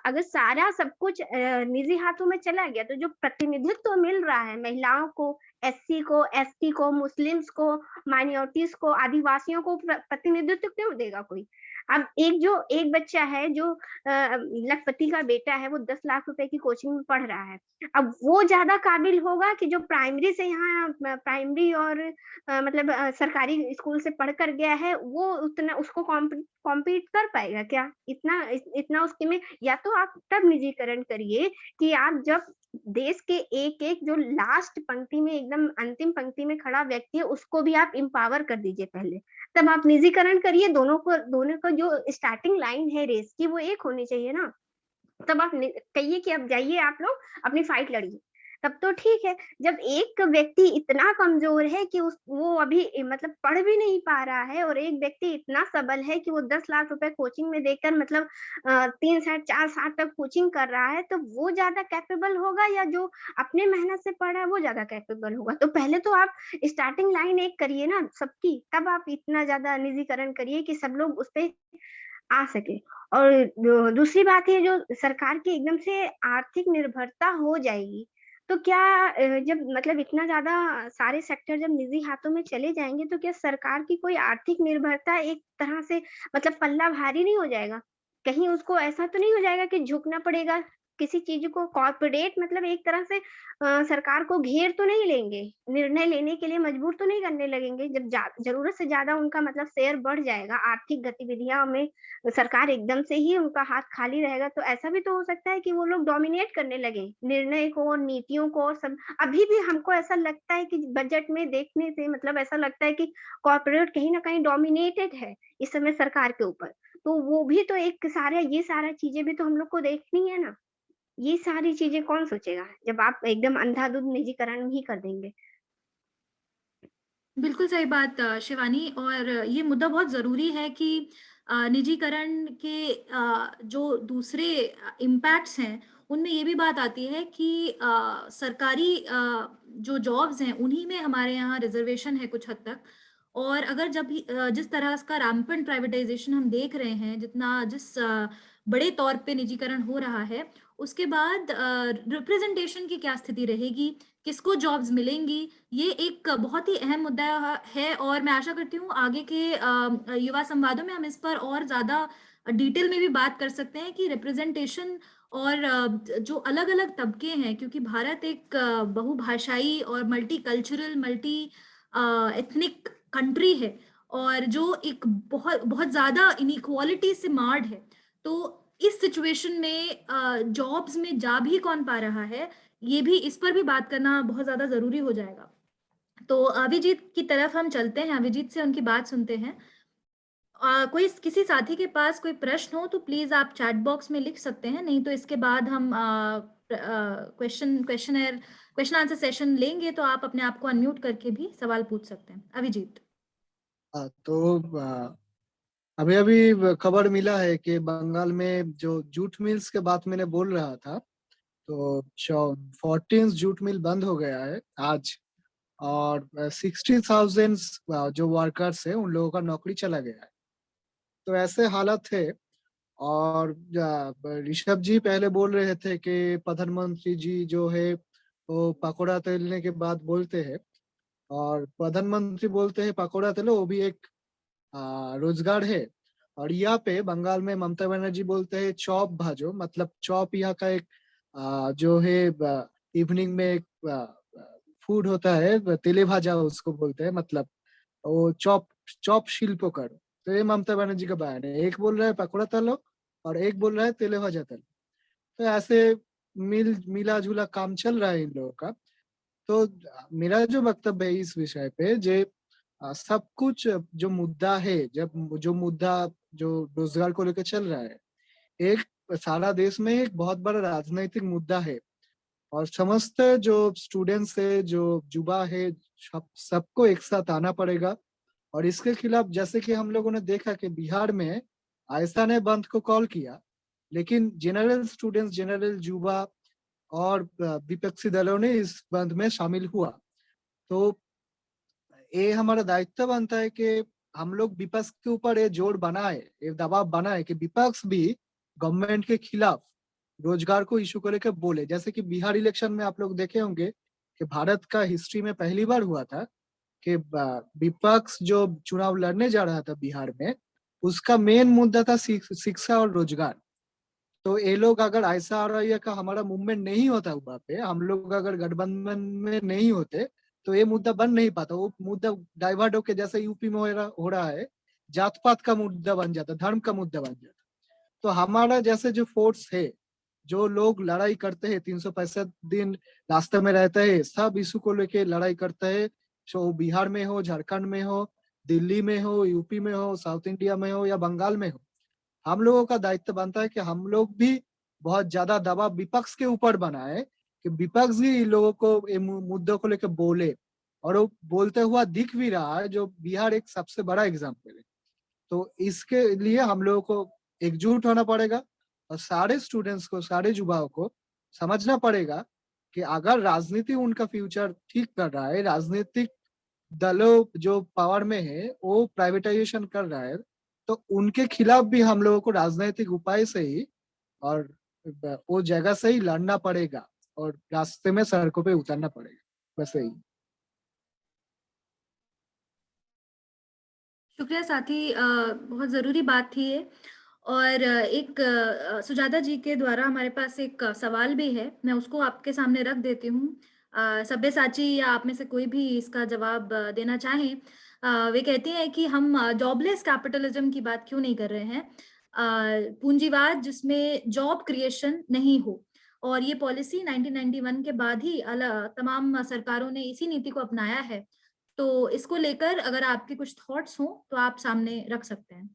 अगर सारा सब कुछ निजी हाथों में चला गया तो जो प्रतिनिधित्व मिल रहा है महिलाओं को, एससी को, एसटी को, मुस्लिम्स को, माइनॉरिटीज को, आदिवासियों को प्रतिनिधित्व क्यों देगा कोई? अब एक बच्चा है जो लखपति का बेटा है, वो 10 लाख रुपए की कोचिंग में पढ़ रहा है। अब वो ज्यादा काबिल होगा कि जो प्राइमरी से यहाँ प्राइमरी और मतलब सरकारी स्कूल से पढ़ कर गया है, वो उतना उसको कॉम्पीट कर पाएगा क्या? इतना उसके में, या तो आप तब निजीकरण करिए कि आप जब देश के एक-एक जो लास्ट पंक्ति में, एकदम अंतिम पंक्ति में खड़ा व्यक्ति है, उसको भी आप एम्पावर कर दीजिए पहले। तब आप निजीकरण करिए, दोनों को जो स्टार्टिंग लाइन है रेस की वो एक होनी चाहिए ना। तब आप कहिए कि अब जाइए आप लोग अपनी फाइट लड़िए, तब तो ठीक है। जब एक व्यक्ति इतना कमजोर है कि वो अभी मतलब पढ़ भी नहीं पा रहा है, और एक व्यक्ति इतना सबल है कि वो 10 लाख रुपए कोचिंग में देकर मतलब 3 साल 4 साल तक कोचिंग कर रहा है, तो वो ज्यादा कैपेबल होगा या जो अपने मेहनत से पढ़ा है वो ज्यादा कैपेबल होगा? तो पहले तो आप स्टार्टिंग लाइन एक करिए ना सबकी, तब आप इतना ज्यादा निजीकरण करिए कि सब लोग उस पे आ सके। और दूसरी बात है, जो सरकार की एकदम से आर्थिक निर्भरता हो जाएगी, तो क्या जब मतलब इतना ज़्यादा सारे सेक्टर जब निजी हाथों में चले जाएँगे, तो क्या सरकार की कोई आर्थिक निर्भरता एक तरह से मतलब पल्ला भारी नहीं हो जाएगा? कहीं उसको ऐसा तो नहीं हो जाएगा कि झुकना पड़ेगा किसी चीज़ को? कॉर्पोरेट मतलब एक तरह से सरकार को घेर तो नहीं लेंगे, निर्णय लेने के लिए मजबूर तो नहीं करने लगेंगे? जब ज़रूरत से ज़्यादा उनका मतलब शेयर बढ़ जाएगा, आर्थिक गतिविधियाँ में सरकार एकदम से ही उनका हाथ खाली रहेगा, तो ऐसा भी तो हो सकता है कि वो लोग डोमिनेट करने लगे निर्णय को और नीतियों को और सब। अभी भी हमको ऐसा लगता है कि बजट में देखने से मतलब ऐसा लगता है कि कॉर्पोरेट कहीं न कहीं डोमिनेटेड है इस समय सरकार के ऊपर। तो वो भी तो एक सारा ये सारा चीज़ें भी तो हम लोग को देखनी है ना। ये सारी चीज़ें कौन सोचेगा जब आप एकदम अंधाधुंध निजीकरण ही कर देंगे। बिल्कुल सही बात शिवानी, और ये मुद्दा बहुत ज़रूरी है कि निजीकरण के जो दूसरे इम्पैक्ट्स हैं, उनमें ये भी बात आती है कि सरकारी जो जॉब्स हैं, उन्हीं में हमारे यहाँ रिज़र्वेशन है कुछ हद तक। और अगर जब भी जिस तरह का रैम्पेंट प्राइवेटाइज़ेशन हम देख रहे हैं, जिस बड़े तौर पे निजीकरण हो रहा है, उसके बाद रिप्रेजेंटेशन की क्या स्थिति रहेगी, किसको जॉब्स मिलेंगी, ये एक बहुत ही अहम मुद्दा है। और मैं आशा करती हूँ आगे के युवा संवादों में हम इस पर और ज़्यादा डिटेल में भी बात कर सकते हैं कि रिप्रेजेंटेशन और जो अलग-अलग तबके हैं, क्योंकि भारत एक बहुभाषाई और मल्टीकल्चरल, मल्टी एथनिक कंट्री है, और जो एक बहुत बहुत ज़्यादा इनइक्वालिटी से मार्ड है। तो इस सिचुएशन में जॉब्स में जा भी कौन पा रहा है, ये भी, इस पर भी बात करना बहुत ज़्यादा ज़रूरी हो जाएगा। तो अभिजीत की तरफ हम चलते हैं, अभिजीत से उनकी बात सुनते हैं। कोई किसी साथी के पास कोई प्रश्न हो तो प्लीज़ आप चैट बॉक्स में लिख सकते हैं, नहीं तो इसके बाद हम क्वेश्चन आंसर सेशन लेंगे, तो आप अपने आप को अनम्यूट करके भी सवाल पूछ सकते हैं। अभिजीत। तो अभी अभी खबर मिला है कि बंगाल में जो जूट मिल्स के बात मैंने बोल रहा था, तो 14 जूट मिल बंद हो गया है आज। और 60,000 जो वर्कर्स है उन लोगों का नौकरी चला गया है। तो ऐसे हालत है। और ऋषभ जी पहले बोल रहे थे कि प्रधानमंत्री जी जो है वो पकौड़ा तलने के बाद बोलते हैं, और प्रधानमंत्री बोलते हैं पकौड़ा तलो, वो भी एक रोजगार है। और यहाँ पे बंगाल में ममता बनर्जी बोलते हैं चॉप भाजो, मतलब चॉप यहाँ का एक जो है इवनिंग में एक फूड होता है, तेले भाजा उसको बोलते हैं, मतलब वो चॉप चॉप शिल्प करो। तो ये ममता बनर्जी का बयान है, एक बोल रहा है पकौड़ा तलो और एक बोल रहा है तेले भाजा तलो। तो ऐसे मिला जुला काम चल रहा है इन लोगों का। तो मेरा जो वक्तव्य है इस विषय पे, जे सब कुछ जो मुद्दा है, जब जो मुद्दा जो रोजगार को लेकर चल रहा है, एक सारा देश में एक बहुत बड़ा राजनीतिक मुद्दा है। और समस्त जो स्टूडेंट्स है, जो युवा है, सबको एक साथ आना पड़ेगा। और इसके खिलाफ, जैसे कि हम लोगों ने देखा कि बिहार में आयशा ने बंद को कॉल किया, लेकिन जनरल स्टूडेंट्स, जनरल युवा और विपक्षी दलों ने इस बंद में शामिल हुआ। तो ये हमारा दायित्व बनता है कि हम लोग विपक्ष के ऊपर ये जोर बनाए, ये दबाव बनाए कि विपक्ष भी गवर्नमेंट के खिलाफ रोजगार को इशू को लेकर बोले। जैसे कि बिहार इलेक्शन में आप लोग देखे होंगे कि भारत का हिस्ट्री में पहली बार हुआ था कि विपक्ष जो चुनाव लड़ने जा रहा था बिहार में, उसका मेन मुद्दा था शिक्षा और रोजगार। तो ये लोग अगर ऐसा आ रहा है का हमारा मूवमेंट नहीं होता वहाँ पे, हम लोग अगर गठबंधन में नहीं होते, तो ये मुद्दा बन नहीं पाता। वो मुद्दा डाइवर्ट होके, जैसे यूपी में हो रहा है, जात पात का मुद्दा बन जाता, धर्म का मुद्दा बन जाता। तो हमारा जैसे जो फोर्स है, जो लोग लड़ाई करते हैं 365 दिन रास्ते में रहते हैं, सब इशू को लेके लड़ाई करते हैं, जो बिहार में हो, झारखंड में हो, दिल्ली में हो, यूपी में हो, साउथ इंडिया में हो या बंगाल में हो, हम लोगों का दायित्व बनता है कि हम लोग भी बहुत ज्यादा दबाव विपक्ष के ऊपर बनाए कि विपक्ष भी इन लोगों को ये मुद्दों को लेकर बोले। और वो बोलते हुआ दिख भी रहा है, जो बिहार एक सबसे बड़ा एग्जाम्पल है। तो इसके लिए हम लोगों को एकजुट होना पड़ेगा और सारे स्टूडेंट्स को, सारे युवाओं को समझना पड़ेगा कि अगर राजनीति उनका फ्यूचर ठीक कर रहा है, राजनीतिक दलों जो पावर में है वो प्राइवेटाइजेशन कर रहा है, तो उनके खिलाफ भी हम लोगों को राजनीतिक उपाय से ही और वो जगह से ही लड़ना पड़ेगा और रास्ते में सड़कों पे उतरना पड़ेगा, बस यही। शुक्रिया साथी, बहुत ज़रूरी बात थी ये। और एक सुजाता जी के द्वारा हमारे पास एक सवाल भी है, मैं उसको आपके सामने रख देती हूँ। सब्यसाची या आप में से कोई भी इसका जवाब देना चाहें। वे कहती हैं कि हम जॉबलेस कैपिटलिज्म की बात क्यों नहीं कर रहे हैं, पूंजीवाद जिसमें जॉब क्रिएशन नहीं हो। और ये पॉलिसी 1991 के बाद ही तमाम सरकारों ने इसी नीति को अपनाया है। तो इसको लेकर अगर आपके कुछ थॉट्स हों तो आप सामने रख सकते हैं।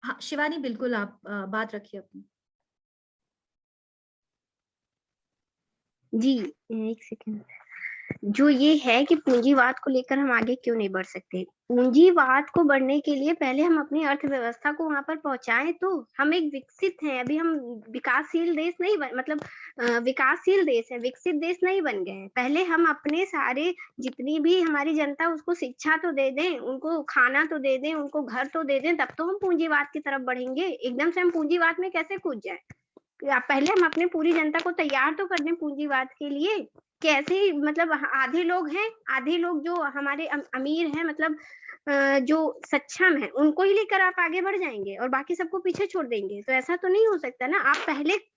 हाँ शिवानी, बिल्कुल आप बात रखिए अपनी। जी, एक सेकंड। जो ये है कि पूंजीवाद को लेकर हम आगे क्यों नहीं बढ़ सकते। पूंजीवाद को बढ़ने के लिए पहले हम अपनी अर्थव्यवस्था को वहां पर पहुंचाएं। तो हम एक विकसित हैं, अभी हम विकासशील देश नहीं मतलब विकासशील देश है, विकसित देश नहीं बन गए हैं। पहले हम अपने सारे जितनी भी हमारी जनता, उसको शिक्षा तो दे दें, उनको खाना तो दे दें, उनको घर तो दे दें, तब तो हम पूंजीवाद की तरफ बढ़ेंगे। एकदम से हम पूंजीवाद में कैसे कूद जाए। पहले हम अपने पूरी जनता को तैयार तो कर दें पूंजीवाद के लिए। कैसे मतलब आधे लोग हैं, आधे लोग जो हमारे अमीर हैं, मतलब जो सक्षम है, उनको ही लेकर आप आगे बढ़ जाएंगे और बाकी सबको पीछे छोड़ देंगे। तो ऐसा तो नहीं हो सकता ना। आप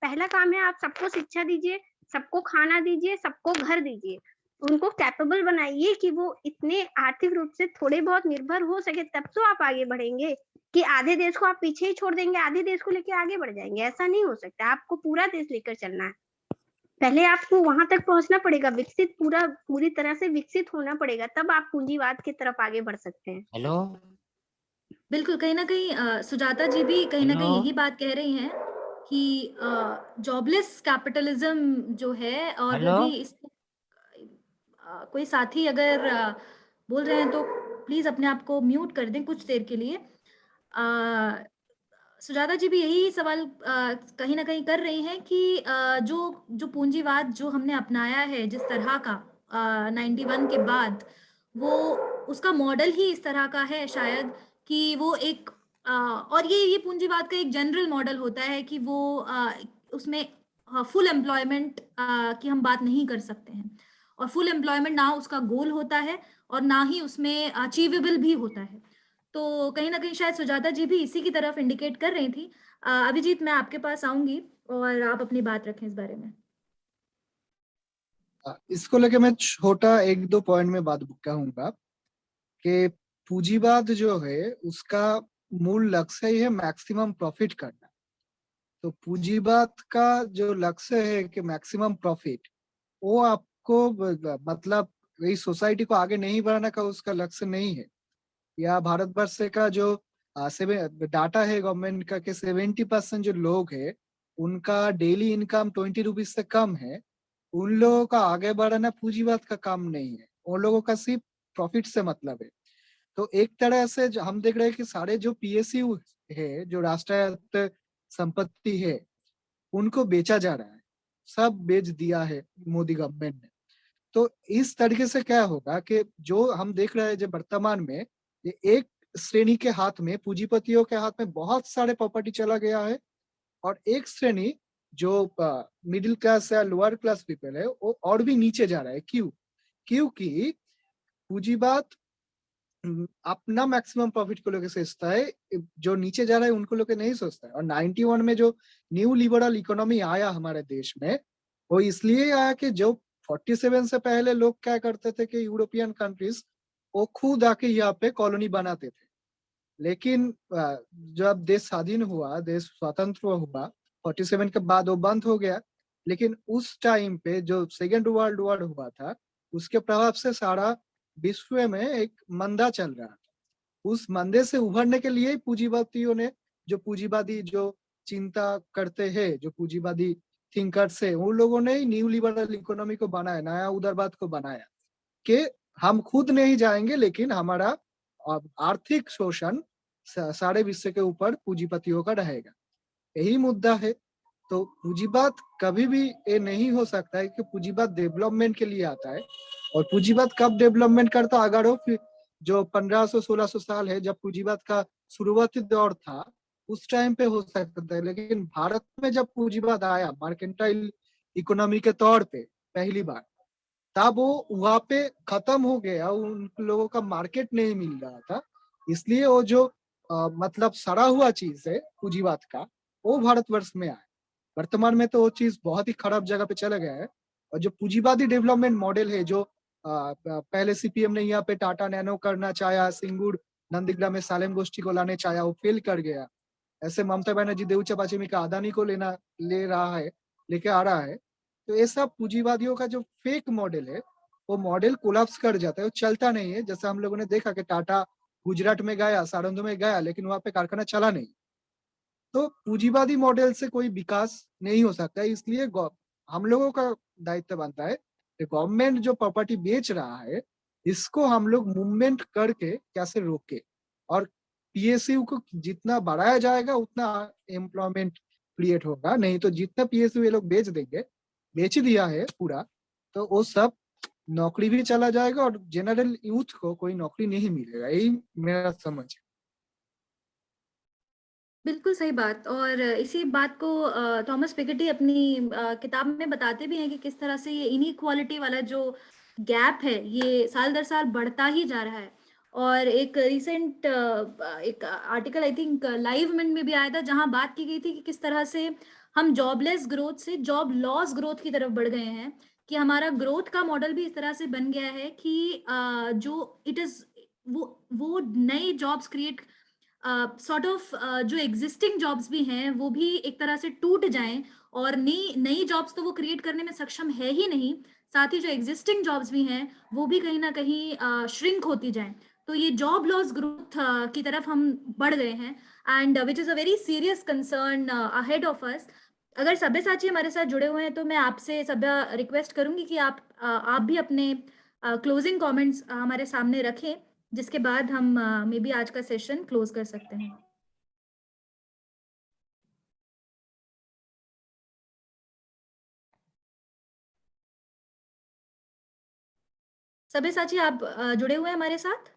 पहला काम है, आप सबको शिक्षा दीजिए, सबको खाना दीजिए, सबको घर दीजिए, उनको कैपेबल बनाइए कि वो इतने आर्थिक रूप से थोड़े बहुत निर्भर हो सके, तब तो आप आगे बढ़ेंगे। कि आधे देश को आप पीछे ही छोड़ देंगे, आधे देश को लेके आगे बढ़ जाएंगे, ऐसा नहीं हो सकता। आपको पूरा देश लेकर चलना है। पहले आपको वहां तक पहुंचना पड़ेगा, विकसित पूरी तरह से विकसित होना पड़ेगा, तब आप पूंजीवाद की तरफ आगे बढ़ सकते हैं। हेलो, बिल्कुल, कहीं ना कहीं सुजाता जी भी कहीं ना कहीं यही बात कह रही हैं कि जॉबलेस कैपिटलिज्म जो है, और वो भी इस कोई साथी अगर बोल रहे हैं तो प्लीज अपने आप को म्यूट कर दें कुछ देर के लिए। सुजाता जी भी यही सवाल कहीं ना कहीं कर रही हैं कि जो जो पूंजीवाद जो हमने अपनाया है जिस तरह का 91 के बाद, वो उसका मॉडल ही इस तरह का है शायद कि वो एक और ये पूंजीवाद का एक जनरल मॉडल होता है कि वो उसमें फुल एम्प्लॉयमेंट की हम बात नहीं कर सकते हैं, और फुल एम्प्लॉयमेंट ना उसका गोल होता है और ना ही उसमें अचीवेबल भी होता है। तो कहीं ना कहीं शायद सुजाता जी भी इसी की तरफ इंडिकेट कर रही थी। अभिजीत, मैं आपके पास आऊंगी और आप अपनी बात रखें इस बारे में। इसको लेके मैं छोटा एक दो पॉइंट में बात कहूंगा कि पूंजीवाद जो है उसका मूल लक्ष्य ही है मैक्सिमम प्रॉफिट करना। तो पूंजीवाद का जो लक्ष्य है कि मैक्सिमम प्रॉफिट, वो आपको मतलब इस सोसाइटी को आगे नहीं बढ़ाने का उसका लक्ष्य नहीं है। या भारतवर्ष का जो डाटा है गवर्नमेंट का कि 70% जो लोग है उनका डेली इनकम 20 रुपीज से कम है। उन लोगों का आगे बढ़ाना पूंजीवाद का काम नहीं है, उन लोगों का सिर्फ प्रॉफिट से मतलब है। तो एक तरह से जो हम देख रहे हैं कि सारे जो पीएसयू है, जो राष्ट्रीय संपत्ति है, उनको बेचा जा रहा है, सब बेच दिया है मोदी गवर्नमेंट ने। तो इस तरीके से क्या होगा कि जो हम देख रहे हैं जो वर्तमान में ये एक श्रेणी के हाथ में, पूंजीपतियों के हाथ में बहुत सारे प्रॉपर्टी चला गया है, और एक श्रेणी जो मिडिल क्लास या लोअर क्लास पीपल है वो और भी नीचे जा रहा है। क्यों? क्योंकि पूंजीवाद अपना मैक्सिमम प्रॉफिट को लेकर सोचता है, जो नीचे जा रहा है उनको लेकर नहीं सोचता है। और 91 में जो न्यू लिबरल इकोनॉमी आया हमारे देश में, वो इसलिए आया कि जो 47 से पहले लोग क्या करते थे कि यूरोपियन कंट्रीज वो खुद आके यहाँ पे कॉलोनी बनाते थे। लेकिन जब देश स्वाधीन हुआ, देश स्वतंत्र हुआ, 47 के बाद वो बंद हो गया। लेकिन उस टाइम पे जो सेकेंड वर्ल्ड वॉर हुआ था, उसके प्रभाव से सारा विश्व में एक मंदा चल रहा था। उस मंदे से उभरने के लिए पूंजीवादियों ने, जो पूंजीवादी जो चिंता करते हैं, जो पूंजीवादी थिंकर्स है, उन लोगों ने न्यू लिबरल इकोनॉमी को बनाया, नया उदारवाद को बनाया कि हम खुद नहीं जाएंगे लेकिन हमारा आर्थिक शोषण सारे विश्व के ऊपर पूंजीपतियों का रहेगा। यही मुद्दा है। तो पूंजीवाद कभी भी ये नहीं हो सकता है कि पूंजीवाद डेवलपमेंट के लिए आता है। और पूंजीवाद कब डेवलपमेंट करता, अगर वो जो 1500-1600 साल है जब पूंजीवाद का शुरुआती दौर था, उस टाइम पे हो सकता है। लेकिन भारत में जब पूंजीवाद आया मर्केंटाइल इकोनॉमी के तौर पे पहली बार, तब वो वहां पे खत्म हो गया, उन लोगों का मार्केट नहीं मिल रहा था। इसलिए वो जो मतलब सड़ा हुआ चीज है पूंजीवाद का, वो भारतवर्ष में आया। वर्तमान में तो वो चीज बहुत ही खराब जगह पे चला गया है। और जो पूंजीवादी डेवलपमेंट मॉडल है, जो पहले सीपीएम ने यहाँ पे टाटा नैनो करना चाहा, सिंगूर नंदीग्राम में सालेम गोष्ठी को लाने चाहा, वो फेल कर गया। ऐसे ममता बनर्जी देउचा पाचमी का अदानी को ले रहा है, लेके आ रहा है। तो ये सब पूंजीवादियों का जो फेक मॉडल है, वो मॉडल कोलैप्स कर जाता है, वो चलता नहीं है। जैसे हम लोगों ने देखा कि टाटा गुजरात में गया, सारंग में गया, लेकिन वहां पे कारखाना चला नहीं। तो पूंजीवादी मॉडल से कोई विकास नहीं हो सकता है। इसलिए हम लोगों का दायित्व बनता है कि गवर्नमेंट जो प्रॉपर्टी बेच रहा है, इसको हम लोग मूवमेंट करके कैसे रोके। और पीएसयू को जितना बढ़ाया जाएगा उतना एम्प्लॉयमेंट क्रिएट होगा। नहीं तो जितना पीएसयू ये लोग बेच देंगे, बेच दिया है पूरा, तो वो सब नौकरी भी चला जाएगा और जनरल यूथ को कोई नौकरी नहीं मिलेगा। यही मेरा समझ है। बिल्कुल सही बात। और इसी बात को थॉमस पिकेटी अपनी किताब में बताते भी हैं कि किस तरह से ये इनइक्वालिटी वाला जो गैप है ये साल दर साल बढ़ता ही जा रहा है। और एक रिसेंट एक article I think live minute में भी आया था, जहां बात की गई थी कि किस तरह से हम जॉबलेस ग्रोथ से जॉब लॉस ग्रोथ की तरफ बढ़ गए हैं, कि हमारा ग्रोथ का मॉडल भी इस तरह से बन गया है कि जो इट इज वो नई जॉब्स क्रिएट सॉर्ट ऑफ जो एग्जिस्टिंग जॉब्स भी हैं वो भी एक तरह से टूट जाएं, और नई नई जॉब्स तो वो क्रिएट करने में सक्षम है ही नहीं, साथ ही जो एग्जिस्टिंग जॉब्स भी हैं वो भी कहीं ना कहीं श्रिंक होती जाएं। तो ये जॉब लॉस ग्रोथ की तरफ हम बढ़ गए हैं, and which is a very serious concern ahead of us. अगर सब्यसाची हमारे साथ जुड़े हुए हैं तो मैं आपसे सभ्य रिक्वेस्ट करूंगी कि आप भी अपने क्लोजिंग कमेंट्स हमारे सामने रखें, जिसके बाद हम मे बी आज का सेशन क्लोज कर सकते हैं। सब्यसाची आप जुड़े हुए हैं हमारे साथ?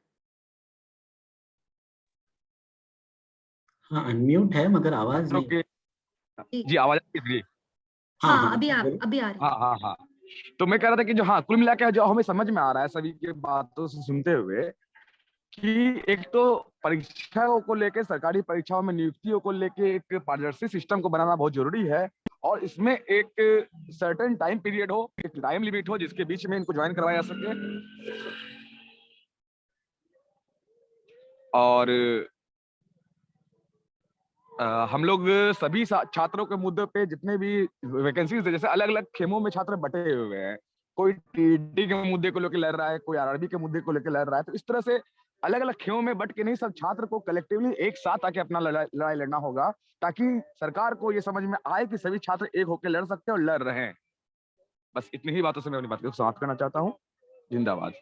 हाँ, अनम्यूट है मगर आवाज नहीं। जी जी आवाज आ रही है? हाँ हाँ, हाँ अभी बोलो। आ रही है। हाँ हाँ हाँ। तो मैं कह रहा था कि जो हाँ कुल मिला के जो हमें समझ में आ रहा है सभी की बातों से सुनते हुए कि एक तो परीक्षाओं को लेके, सरकारी परीक्षाओं में नियुक्तियों को लेके एक पारदर्शी सिस्टम को बनाना बहुत जरूरी है, और इसमें एक सर्टेन टाइम पीरियड हो, एक टाइम लिमिट हो जिसके बीच में इनको ज्वाइन करवाया जा सके। और हम लोग सभी छात्रों के मुद्दे पे जितने भी वैकेंसीज है, जैसे अलग अलग खेमों में छात्र बटे हुए हैं, कोई टीडी के मुद्दे को लेकर लड़ रहा है, कोई आरआरबी के मुद्दे को लेकर लड़ रहा है, तो इस तरह से अलग अलग खेमों में बट के नहीं, सब छात्र को कलेक्टिवली एक साथ आके अपना लड़ाई लड़ना होगा, ताकि सरकार को ये समझ में आए कि सभी छात्र एक होकर लड़ सकते हैं और लड़ रहे हैं। बस इतनी ही बातों से मैं अपनी बात को समाप्त करना चाहता हूँ। जिंदाबाद।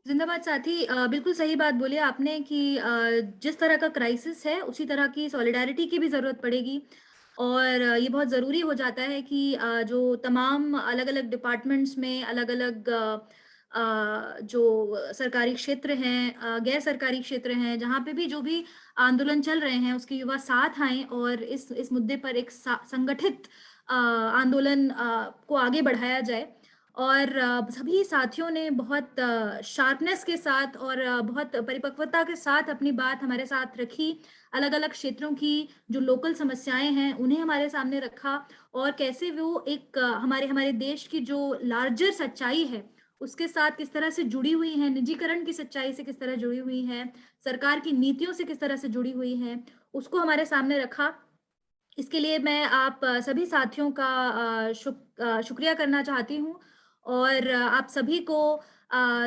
जिंदाबाद साथी, बिल्कुल सही बात बोली आपने कि जिस तरह का क्राइसिस है उसी तरह की सॉलिडारिटी की भी जरूरत पड़ेगी, और ये बहुत ज़रूरी हो जाता है कि जो तमाम अलग-अलग डिपार्टमेंट्स में अलग-अलग जो सरकारी क्षेत्र हैं, गैर सरकारी क्षेत्र हैं, जहाँ पे भी जो भी आंदोलन चल रहे हैं उसके युवा साथ आएं और इस मुद्दे पर एक संगठित आंदोलन को आगे बढ़ाया जाए। और सभी साथियों ने बहुत शार्पनेस के साथ और बहुत परिपक्वता के साथ अपनी बात हमारे साथ रखी, अलग-अलग क्षेत्रों की जो लोकल समस्याएं हैं उन्हें हमारे सामने रखा, और कैसे वो एक हमारे देश की जो लार्जर सच्चाई है उसके साथ किस तरह से जुड़ी हुई है, निजीकरण की सच्चाई से किस तरह जुड़ी हुई है, सरकार की नीतियों से किस तरह से जुड़ी हुई है, उसको हमारे सामने रखा। इसके लिए मैं आप सभी साथियों का शुक्रिया करना चाहती हूँ, और आप सभी को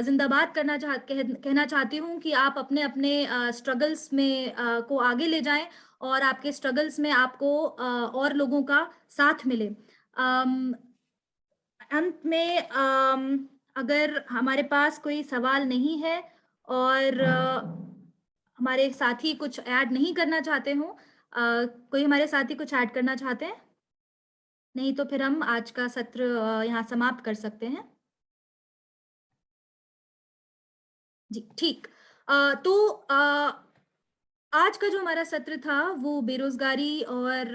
जिंदाबाद कहना चाहती हूँ कि आप अपने-अपने स्ट्रगल्स में को आगे ले जाएँ, और आपके स्ट्रगल्स में आपको और लोगों का साथ मिले। अंत में अगर हमारे पास कोई सवाल नहीं है और हमारे साथी कुछ ऐड नहीं करना चाहते हो, कोई हमारे साथी कुछ ऐड करना चाहते हैं? नहीं तो फिर हम आज का सत्र यहाँ समाप्त कर सकते हैं। जी, ठीक। तो आज का जो हमारा सत्र था वो बेरोजगारी और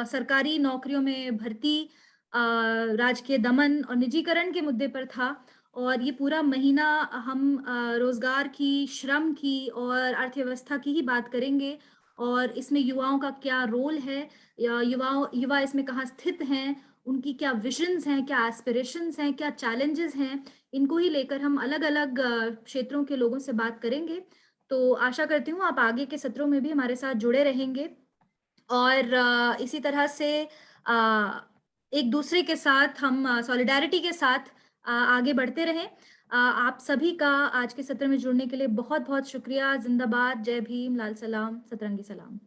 सरकारी नौकरियों में भर्ती, राजकीय दमन और निजीकरण के मुद्दे पर था, और ये पूरा महीना हम रोजगार की, श्रम की और अर्थव्यवस्था की ही बात करेंगे, और इसमें युवाओं का क्या रोल है, या युवा इसमें कहाँ स्थित हैं, उनकी क्या विजन्स हैं, क्या एस्पिरेशंस हैं, क्या चैलेंजेस हैं, इनको ही लेकर हम अलग-अलग क्षेत्रों के लोगों से बात करेंगे। तो आशा करती हूँ आप आगे के सत्रों में भी हमारे साथ जुड़े रहेंगे, और इसी तरह से एक दूसरे के साथ हम सॉलिडारिटी के साथ आगे बढ़ते रहें। आप सभी का आज के सत्र में जुड़ने के लिए बहुत-बहुत शुक्रिया। जिंदाबाद, जय भीम, लाल सलाम, सतरंगी सलाम।